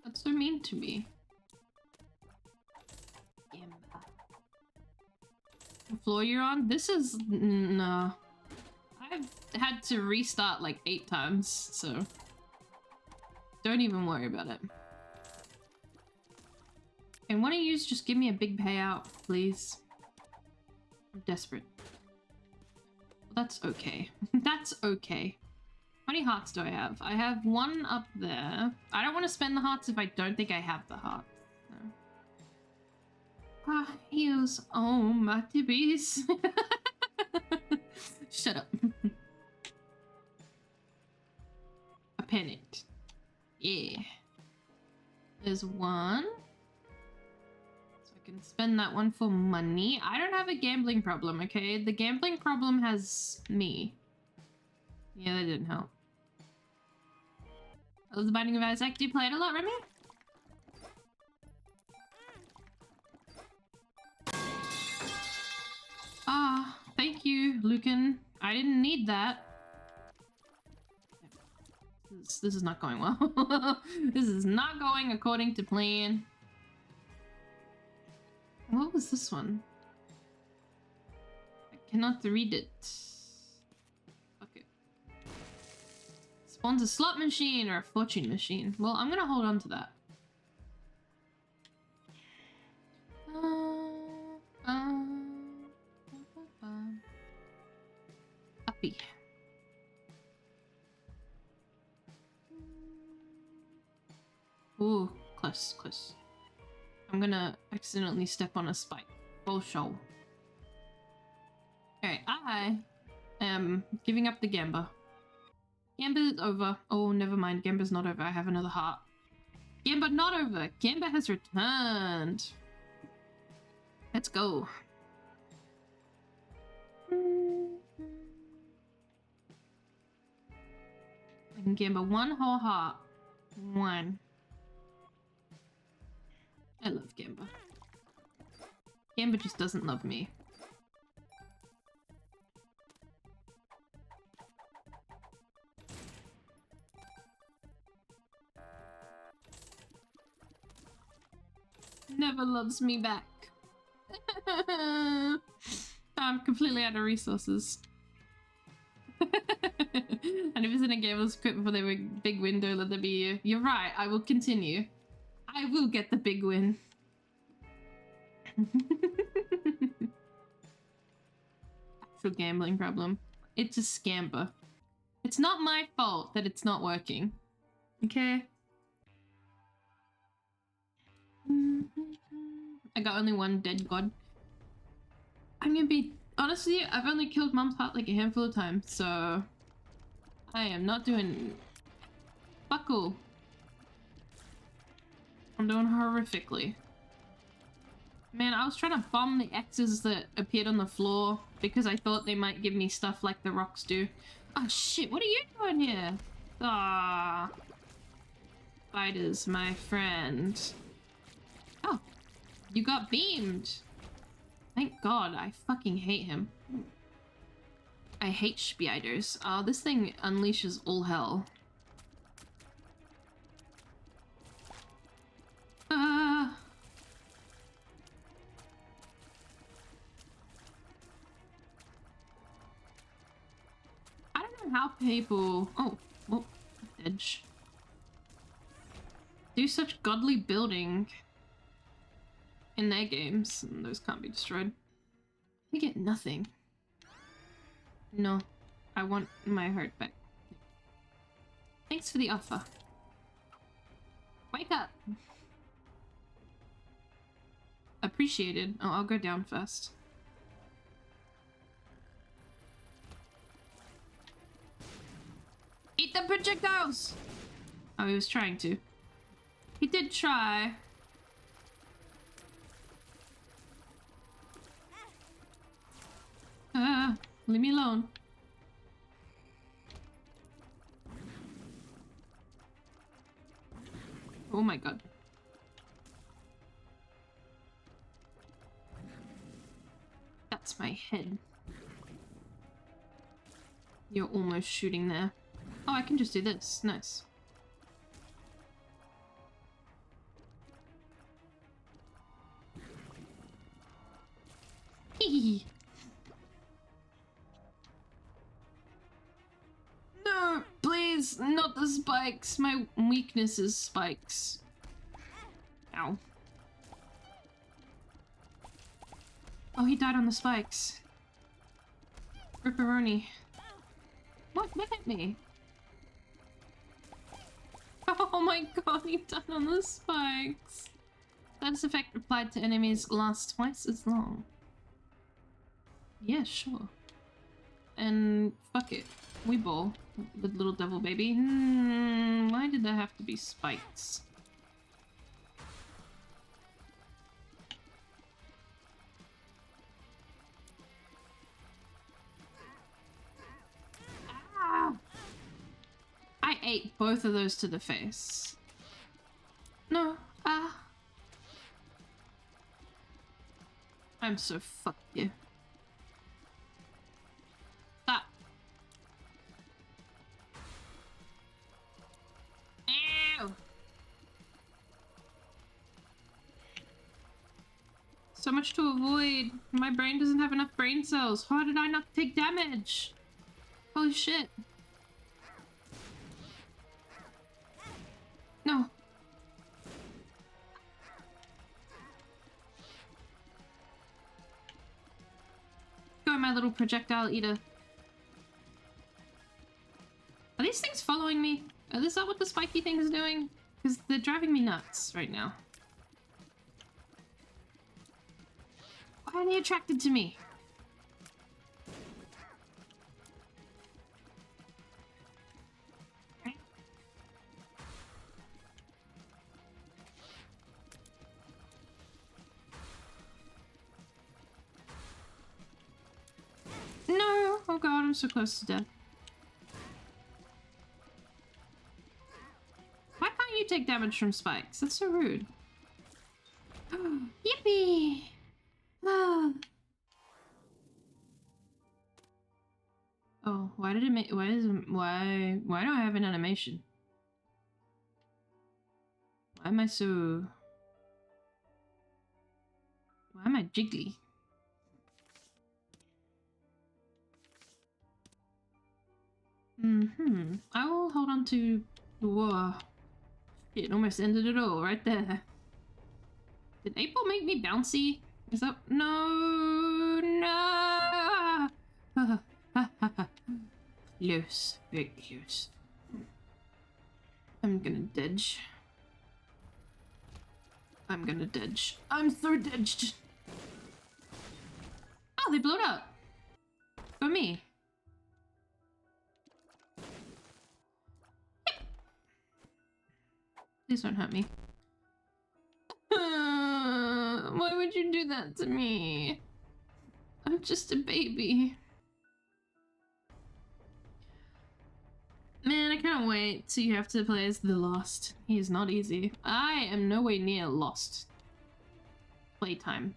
That's so mean to me. The floor you're on? This is... no. I've had to restart like 8 times, so... don't even worry about it. And one of you just give me a big payout, please. I'm desperate. Well, that's okay. That's okay. How many hearts do I have? I have 1 up there. I don't want to spend the hearts if I don't think I have the hearts. No. Ah, heels. Oh, my tibbies. Shut up. I panicked. Yeah. There's 1. So I can spend that one for money. I don't have a gambling problem, okay? The gambling problem has me. Yeah, that didn't help. I love the Binding of Isaac. Do you play it a lot, Remy? Ah, thank you, Lucan. I didn't need that. This is not going well. This is not going according to plan. What was this one? I cannot read it. Fuck it. Spawns a slot machine or a fortune machine. Well, I'm gonna hold on to that. Uppy. Ooh, close, close. I'm gonna accidentally step on a spike. Full show. Alright, I am giving up the Gamba. Gamba is over. Oh, never mind. Gamba's not over. I have another heart. Gamba not over. Gamba has returned. Let's go. I can Gamba 1 whole heart. 1. I love Gamba. Gamba just doesn't love me. Never loves me back. I'm completely out of resources. And if it's in a game, let's quit before they were big window, let there be you. You're right, I will continue. I will get the big win. Actual gambling problem. It's a scamper. It's not my fault that it's not working. Okay? I got only one dead god. I'm gonna be... Honestly, I've only killed Mum's heart like a handful of times, so... I am not doing... Fuck all. I'm doing horrifically. Man, I was trying to bomb the X's that appeared on the floor because I thought they might give me stuff like the rocks do. Oh shit, what are you doing here? Ah, spiders, my friend. Oh, you got beamed. Thank God, I fucking hate him. I hate spiders. Oh, this thing unleashes all hell. I don't know how people... Oh, edge. Do such godly building in their games, and those can't be destroyed. We get nothing. No, I want my heart back. Thanks for the offer. Wake up! Appreciated. Oh, I'll go down first. Eat the projectiles! Oh, he was trying to. He did try. Leave me alone. Oh my god. That's my head. You're almost shooting there. Oh, I can just do this. Nice. Hee. No, please, not the spikes. My weakness is spikes. Ow. Oh, he died on the spikes. Ripperoni. What? Look at me. Oh my god, he died on the spikes. Status effect applied to enemies lasts twice as long. Yeah, sure. And fuck it. We ball with little devil baby. Why did there have to be spikes? Ah! I ate both of those to the face. No. Ah. I'm so fuck you. Stop. Ew. So much to avoid. My brain doesn't have enough brain cells. How did I not take damage? Holy shit. No. Go, my little projectile eater. Are these things following me? Is that what the spiky thing is doing? Because they're driving me nuts right now. Why are they attracted to me? No! Oh god, I'm so close to death. Why can't you take damage from spikes? That's so rude. Yippee! Ah. Oh, why did it make... why do I have an animation? Why am I so... why am I jiggly? I will hold on to... whoa. It almost ended it all right there. Did April make me bouncy? Is that... No! No! Close. Very close. I'm gonna dodge. I'm gonna dodge. I'm so dodged! Oh, they blew it up! For me. Please don't hurt me. Why would you do that to me? I'm just a baby. Man, I can't wait till you have to play as the Lost. He is not easy. I am no way near Lost. Playtime.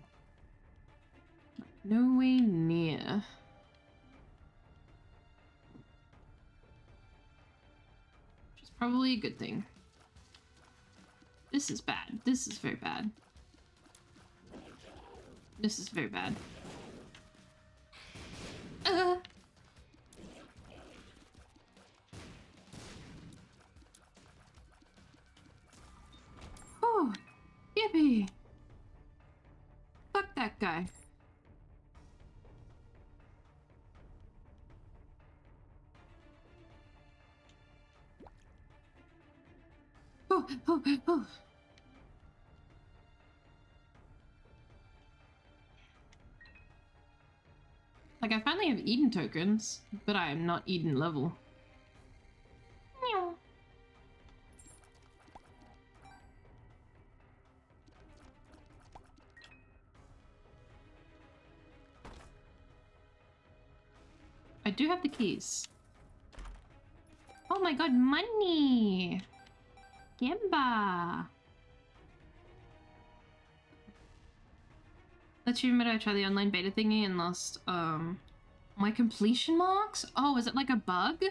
No way near. Which is probably a good thing. This is bad. This is very bad. This is very bad. Oh, yippee! Fuck that guy. Oh, oh, oh. Like, I finally have Eden tokens, but I am not Eden level. Meow. I do have the keys. Oh my god, money! Gamba! Let's you admit I tried the online beta thingy and lost, my completion marks? Oh, is it like a bug?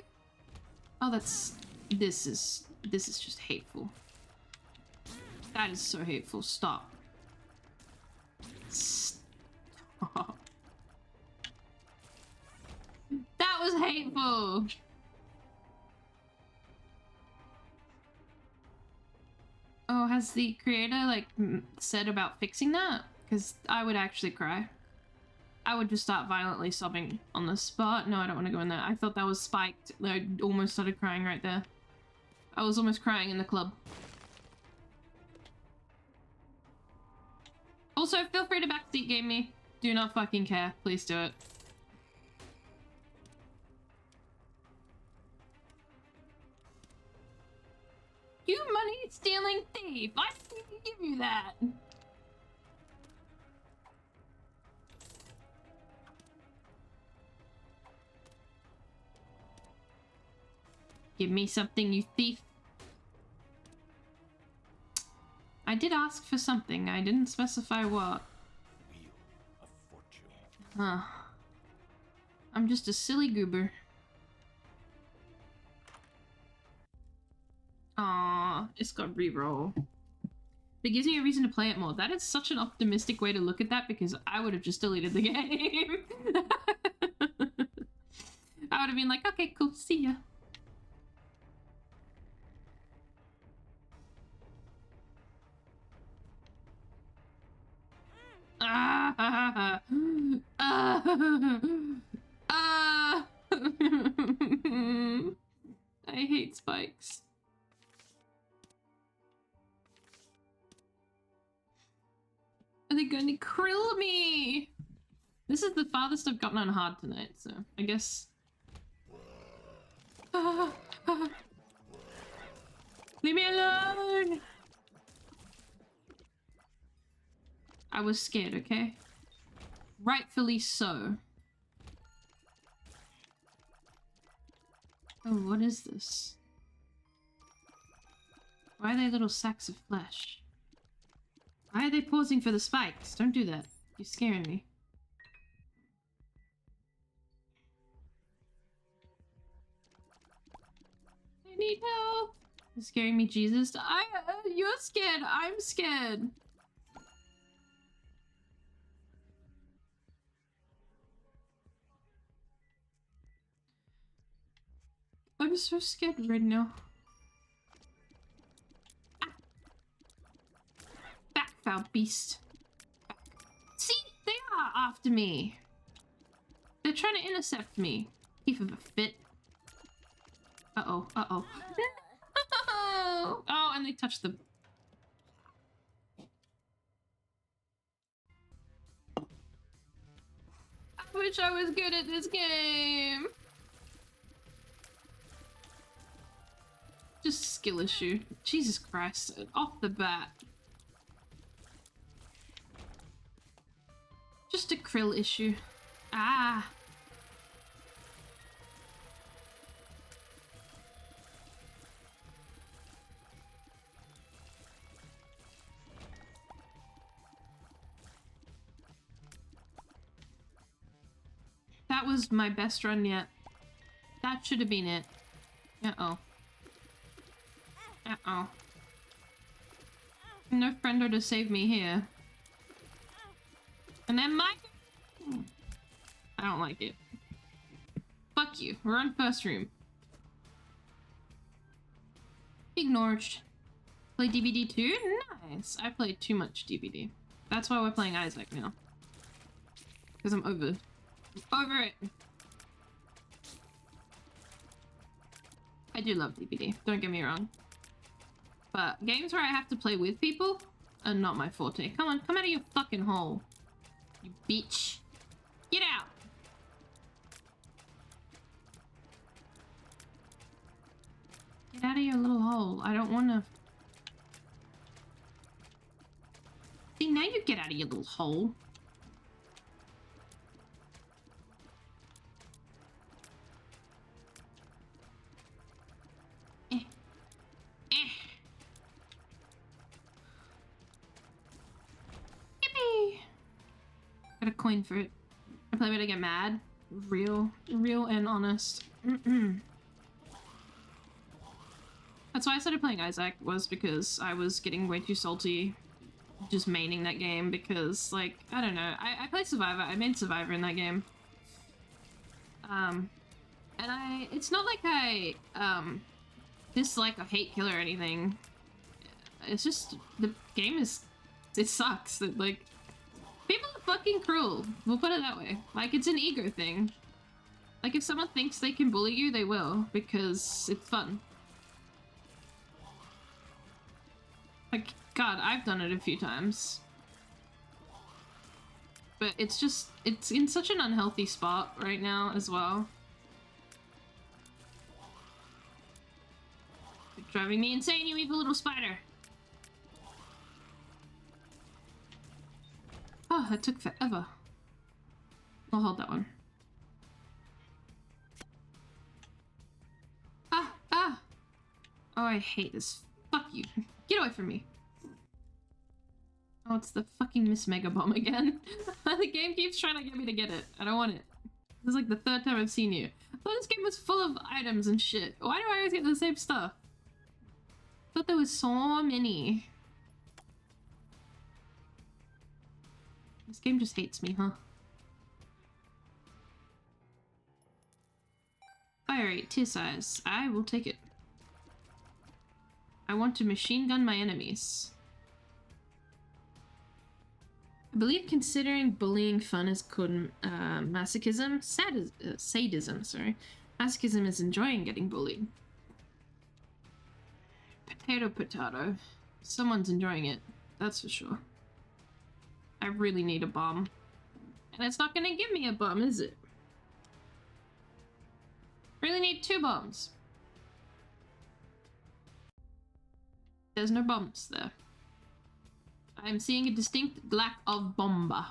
Oh, that's... This is just hateful. That is so hateful. Stop. Stop. That was hateful! Oh, has the creator, like, said about fixing that? Because I would actually cry. I would just start violently sobbing on the spot. No, I don't want to go in there. I thought that was spiked. I almost started crying right there. I was almost crying in the club. Also, feel free to backseat game me. Do not fucking care. Please do it. You money-stealing thief! I didn't give you that! Give me something, you thief. I did ask for something. I didn't specify what. Wheel of fortune. Huh. I'm just a silly goober. Aww, it's got reroll. It gives me a reason to play it more. That is such an optimistic way to look at that because I would have just deleted the game. I would have been like, okay, cool, see ya. I hate spikes. Are they going to krill me? This is the farthest I've gotten on hard tonight, so I guess... Leave me alone! I was scared, okay? Rightfully so. Oh, what is this? Why are they little sacks of flesh? Why are they pausing for the spikes? Don't do that. You're scaring me. I need help! You're scaring me, Jesus. You're scared. I'm scared. I'm so scared right now. Foul beast. See, they are after me. They're trying to intercept me. Thief of a fit. Uh-oh, uh-oh. No! Oh, and they touched the... I wish I was good at this game. Just skill issue. Jesus Christ. Off the bat. Just a krill issue. Ah. That was my best run yet. That should have been it. Uh-oh. Uh-oh. No friender to save me here. And then my... I don't like it. Fuck you. We're on first room. Ignored. Play DBD too? Nice. I played too much DBD. That's why we're playing Isaac now. Because I'm over it. I do love DBD. Don't get me wrong. But games where I have to play with people are not my forte. Come on, come out of your fucking hole. You bitch. Get out! Get out of your little hole. I don't wanna... See, now you get out of your little hole. Got a coin for it. I play when I get mad. Real and honest. That's why I started playing Isaac, was because I was getting way too salty just maining that game because, like, I don't know. I played Survivor. I made Survivor in that game. And it's not like I, dislike or hate kill or anything. It's just, the game is, it sucks. That, like, people are fucking cruel. We'll put it that way. Like, it's an ego thing. Like, if someone thinks they can bully you, they will, because it's fun. Like, God, I've done it a few times. But it's just, it's in such an unhealthy spot right now as well. You're driving me insane, you evil little spider. Oh, that took forever. I'll hold that one. Ah! Ah! Oh, I hate this. Fuck you. Get away from me. Oh, it's the fucking Miss Mega Bomb again. The game keeps trying to get me to get it. I don't want it. This is like the third time I've seen you. I thought this game was full of items and shit. Why do I always get the same stuff? I thought there was so many. This game just hates me, huh? Fire rate, tier size. I will take it. I want to machine gun my enemies. I believe considering bullying fun is called masochism. Sadism, sorry. Masochism is enjoying getting bullied. Potato, potato. Someone's enjoying it. That's for sure. I really need a bomb. And it's not gonna give me a bomb, is it? Really need 2 bombs. There's no bombs there. I'm seeing a distinct lack of bomba.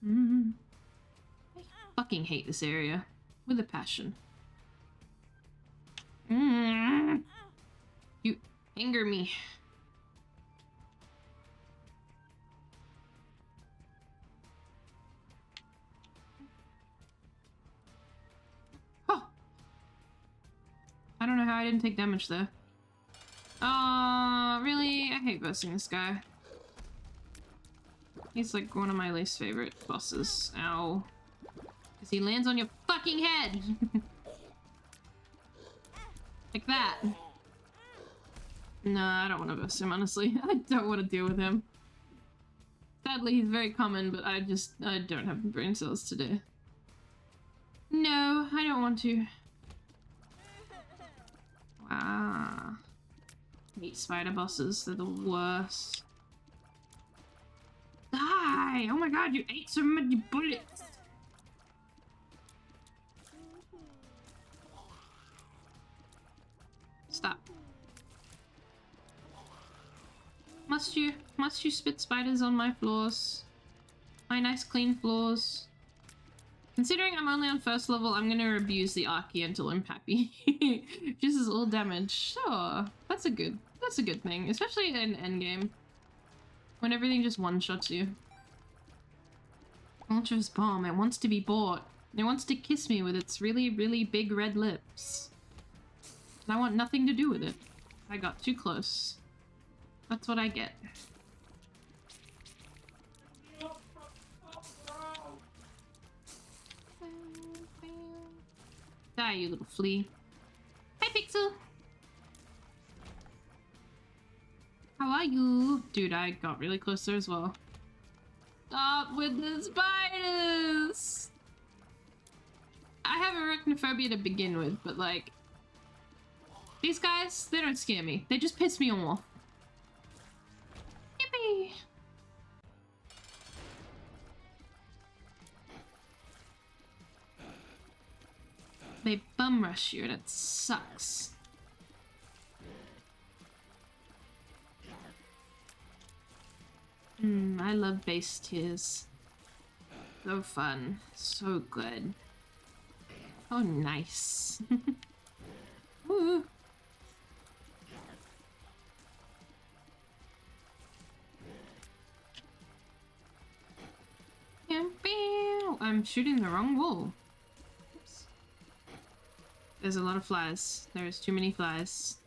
I fucking hate this area. With a passion. You anger me. I don't know how I didn't take damage there. Really? I hate versing this guy. He's like one of my least favorite bosses. Ow. Because he lands on your fucking head! Like that. No, I don't want to verse him, honestly. I don't want to deal with him. Sadly, he's very common, but I don't have the brain cells today. No, I don't want to. Wow. Hate spider bosses, they're the worst. Die! Oh my god, you ate so many bullets! Stop. Must you spit spiders on my floors? My nice clean floors. Considering I'm only on first level, I'm gonna abuse the Archie until I'm happy. Just as all damage. Sure. That's a good thing. Especially in endgame. When everything just one-shots you. Ultra's bomb. It wants to be bought. It wants to kiss me with its really, really big red lips. And I want nothing to do with it. I got too close. That's what I get. Die, you little flea. Hi, Pixel! How are you? Dude, I got really close there as well. Stop with the spiders! I have arachnophobia to begin with, but like... These guys, they don't scare me. They just piss me off. Yippee! They bum rush you and it sucks. I love base tiers. So fun. So good. Oh, nice. Woo. I'm shooting the wrong wall. Oops. There's a lot of flies. There's too many flies.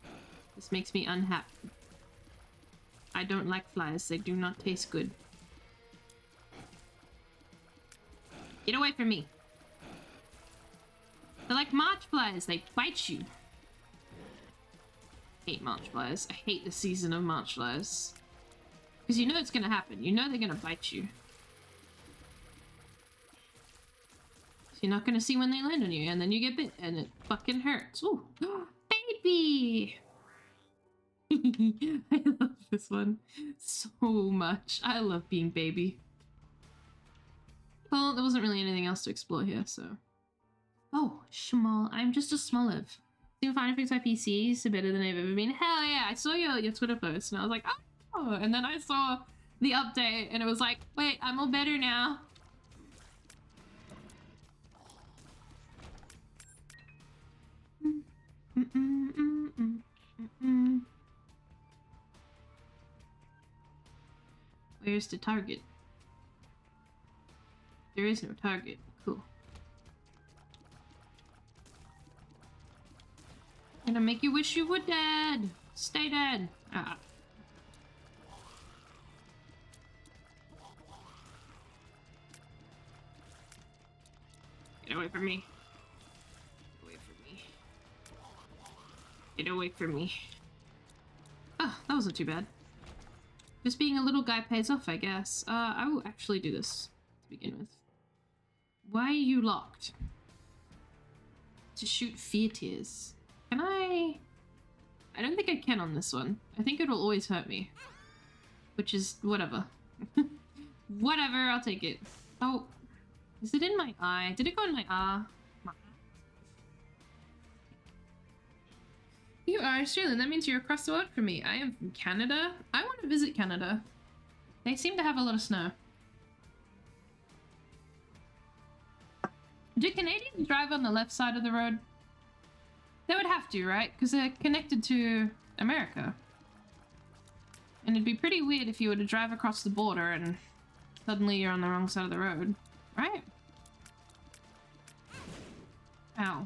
This makes me unhappy. I don't like flies. They do not taste good. Get away from me. They're like March flies. They bite you. I hate March flies. I hate the season of March flies. Because you know it's going to happen. You know they're going to bite you. You're not gonna see when they land on you, and then you get bit, and it fucking hurts. Ooh, baby! I love this one so much. I love being baby. Well, there wasn't really anything else to explore here, so... Oh, small. I'm just a smoliv. Seeing Final Fix my PC is better than I've ever been. Hell yeah! I saw your Twitter post, and I was like, oh! And then I saw the update, and it was like, wait, I'm all better now. Where's the target? There is no target. Cool. Gonna make you wish you were dead. Stay dead. Ah. Get away from me. Get away from me. Oh, that wasn't too bad. Just being a little guy pays off, I guess. I will actually do this to begin with. Why are you locked? To shoot fear tears. Can I? I don't think I can on this one. I think it'll always hurt me. Which is whatever. Whatever, I'll take it. Oh, is it in my eye? Did it go in my eye? You are Australian, that means you're across the world from me. I am from Canada. I want to visit Canada. They seem to have a lot of snow. Do Canadians drive on the left side of the road? They would have to, right? Because they're connected to America. And it'd be pretty weird if you were to drive across the border and suddenly you're on the wrong side of the road. Right? Ow.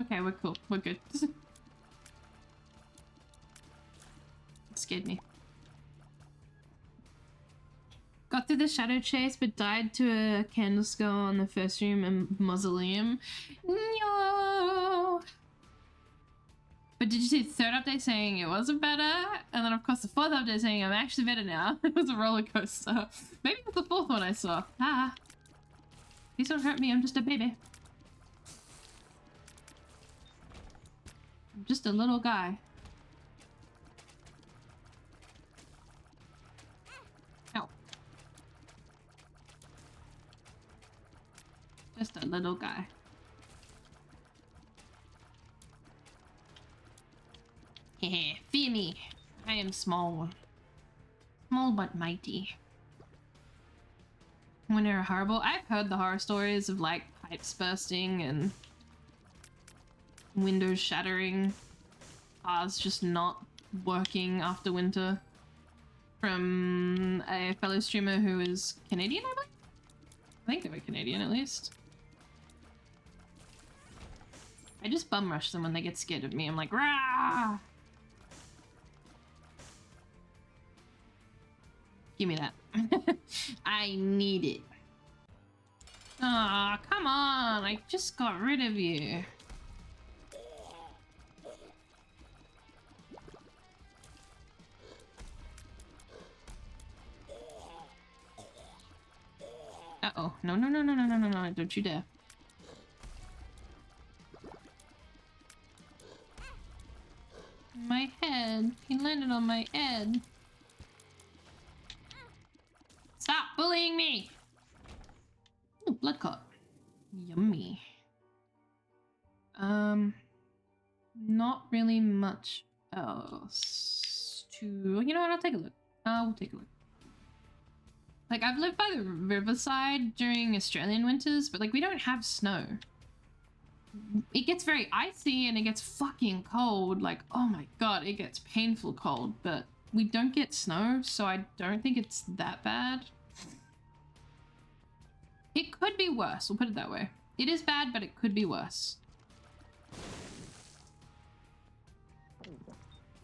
Okay, we're cool. We're good. It scared me. Got through the shadow chase, but died to a candle skull on the first room and mausoleum. No. But did you see the third update saying it wasn't better? And then of course the fourth update saying I'm actually better now. It was a roller coaster. Maybe it was the fourth one I saw. Ah. Please don't hurt me, I'm just a baby. I'm just a little guy. Ow. Just a little guy. Hehe, fear me. I am small. Small but mighty. When they're horrible. I've heard the horror stories of like pipes bursting and windows shattering. Cars just not working after winter. From a fellow streamer who is Canadian, I believe? I think they were Canadian at least. I just bum rush them when they get scared of me. I'm like, rah! Give me that. I need it. Aw, come on. I just got rid of you. Uh-oh. No, no, no, no, no, no, no, no. Don't you dare. My head. He landed on my head. Stop bullying me! Ooh, blood clot. Yummy. Not really much else to... You know what? I'll take a look. We'll take a look. Like, I've lived by the riverside during Australian winters, but like, we don't have snow. It gets very icy and it gets fucking cold. Like, oh my god, it gets painful cold, but we don't get snow, so I don't think it's that bad. It could be worse, we'll put it that way. It is bad, but it could be worse.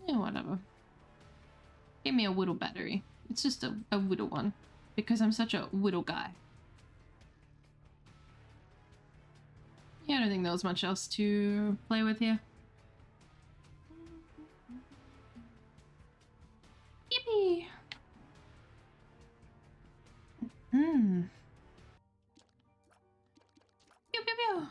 Yeah, whatever. Give me a whittle battery. It's just a whittle one. Because I'm such a whittle guy. Yeah, I don't think there was much else to play with here. Yippee! Hmm. Pew pew pew!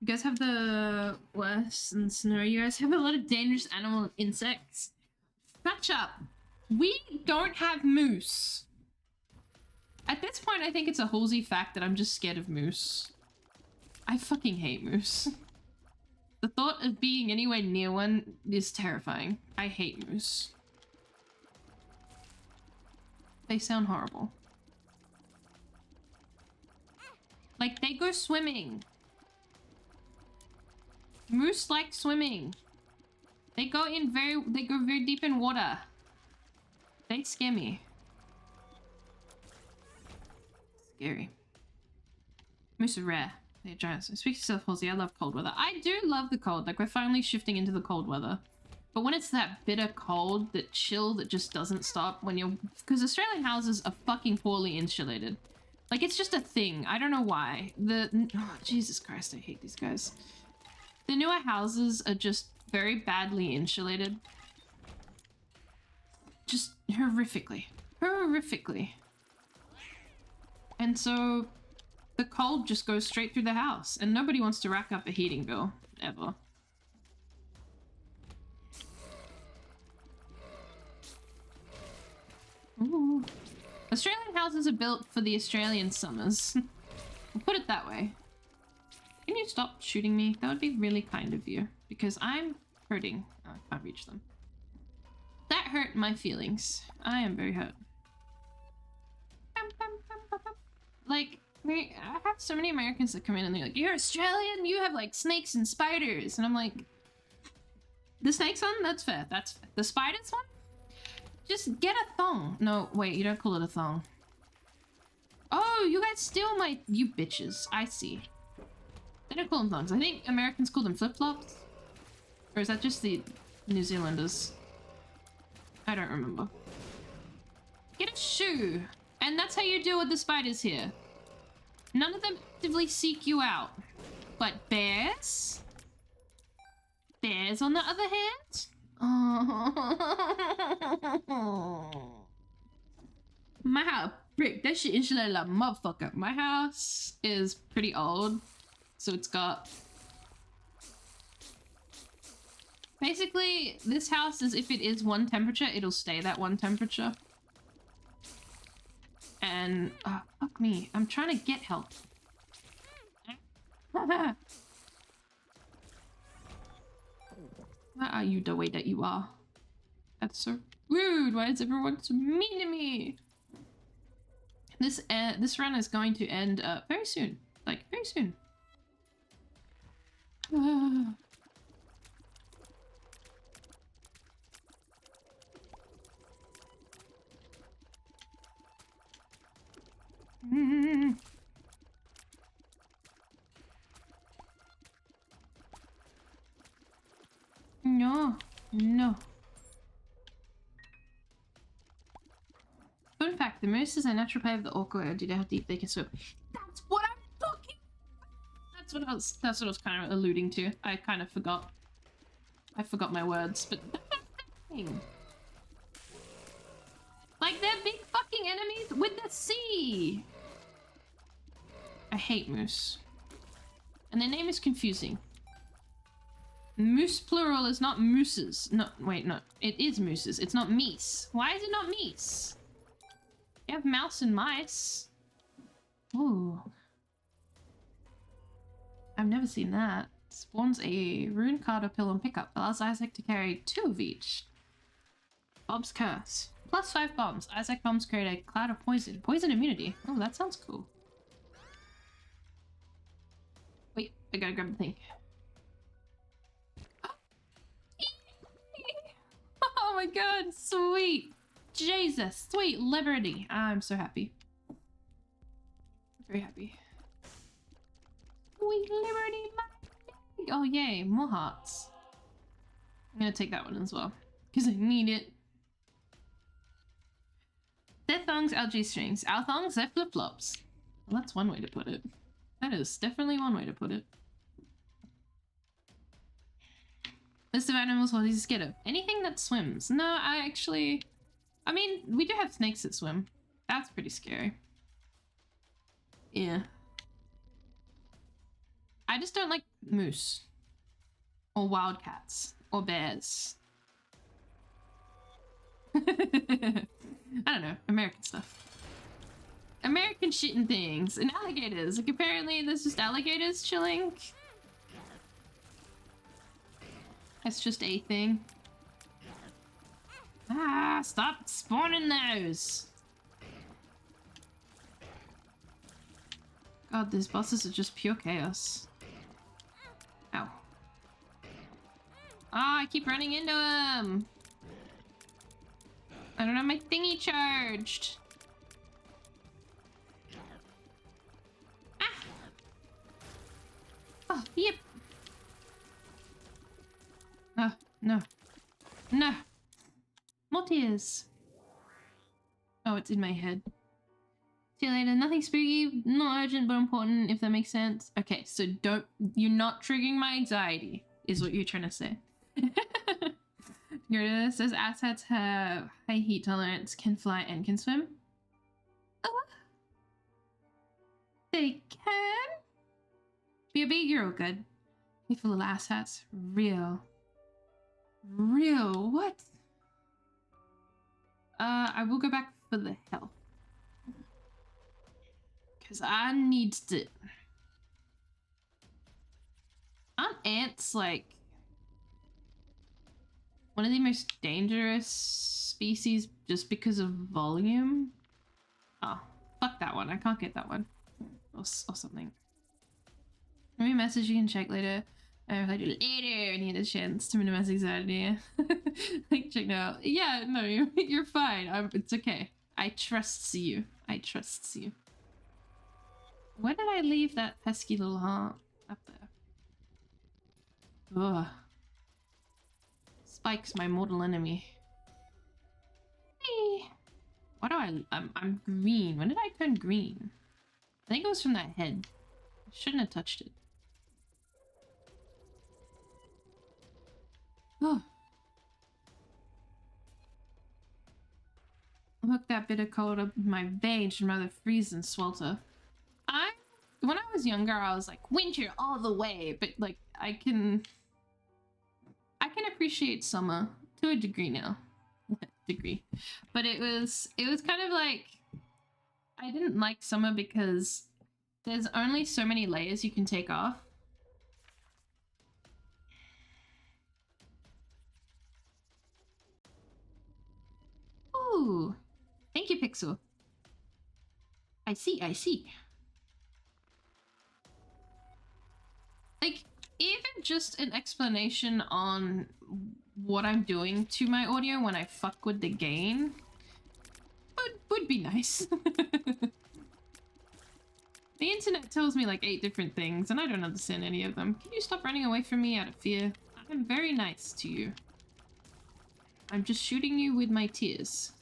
You guys have the worst and snow. You guys have a lot of dangerous animal and insects. Catch up! We don't have moose. At this point, I think it's a Halsey fact that I'm just scared of moose. I fucking hate moose. The thought of being anywhere near one is terrifying. I hate moose. They sound horrible. Like, they go swimming. Moose like swimming. They go very deep in water. They scare me. Scary. Moose are rare. They're giants. Speak to yourself, Halsey. I love cold weather. I do love the cold. Like, we're finally shifting into the cold weather. But when it's that bitter cold, that chill that just doesn't stop when you're... Because Australian houses are fucking poorly insulated. Like, it's just a thing. I don't know why. Oh, Jesus Christ, I hate these guys. The newer houses are just very badly insulated. Just horrifically. Horrifically. And so the cold just goes straight through the house, and nobody wants to rack up a heating bill, ever. Ooh. Australian houses are built for the Australian summers. We'll put it that way. Can you stop shooting me? That would be really kind of you, because I'm hurting. Oh, I can't reach them. That hurt my feelings. I am very hurt. Like, I have so many Americans that come in and they're like, you're Australian? You have like snakes and spiders. And I'm like, the snakes one? That's fair. That's fair. The spiders one? Just get a thong. No, wait, you don't call it a thong. Oh, you guys steal my... You bitches. I see. They don't call them thongs. I think Americans call them flip-flops. Or is that just the New Zealanders? I don't remember. Get a shoe. And that's how you deal with the spiders here. None of them actively seek you out. But bears? bears on the other hand? Oh. My house, brick, that shit insulated like a motherfucker. My house is pretty old, so it's got... Basically, this house is, if it is one temperature, it'll stay that one temperature. And, fuck me, I'm trying to get help. Why are you the way that you are? That's so rude. Why is everyone so mean to me? This run is going to end very soon. Like, very soon. No, no. Fun fact, the moose is a natural prey of the orca due to how deep they can swim. That's what I'm talking about. That's what I was kind of alluding to. I kind of forgot. I forgot my words, but thing. Like, they're big fucking enemies with the sea. I hate moose. And their name is confusing. Moose plural is not mooses. No, wait, no. It is mooses. It's not meese. Why is it not meese? You have mouse and mice. Ooh. I've never seen that. Spawns a rune card or pill on pickup. Allows Isaac to carry 2 of each. Bob's curse. Plus 5 bombs. Isaac bombs create a cloud of poison. Poison immunity. Oh, that sounds cool. Wait, I gotta grab the thing. Oh my god, sweet. Jesus, sweet liberty. I'm so happy. Very happy. Sweet liberty, my... Oh yay, more hearts. I'm gonna take that one as well, because I need it. Their thongs, our G-strings. Our thongs, they're flip-flops. Well, that's one way to put it. That is definitely one way to put it. List of animals, what is scared of? Anything that swims. No, I actually... I mean, we do have snakes that swim. That's pretty scary. Yeah. I just don't like moose. Or wildcats. Or bears. I don't know. American stuff. American shit and things. And alligators. Like, apparently there's just alligators chilling. That's just a thing. Ah, stop spawning those! God, these bosses are just pure chaos. Ow. Ah, I keep running into them! I don't have my thingy charged! Ah! Oh, yep! Ah, no. No! More tears. Oh, it's in my head. See you later. Nothing spooky, not urgent, but important, if that makes sense. Okay, so don't... You're not triggering my anxiety, is what you're trying to say. Here says assets have high heat tolerance, can fly, and can swim. Oh. They can? BB, you're all good. Faithful little asshats. Real. Real? What? I will go back for the health. Because I need to... Aren't ants, like... one of the most dangerous species just because of volume? Oh, fuck that one. I can't get that one. Or something. Let me message you and check later. I'll do later and you had a chance to minimize anxiety. Like, check now. Yeah, no, you're fine. It's okay. I trust you. I trust you. Where did I leave that pesky little heart? Up there. Ugh. Spike's my mortal enemy. Hey. Why do I'm green. When did I turn green? I think it was from that head. I shouldn't have touched it. Oh. Look, that bitter cold up my veins should rather freeze than swelter. When I was younger, I was like, winter all the way, but like, I can appreciate summer to a degree now. But it was kind of like, I didn't like summer because there's only so many layers you can take off. Ooh, thank you, Pixel. I see. Like, even just an explanation on what I'm doing to my audio when I fuck with the gain would be nice. The internet tells me like 8 different things and I don't understand any of them. Can you stop running away from me out of fear? I'm very nice to you. I'm just shooting you with my tears.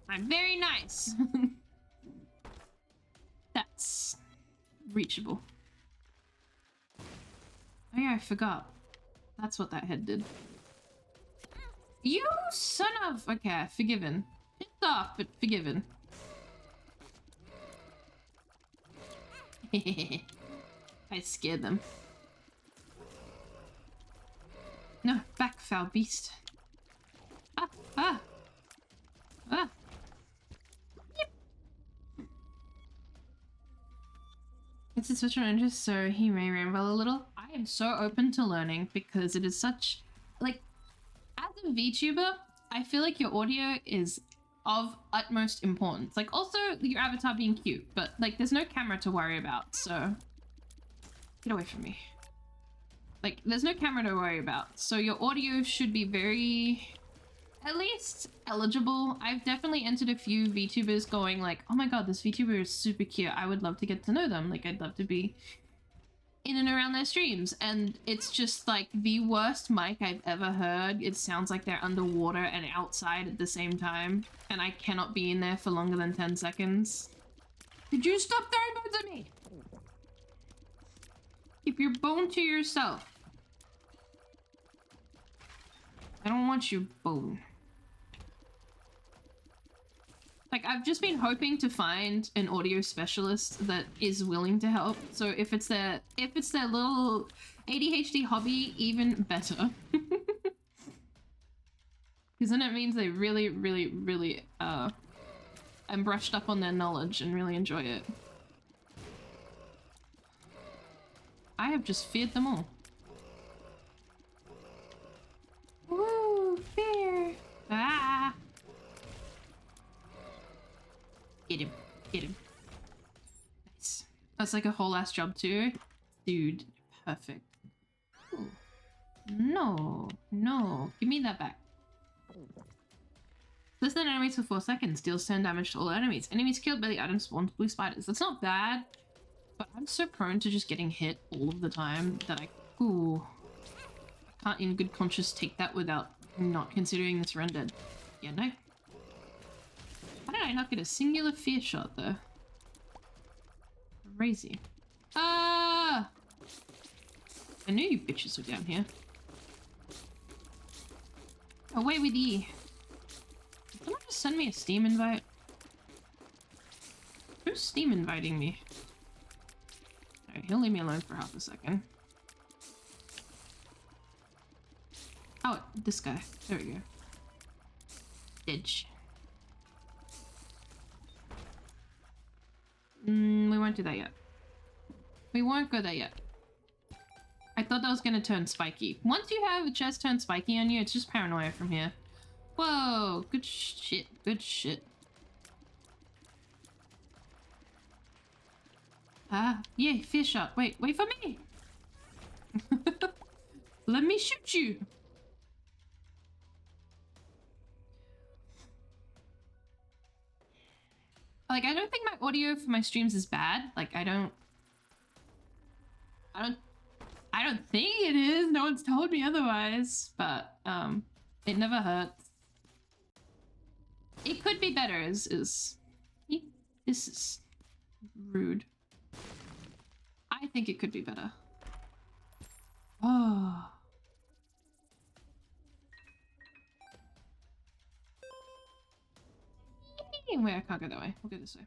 I'm very nice. That's reachable. Oh yeah, I forgot. That's what that head did. You son of... Okay, forgiven. Pissed off, but forgiven. I scared them. No, back, foul beast. Ah! Yep. It's his special interest, so he may ramble a little. I am so open to learning because it is such... Like, as a VTuber, I feel like your audio is of utmost importance. Like, also, your avatar being cute, but, like, there's no camera to worry about, so... Get away from me. Like, there's no camera to worry about, so your audio should be very... At least eligible. I've definitely entered a few VTubers going like, oh my god, this VTuber is super cute. I would love to get to know them. Like, I'd love to be in and around their streams. And it's just like the worst mic I've ever heard. It sounds like they're underwater and outside at the same time. And I cannot be in there for longer than 10 seconds. Did you stop throwing bones at me? Keep your bone to yourself. I don't want your bone. Like, I've just been hoping to find an audio specialist that is willing to help. So if it's their little ADHD hobby, even better. Because then it means they really am brushed up on their knowledge and really enjoy it. I have just feared them all. Woo! Fear! Ah! Get him. Get him. Nice. That's like a whole ass job too. Dude, perfect. Ooh. No. No. Give me that back. Less than enemies for 4 seconds. Deals 10 damage to all enemies. Enemies killed by the item spawns blue spiders. That's not bad. But I'm so prone to just getting hit all of the time that I can't in good conscience take that without not considering this rendered. Yeah, no. How did I not get a singular fear shot though? Crazy. Ah! I knew you bitches were down here. Away with ye. Did someone just send me a Steam invite? Who's Steam inviting me? Alright, he'll leave me alone for half a second. Oh, this guy. There we go. Edge. We won't do that yet. We won't go there yet. I thought that was gonna turn spiky. Once you have a chest turn spiky on you, it's just paranoia from here. Whoa, good shit, good shit. Ah, yeah, fear shot. Wait for me! Let me shoot you! Like, I don't think my audio for my streams is bad. Like, I don't think it is. No one's told me otherwise, but it never hurts. It could be better. This is rude. I think it could be better. Oh. Wait, I can't go that way. We'll go this way.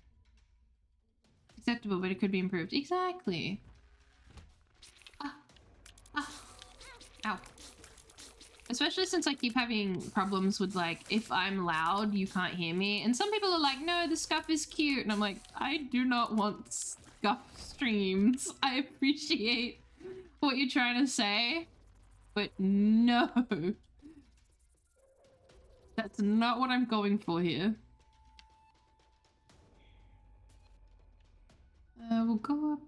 Acceptable, but it could be improved. Exactly. Ah. Ah. Ow. Especially since I keep having problems with, like, if I'm loud, you can't hear me. And some people are like, no, the scuff is cute. And I'm like, I do not want scuff streams. I appreciate what you're trying to say, but no. That's not what I'm going for here. We'll go up.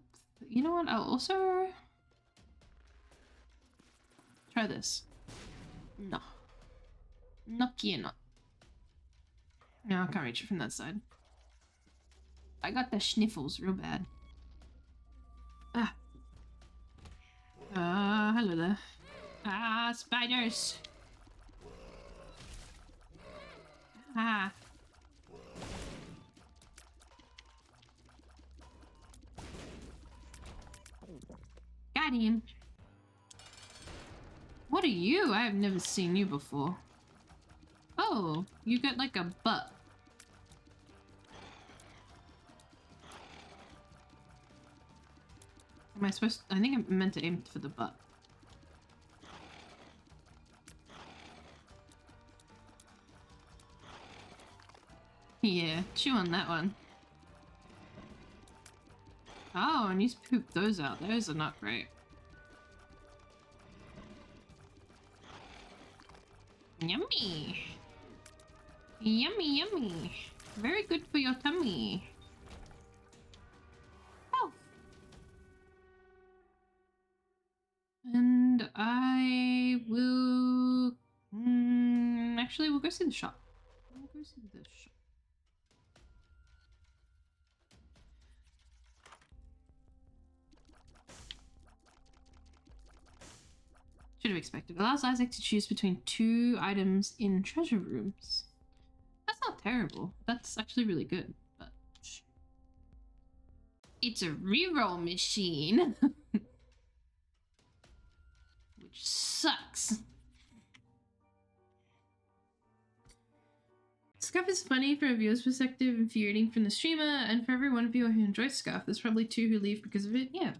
You know what? I'll also try this. No. No quiero. No, I can't reach it from that side. I got the sniffles real bad. Ah. Hello there. Ah, spiders. Ah. Got him. What are you? I have never seen you before. Oh, you got like a butt. Am I supposed to, I think I'm meant to aim for the butt. Yeah, chew on that one. Oh, and he's pooped those out. Those are not great. Yummy. Yummy, yummy. Very good for your tummy. Oh. And I will... actually, we'll go see the shop. We'll go see the shop. Should have expected. Allows Isaac to choose between 2 items in treasure rooms. That's not terrible. That's actually really good, but it's a reroll machine. Which sucks. Scuff is funny from a viewer's perspective, infuriating from the streamer, and for every one viewer who enjoys Scuff, there's probably 2 who leave because of it. Yeah.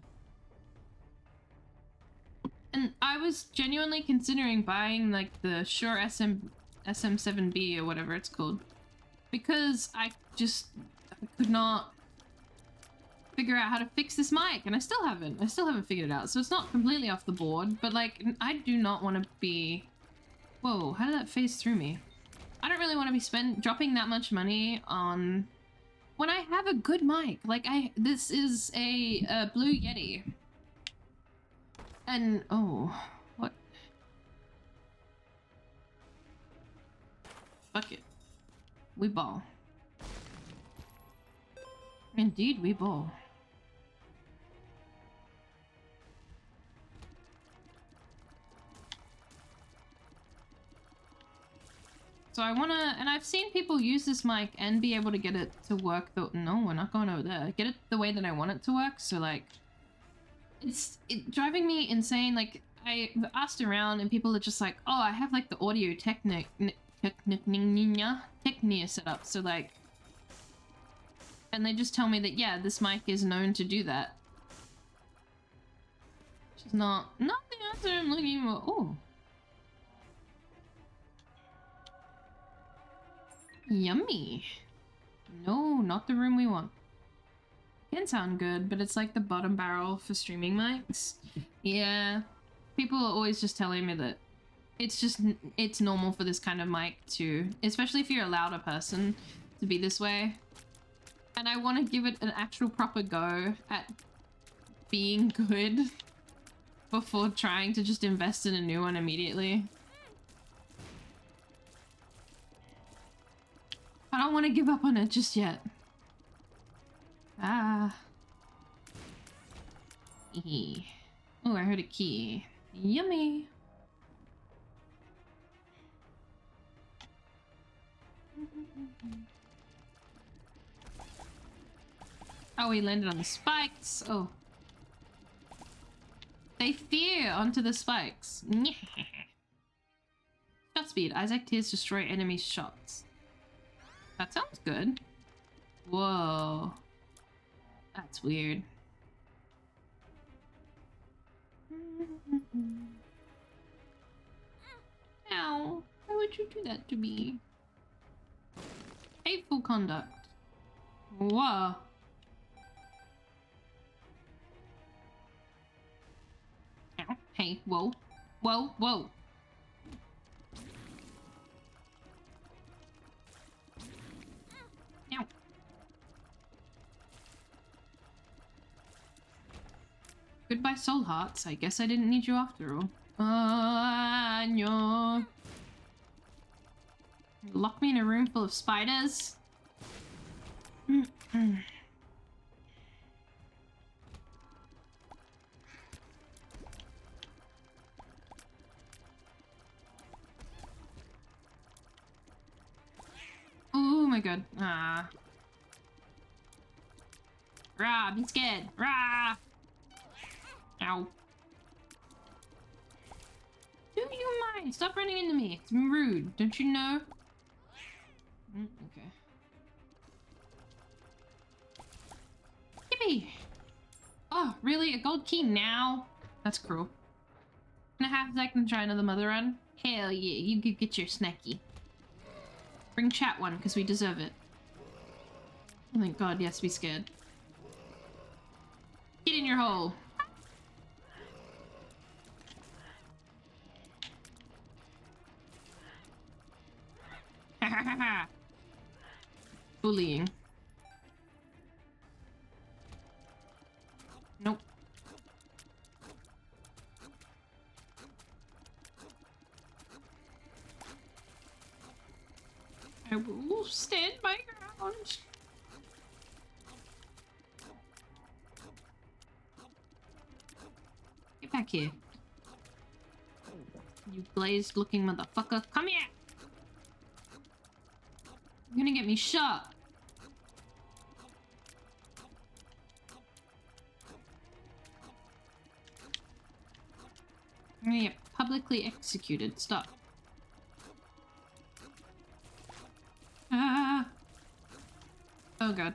And I was genuinely considering buying like the Shure SM7B or whatever it's called, because I could not figure out how to fix this mic, and I still haven't figured it out. So it's not completely off the board, but like I do not want to be... Whoa, how did that phase through me? I don't really want to be dropping that much money on when I have a good mic. Like this is a Blue Yeti. And, oh, what? Fuck it. We ball. Indeed, we ball. So I wanna, and I've seen people use this mic and be able to get it to work no, we're not going over there. Get it the way that I want it to work, so like... It's driving me insane. Like, I've asked around and people are just like, oh, I have like the audio technia set up, so like, and they just tell me that, yeah, this mic is known to do that. Which is not the answer I'm looking for. Oh. Yummy. No, not the room we want. Can sound good, but it's like the bottom barrel for streaming mics. Yeah, people are always just telling me that it's normal for this kind of mic to, especially if you're a louder person, to be this way. And I want to give it an actual proper go at being good before trying to just invest in a new one immediately. I don't want to give up on it just yet. Ah. Oh, I heard a key. Yummy. Oh, we landed on the spikes. Oh. They fear onto the spikes. Shot speed. Isaac tears destroy enemy shots. That sounds good. Whoa. That's weird. Ow. Why would you do that to me? Hateful conduct. Whoa. Ow. Hey, whoa. Whoa, whoa. Ow. Goodbye, soul hearts. I guess I didn't need you after all. No. Lock me in a room full of spiders? Oh my god. Ah. Rah, be scared. Rah! Ow. Do you mind? Stop running into me. It's rude. Don't you know? Okay. Yippee! Oh, really? A gold key now? That's cruel. In a half second, try another mother run? Hell yeah, you could get your snacky. Bring chat one, because we deserve it. Oh my god, yes, be scared. Get in your hole. Ha ha ha ha. Bullying. Nope. I will stand my ground. Get back here. You glazed looking motherfucker. Come here! You're gonna get me shot. I'm gonna get publicly executed. Stop. Ah. Oh god.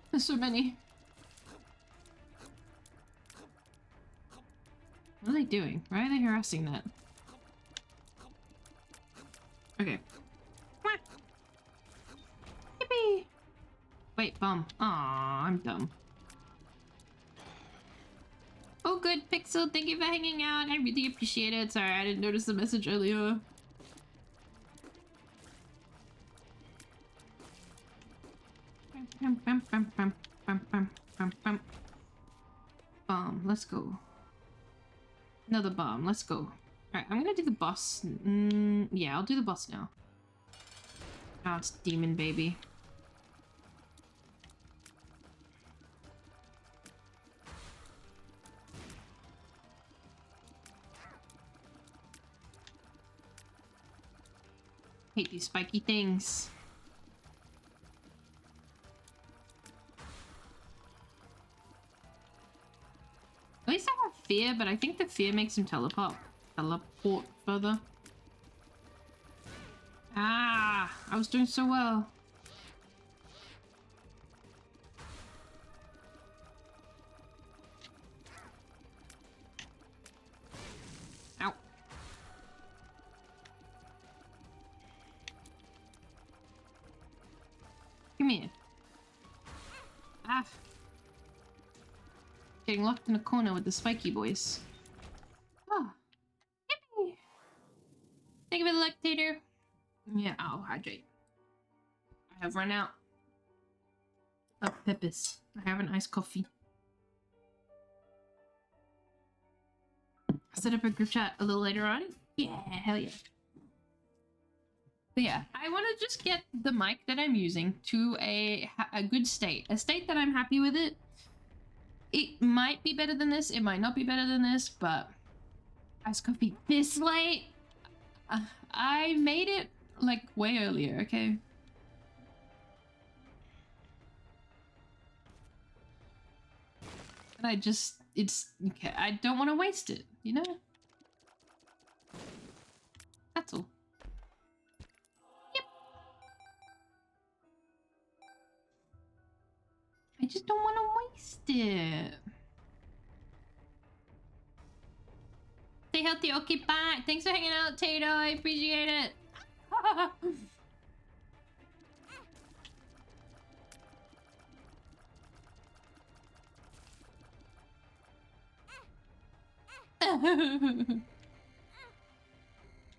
There's so many. What are they doing? Why are they harassing that? Okay. Yippee! Wait, bomb. Aw, I'm dumb. Oh good, Pixel, thank you for hanging out. I really appreciate it. Sorry, I didn't notice the message earlier. Bomb, let's go. Another bomb, let's go. Alright, I'm gonna do the boss. Yeah, I'll do the boss now. Oh, it's Demon Baby. Hate these spiky things. At least I have fear, but I think the fear makes him teleport further. Ah, I was doing so well. Ow. Come here. Ah. Getting locked in a corner with the spiky boys. Oh. Yippee! Thank you for the lactator. Yeah, I'll hydrate. I have run out of peppers. I have an iced coffee. I'll set up a group chat a little later on. Yeah, hell yeah. But yeah, I want to just get the mic that I'm using to a good state. A state that I'm happy with it. It might be better than this. It might not be better than this, but iced coffee this late? I made it like way earlier, okay? And it's okay. I don't want to waste it, you know? That's all. Yep. I just don't want to waste it. Stay healthy. Okay, bye. Thanks for hanging out, Tato. I appreciate it.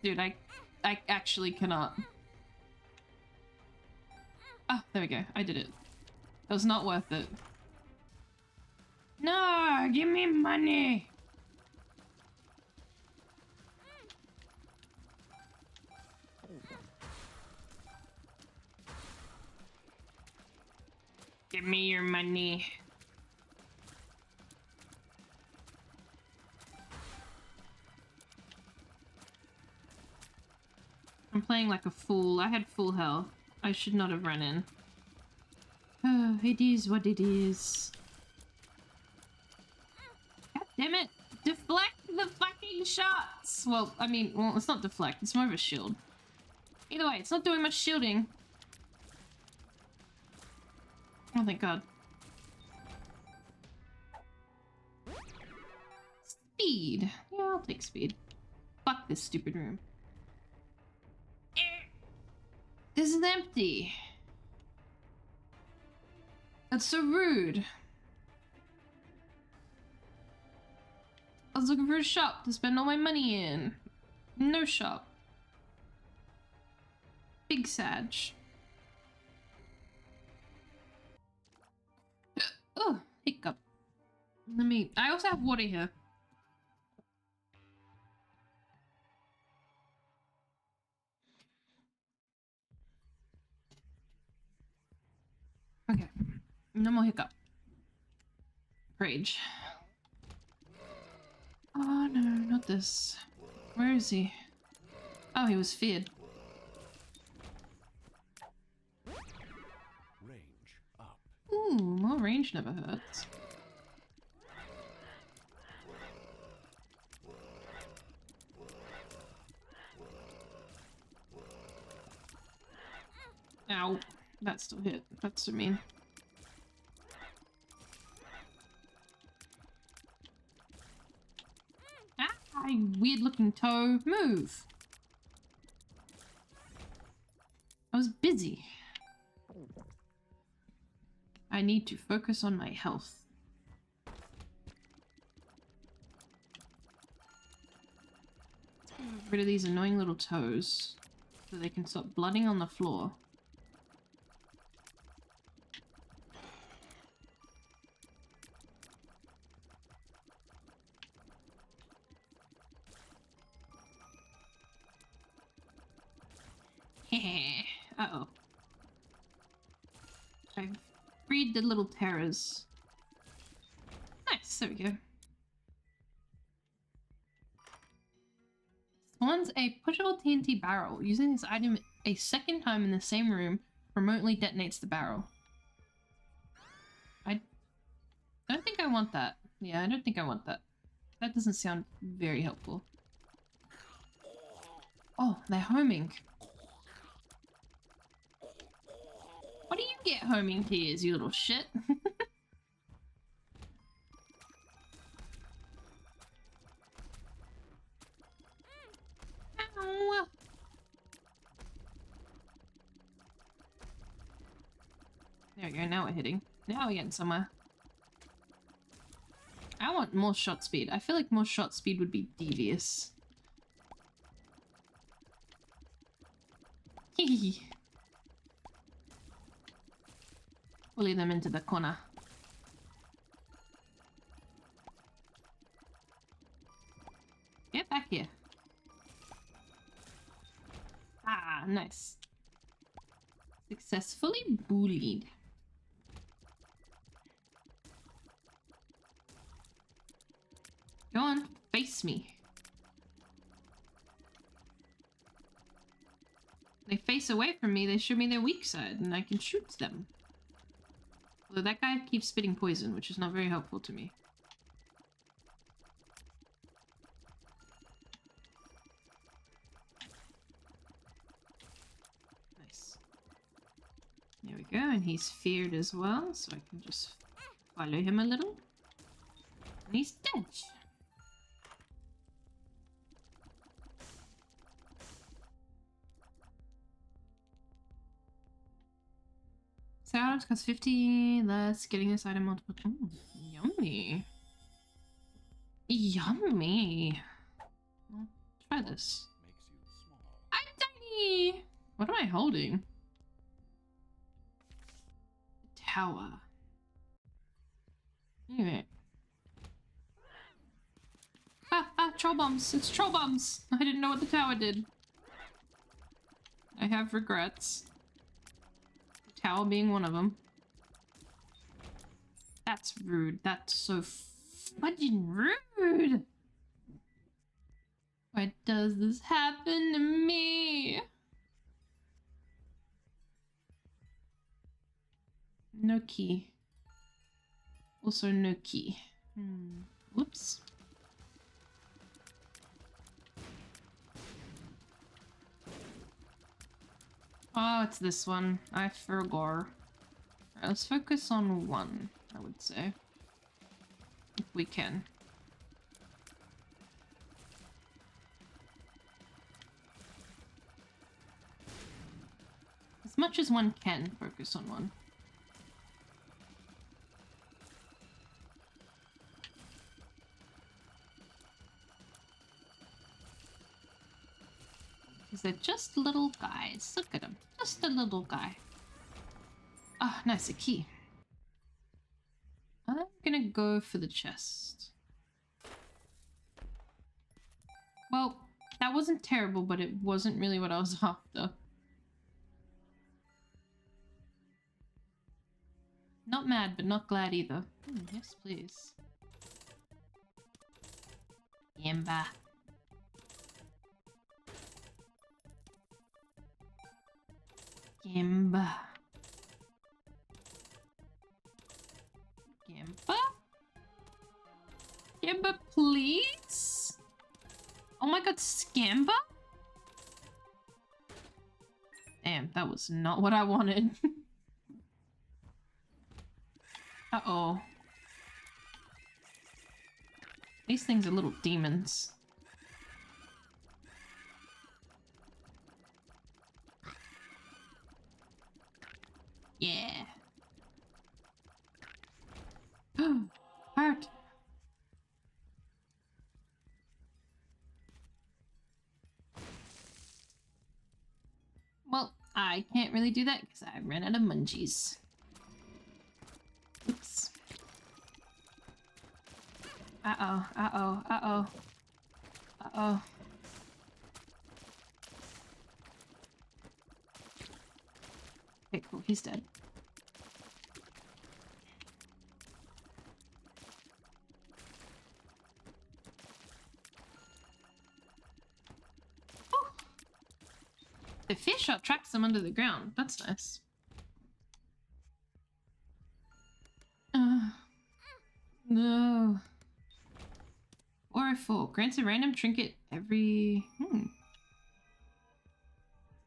Dude, I actually cannot. Oh, there we go. I did it. That was not worth it. No, give me money. Give me your money. I'm playing like a fool. I had full health. I should not have run in. Oh, it is what it is. God damn it! Deflect the fucking shots! Well, I mean, well, it's not deflect. It's more of a shield. Either way, it's not doing much shielding. Oh, thank God. Speed. Yeah, I'll take speed. Fuck this stupid room. This is empty. That's so rude. I was looking for a shop to spend all my money in. No shop. Big Sag. Oh, hiccup. Let me... I also have water here. Okay. No more hiccup. Rage. Oh no, not this. Where is he? Oh, he was feared. Range up. Ooh, more range never hurts. Ow. That still hit. That's so mean. Ah, weird looking toe. Move! I was busy. I need to focus on my health. Get rid of these annoying little toes so they can stop blooding on the floor. Uh-oh. I've freed the little terrors. Nice, there we go. Spawns a pushable TNT barrel. Using this item a second time in the same room remotely detonates the barrel. I don't think I want that. Yeah, I don't think I want that. That doesn't sound very helpful. Oh, they're homing. What do you get homing tears, you little shit? Ow. There we go, now we're hitting. Now we're getting somewhere. I want more shot speed. I feel like more shot speed would be devious. Hehe. Bully them into the corner. Get back here. Ah, nice. Successfully bullied. Go on, face me. They face away from me, they show me their weak side, and I can shoot them. Although that guy keeps spitting poison, which is not very helpful to me. Nice. There we go, and he's feared as well, so I can just follow him a little. And he's dead. So items cost 50 less, getting this item multiple. Ooh, yummy. Yummy. Well, try this. Makes you small. I'm tiny! What am I holding? Tower. Anyway. Troll bombs. It's troll bombs. I didn't know what the tower did. I have regrets. The tower being one of them. That's rude. That's so fudging rude. Why does this happen to me? No key. Also no key. Whoops. Oh, it's this one. I forgot. Alright, let's focus on one, I would say. If we can. As much as one can focus on one. Because they're just little guys. Look at them. Just a little guy. Ah, nice, a key. I'm gonna go for the chest. Well, that wasn't terrible, but it wasn't really what I was after. Not mad, but not glad either. Yes, please. Yamba. Gimba. Gimba? Gimba, please? Oh my god, Scamba? Damn, that was not what I wanted. Uh-oh. These things are little demons. Yeah. Heart. Well, I can't really do that because I ran out of munchies. Oops. Uh-oh, uh-oh, uh-oh. Uh-oh. Okay, cool, he's dead. Oh! The fish shot tracks them under the ground. That's nice. No. 404. Grants a random trinket every...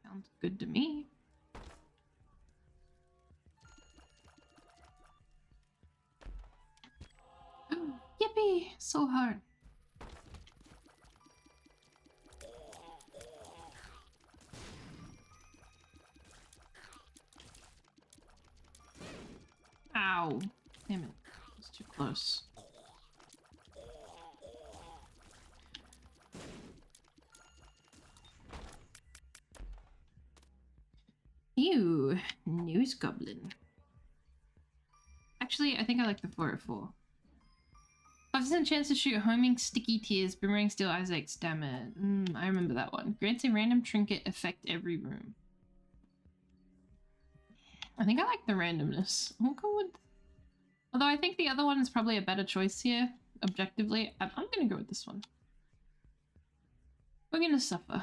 Sounds good to me. Yippee! So hard. Ow. Damn it. It's too close. Ew. News goblin. Actually, I think I like the 404. 5% chance to shoot homing sticky tears, boomerang steel Isaac's, damn it. I remember that one. Grants a random trinket affect every room. I think I like the randomness. I'll go with... Although I think the other one is probably a better choice here, objectively. I'm gonna go with this one. We're gonna suffer. I'm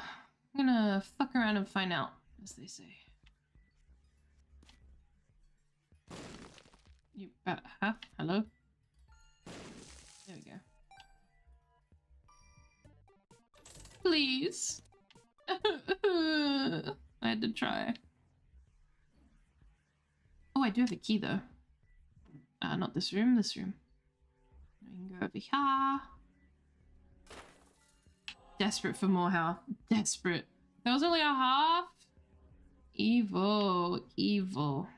gonna fuck around and find out, as they say. You, hello? There we go. Please. I had to try. Oh, I do have a key though. Not this room, this room. We can go over here. Desperate for more health. Desperate. There was only a half? Evil. Evil.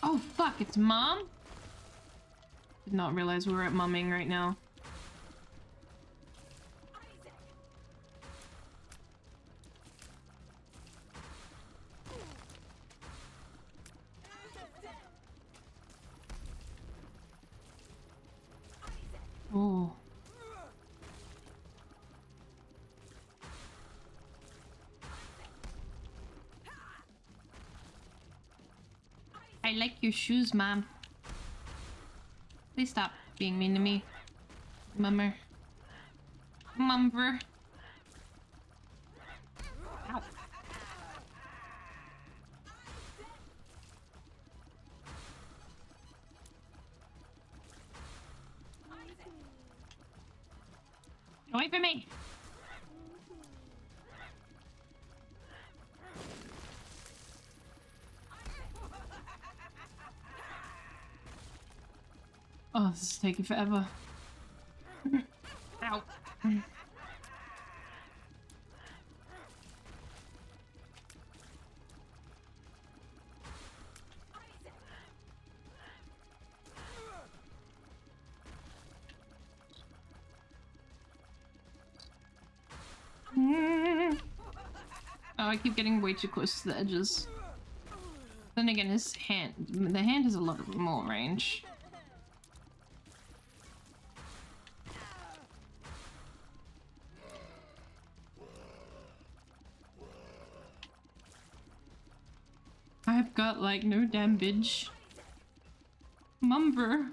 Oh fuck, it's Mom? Did not realize we were at mumming right now. Oh. I like your shoes, Mom. Please stop being mean to me. Mummer. Mumver. Ow. Away from me! Oh, this is taking forever. Ow. Oh, I keep getting way too close to the edges. Then again, the hand has a lot more range. I've got like no damage. Mumber.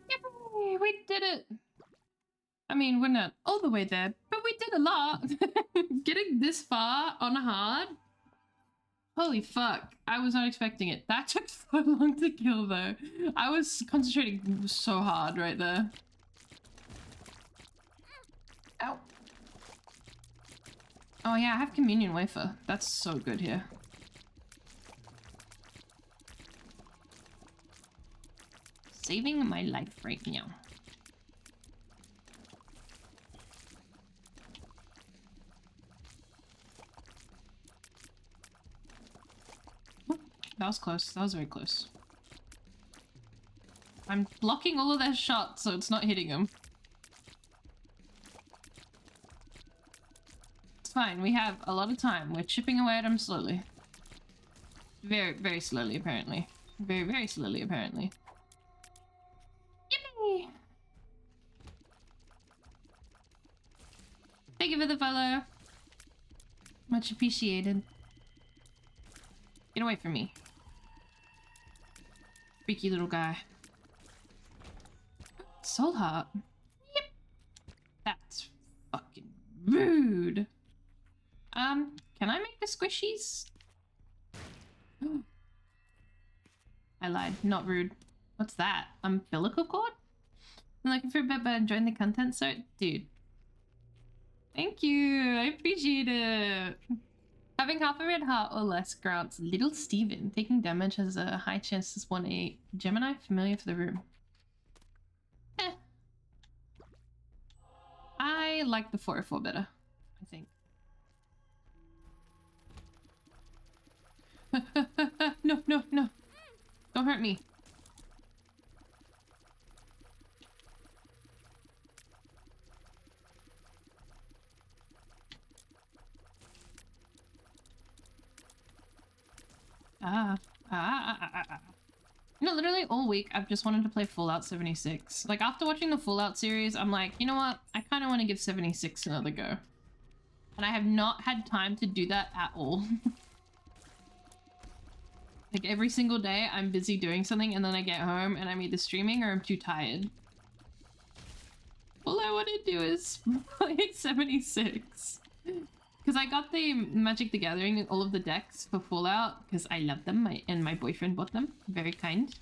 Yay, we did it! I mean, we're not all the way there, but we did a lot! Getting this far on hard? Holy fuck, I was not expecting it. That took so long to kill though. I was concentrating so hard right there. Ow. Oh yeah, I have communion wafer. That's so good here. Saving my life right now. That was close. That was very close. I'm blocking all of their shots, so it's not hitting them. It's fine. We have a lot of time. We're chipping away at them slowly. Very, very slowly, apparently. Very, very slowly, apparently. Yippee! Thank you for the follow. Much appreciated. Get away from me. Freaky little guy. Soul heart. Yep. That's fucking rude. Can I make the squishies? I lied. Not rude. What's that? Umbilical cord? I'm looking for a bit, but enjoying the content, so dude. Thank you. I appreciate it. Having half a red heart or less grants little Steven. Taking damage has a high chance to spawn a Gemini familiar for the room. Eh. I like the 404 better, I think. No, no, no. Don't hurt me. You know, literally all week I've just wanted to play Fallout 76. Like, after watching the Fallout series, I'm like, you know what? I kind of want to give 76 another go. And I have not had time to do that at all. Like every single day I'm busy doing something and then I get home and I'm either streaming or I'm too tired. All I want to do is play 76. Because I got the Magic the Gathering, all of the decks for Fallout, because I love them, and my boyfriend bought them. Very kind.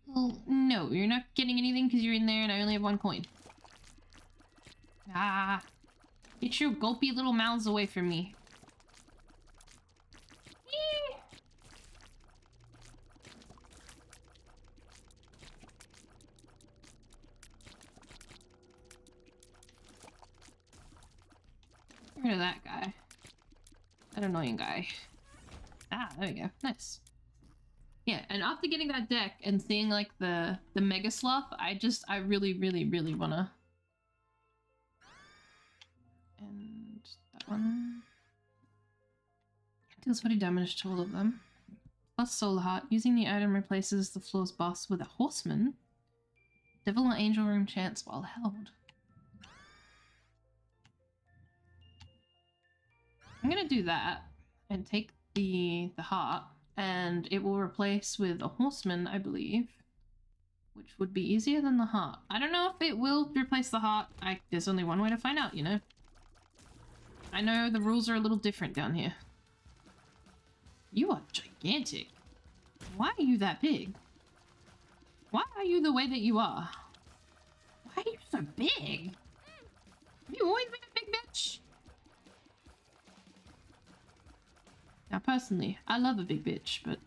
Well, no, you're not getting anything because you're in there and I only have 1 coin. Ah. Get your gulpy little mouths away from me. Eee. Get rid of that guy. That annoying guy. Ah, there we go. Nice. Yeah, and after getting that deck and seeing like the Mega Sloth, I really wanna. And that one deals 40 damage to all of them. Plus Soul Heart. Using the item replaces the floor's boss with a horseman. Devil or angel room chance while held. I'm gonna do that and take the heart, and it will replace with a horseman, I believe, which would be easier than the heart. I don't know if it will replace the heart. There's only one way to find out, you know. I know the rules are a little different down here. You are gigantic. Why are you that big? Why are you the way that you are? Why are you so big? Have you always been a big bitch? Now, personally, I love a big bitch, but...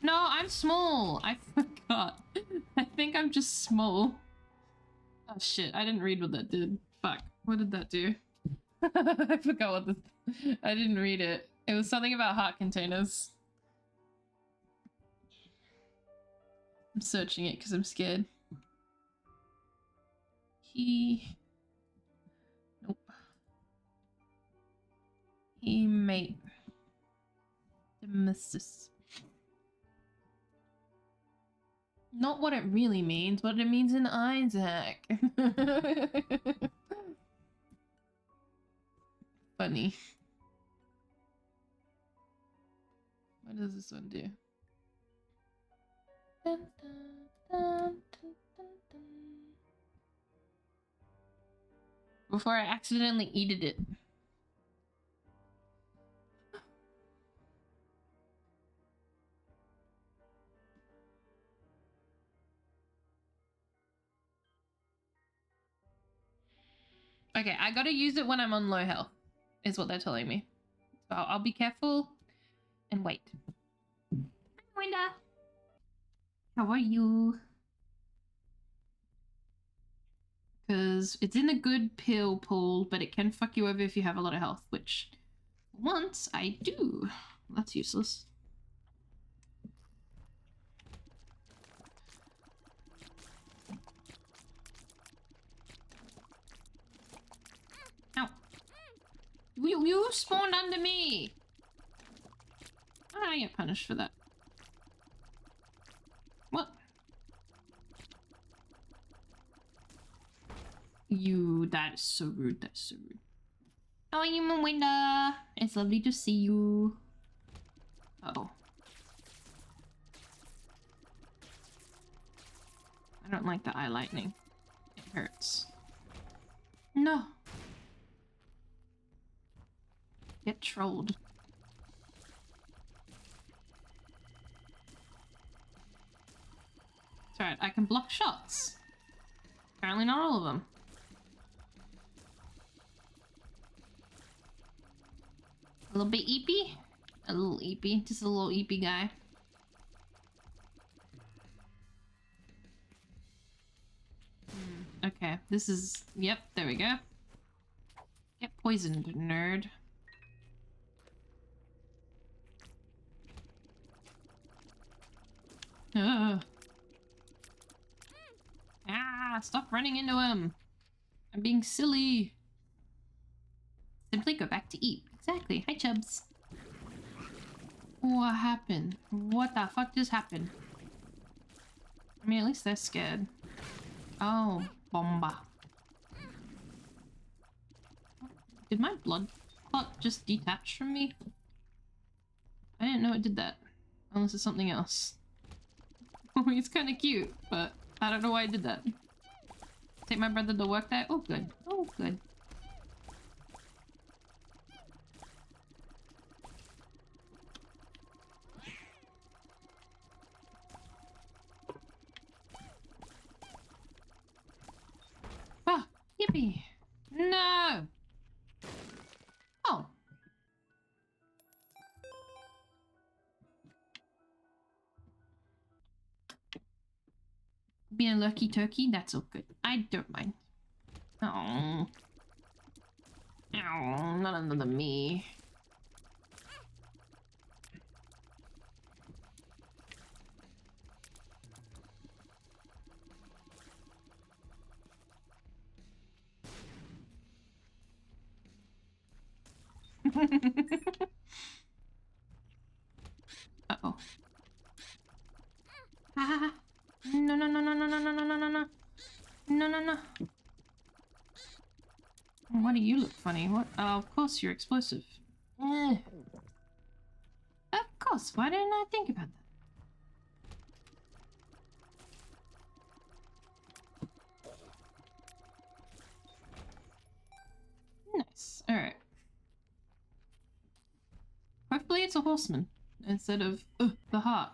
No, I'm small! I forgot. I think I'm just small. Oh shit, I didn't read what that did. Fuck, what did that do? I forgot what the... I didn't read it. It was something about heart containers. I'm searching it because I'm scared. Nope. Mate. Nemesis. Not what it really means, what it means in Isaac. Funny. What does this one do? Dun, dun, dun, dun, dun, dun. Before I accidentally eated it. Okay, I gotta use it when I'm on low health, is what they're telling me. So I'll be careful and wait. Hi, Winda. How are you? Because it's in a good pill pool, but it can fuck you over if you have a lot of health, which once I do. That's useless. Ow. You spawned under me! How did I get punished for that? What? That is so rude, that's so rude. How are you, Mwenda? It's lovely to see you. Uh-oh. I don't like the eye lightning. It hurts. No. Get trolled. It's alright, I can block shots. Apparently not all of them. A little bit eepy? A little eepy. Just a little eepy guy. Okay, this is... Yep, there we go. Get poisoned, nerd. Ugh. Ah, stop running into him. I'm being silly. Simply go back to eat. Exactly. Hi, Chubs. What happened? What the fuck just happened? I mean, at least they're scared. Oh, bomba. Did my blood clock just detached from me? I didn't know it did that. Unless it's something else. It's kind of cute, but I don't know why I did that. Take my brother to work that? Oh, good. Oh, good. Ah, yippee. No! Oh. Being a lucky turkey, that's all good. I don't mind. Oh. Oh, not another me. Uh-oh. Ah. No, no, no, no, no, no, no, no, no, no, no. No, no, no. Why do you look funny? What? Oh, of course you're explosive. Of course. Why didn't I think about that? Nice. Alright. Hopefully it's a horseman instead of the heart.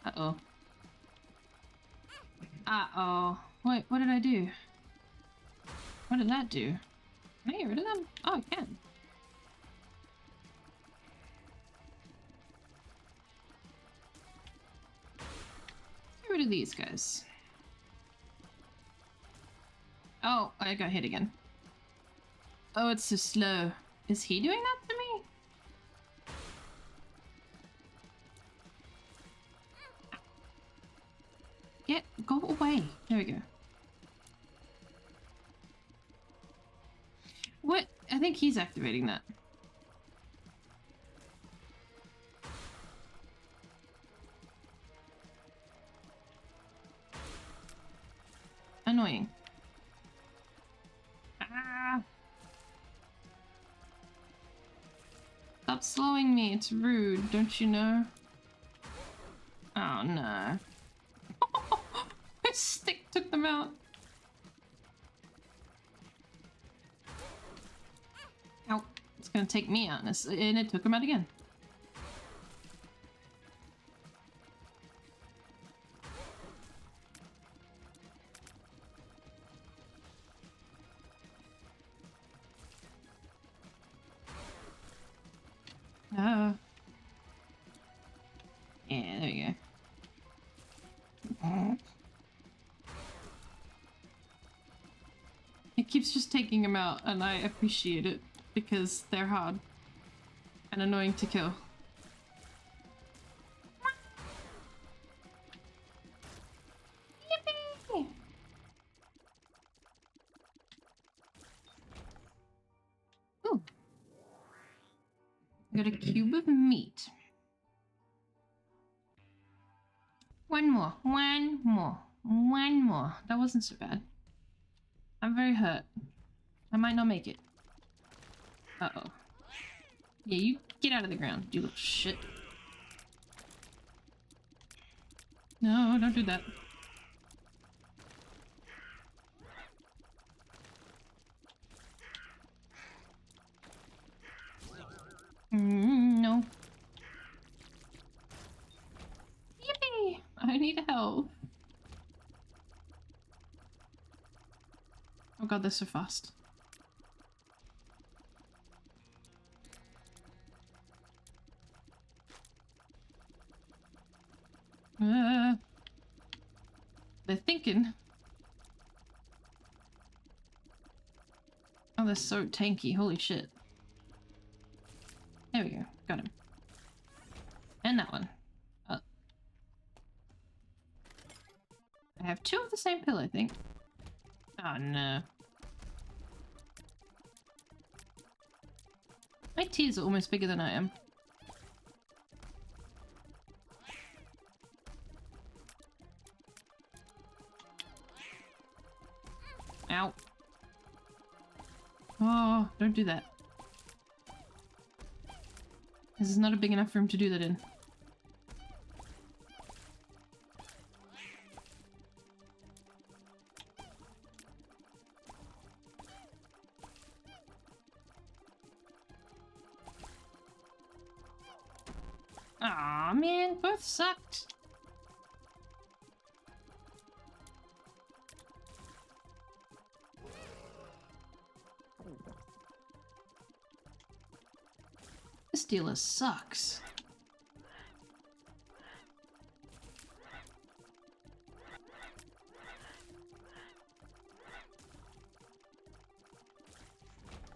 Uh-oh. Uh-oh. Wait, what did I do? What did that do? Can I get rid of them? Oh, I can. Get rid of these guys. Oh, I got hit again. Oh, it's so slow. Is he doing that to me? Go away. There we go. What? I think he's activating that. Annoying. Ah. Stop slowing me. It's rude, don't you know? Oh no. My stick took them out. Ow. It's gonna take me out, and it took him out again. No. Yeah, there you go. It keeps just taking him out, and I appreciate it because they're hard and annoying to kill. Yippee! Ooh. I got a cube of meat. One more. One more. One more. That wasn't so bad. I'm very hurt. I might not make it. Uh-oh. Yeah, you get out of the ground, you little shit. No, don't do that. No. Yippee! I need help. Oh god, they're so fast. They're thinking. Oh, they're so tanky. Holy shit. There we go. Got him. And that one. I have two of the same pill, I think. Oh no. My tears are almost bigger than I am. Ow. do that. This is not a big enough room to do that in. Aw, man, both sucked. This dealer sucks.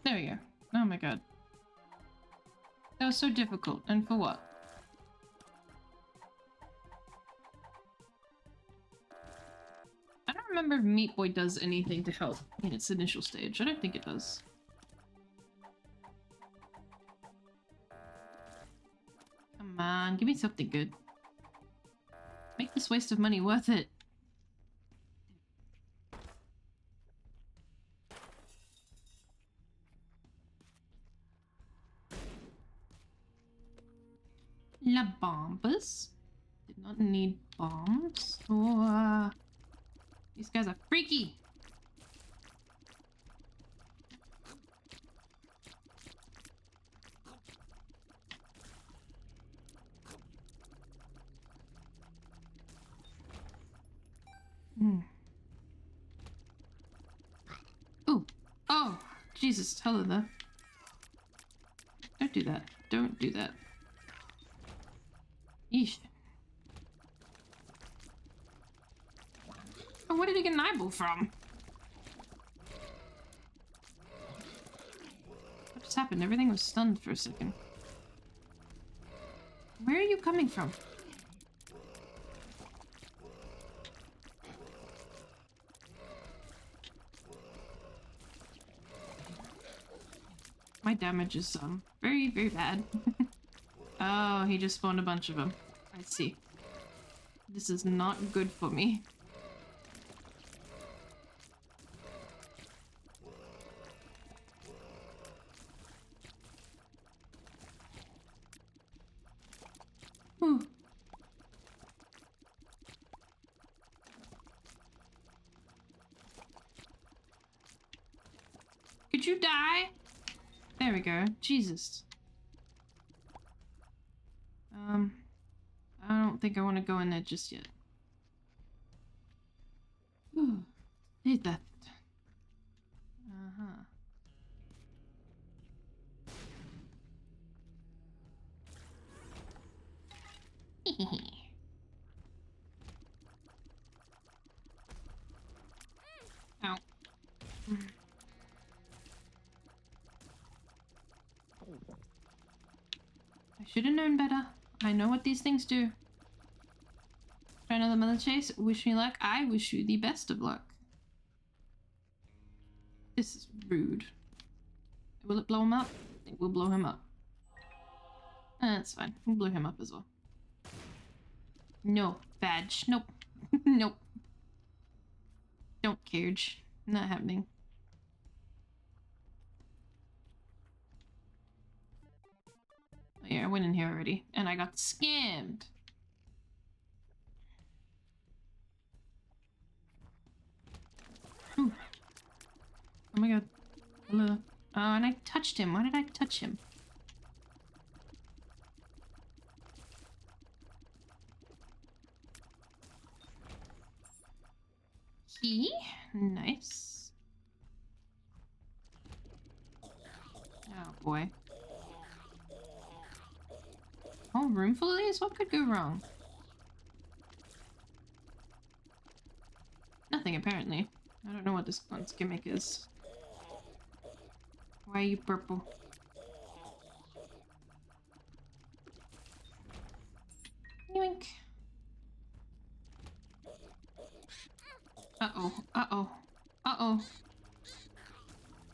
There we go. Oh my god. That was so difficult, and for what? I don't remember if Meat Boy does anything to help in its initial stage. I don't think it does. Come on, give me something good. Make this waste of money worth it. La bombas. Did not need bombs. Oh, these guys are freaky. Ooh. Oh, Jesus. Hello there. Don't do that. Don't do that. Yeesh. Oh, where did he get an eyeball from? What just happened? Everything was stunned for a second. Where are you coming from? My damage is very, very bad. Oh, he just spawned a bunch of them. I see. This is not good for me. Whew. Could you die? There we go. Jesus. I don't think I want to go in there just yet. Need that. Uh-huh. Ow. I should have known better. I know what these things do. Try another mother chase. Wish me luck. I wish you the best of luck. This is rude. Will it blow him up? It will blow him up. That's fine. We'll blow him up as well. No. Badge. Nope. Nope. Don't carriage. Not happening. Oh, yeah, I went in here already. And I got scammed. Ooh. Oh my god. Hello. Oh, and I touched him. Why did I touch him? Key? Nice. Oh boy. Whole room full of these? What could go wrong? Nothing, apparently. I don't know what this one's gimmick is. Why are you purple? Yoink. Uh-oh. Uh-oh. Uh-oh.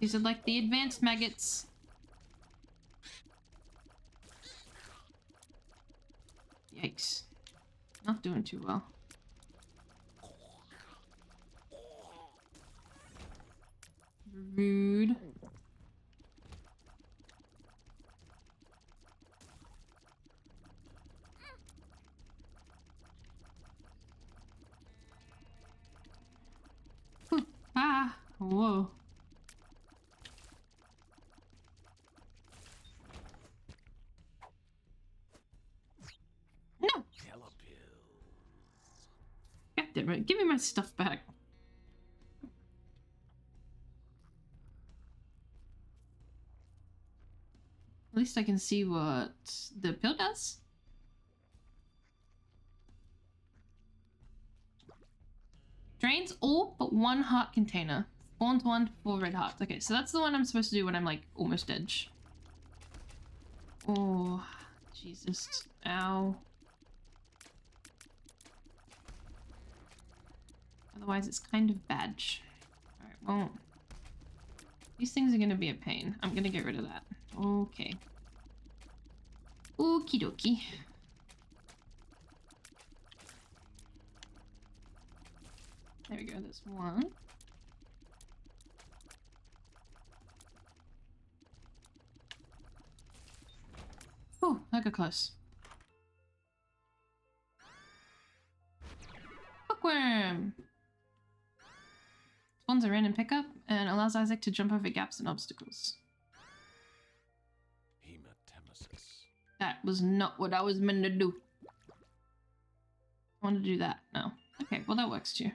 These are like the advanced maggots. Yikes. Not doing too well. Rude. Ah! Whoa. No! Killer pills. God damn it. Give me my stuff back. At least I can see what the pill does. Drains all but one heart container. Spawns 1 4 red hearts. Okay, so that's the one I'm supposed to do when I'm like almost edge. Oh, Jesus. Ow. Otherwise, it's kind of badge. Alright, well. These things are gonna be a pain. I'm gonna get rid of that. Okay. Okie dokie. There we go, there's one. Oh, that got close. Bookworm! Spawns a random pickup and allows Isaac to jump over gaps and obstacles. Hematemesis. That was not what I was meant to do. I want to do that. No. Okay, well that works too.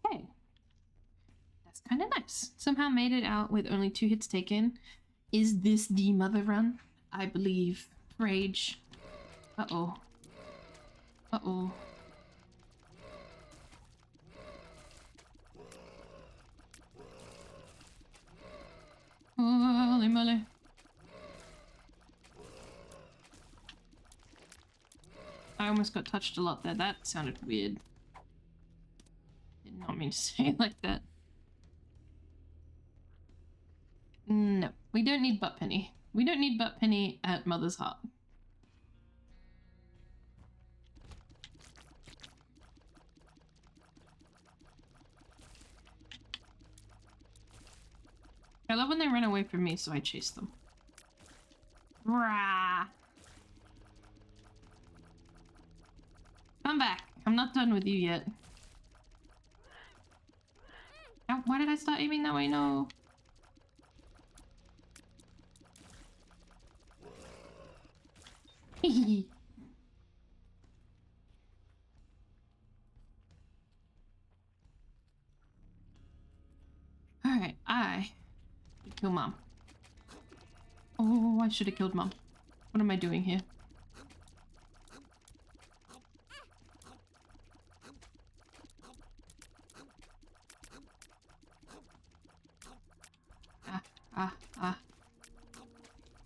Okay. That's kind of nice. Somehow made it out with only 2 hits taken. Is this the mother run? I believe. Rage. Uh-oh. Uh-oh. Holy moly. I almost got touched a lot there. That sounded weird. Did not mean to say it like that. No, we don't need Butt Penny. We don't need Butt Penny at Mother's Heart. I love when they run away from me, so I chase them. Rah! Come back. I'm not done with you yet. Ow, why did I start aiming that way? No. Hehe. Alright, I kill Mom. Oh, I should have killed Mom. What am I doing here? Ah.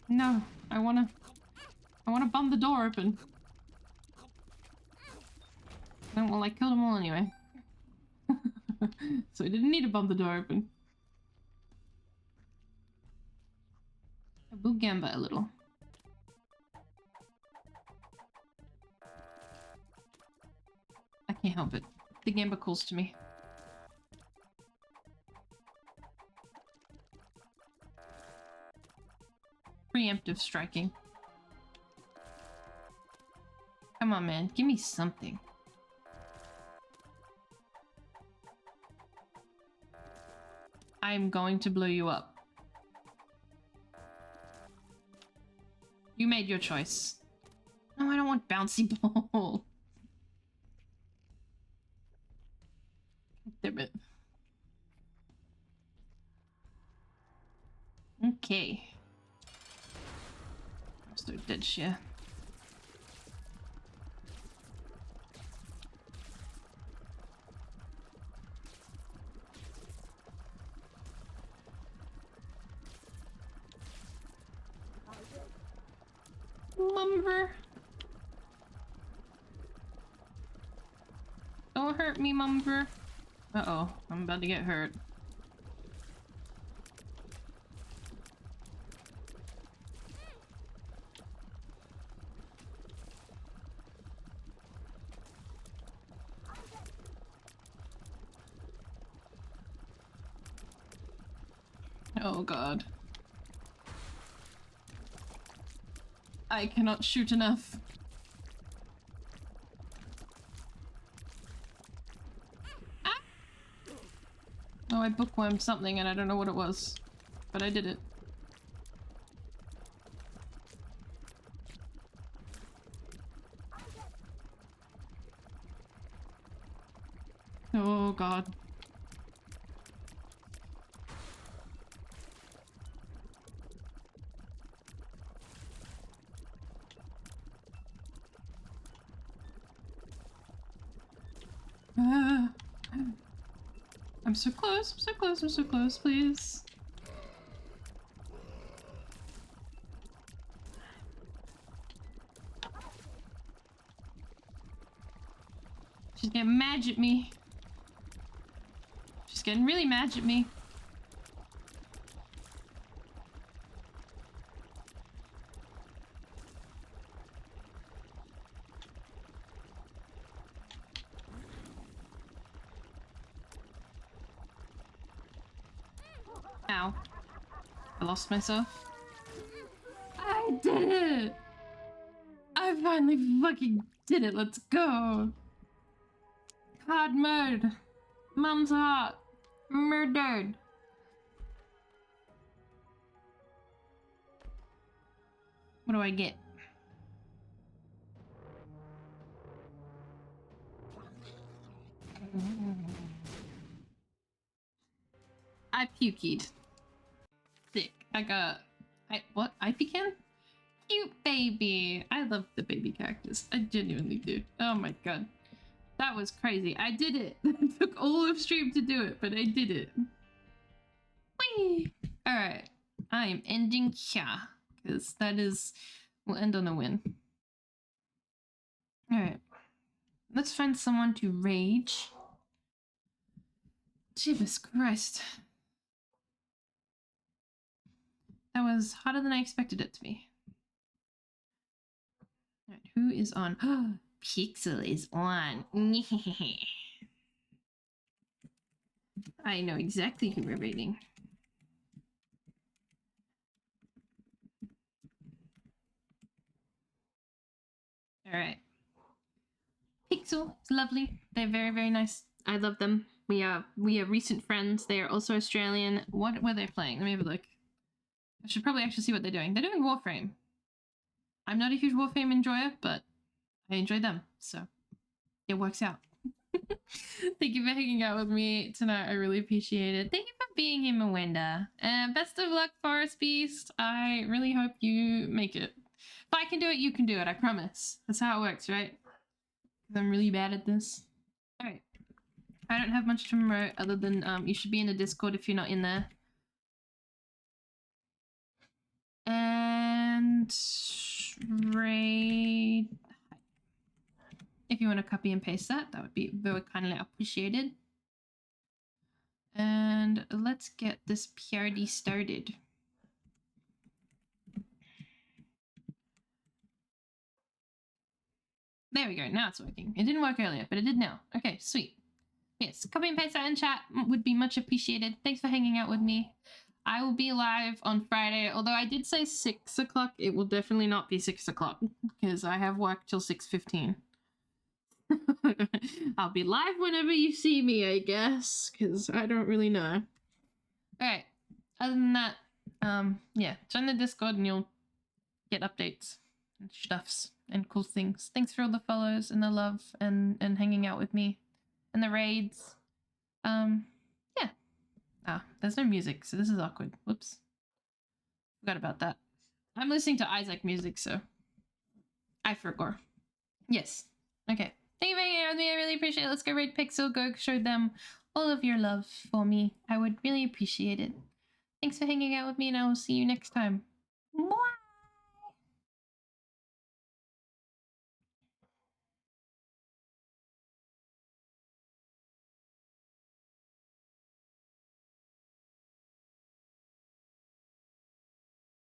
No, I wanna bomb the door open. Oh, well, I killed them all anyway. So I didn't need to bomb the door open. I boo Gamba a little. I can't help it. The Gamba calls to me. Preemptive striking. Come on, man. Give me something. I'm going to blow you up. You made your choice. No, I don't want bouncy ball. Damn it. Okay. I'm so dead shit. Mumber. Don't hurt me, Mumber. Uh-oh, I'm about to get hurt. Oh god. I cannot shoot enough. Oh, I bookwormed something and I don't know what it was. But I did it. Oh god. I'm so close, I'm so close, I'm so close, please. She's getting mad at me. She's getting really mad at me. Ow. I lost myself. I did it! I finally fucking did it, let's go! Hard mode. Mum's heart. Murdered. What do I get? I puked. Sick. What? I pecan? Cute baby. I love the baby cactus. I genuinely do. Oh my god. That was crazy. I did it. It took all of stream to do it, but I did it. Whee! Alright. I am ending here. Because we'll end on a win. Alright. Let's find someone to rage. Jesus Christ. That was harder than I expected it to be. Alright, who is on? Pixel is on. I know exactly who we're raiding. Alright. Pixel is lovely. They're very, very nice. I love them. We are recent friends. They are also Australian. What were they playing? Let me have a look. I should probably actually see what they're doing. They're doing Warframe. I'm not a huge Warframe enjoyer, but I enjoy them, so it works out. Thank you for hanging out with me tonight. I really appreciate it. Thank you for being here, Mwenda. And best of luck, Forest Beast. I really hope you make it. If I can do it, you can do it. I promise. That's how it works, right? I'm really bad at this. All right. I don't have much to promote other than you should be in the Discord if you're not in there. And raid. If you want to copy and paste that, that would be very kindly appreciated. And let's get this PRD started. There we go. Now it's working. It didn't work earlier, but it did now. Okay, sweet. Yes, copy and paste that in chat would be much appreciated. Thanks for hanging out with me. I will be live on Friday, although I did say 6 o'clock. It will definitely not be 6 o'clock because I have work till 6:15. I'll be live whenever you see me, I guess, because I don't really know. Alright, other than that, yeah, join the Discord and you'll get updates and stuffs and cool things. Thanks for all the follows and the love and hanging out with me and the raids. Yeah. Ah, there's no music, so this is awkward. Whoops. Forgot about that. I'm listening to Isaac music, so I forgot. Yes. Okay. Thank you for hanging out with me. I really appreciate it. Let's go raid Pixel. Go show them all of your love for me. I would really appreciate it. Thanks for hanging out with me, and I will see you next time.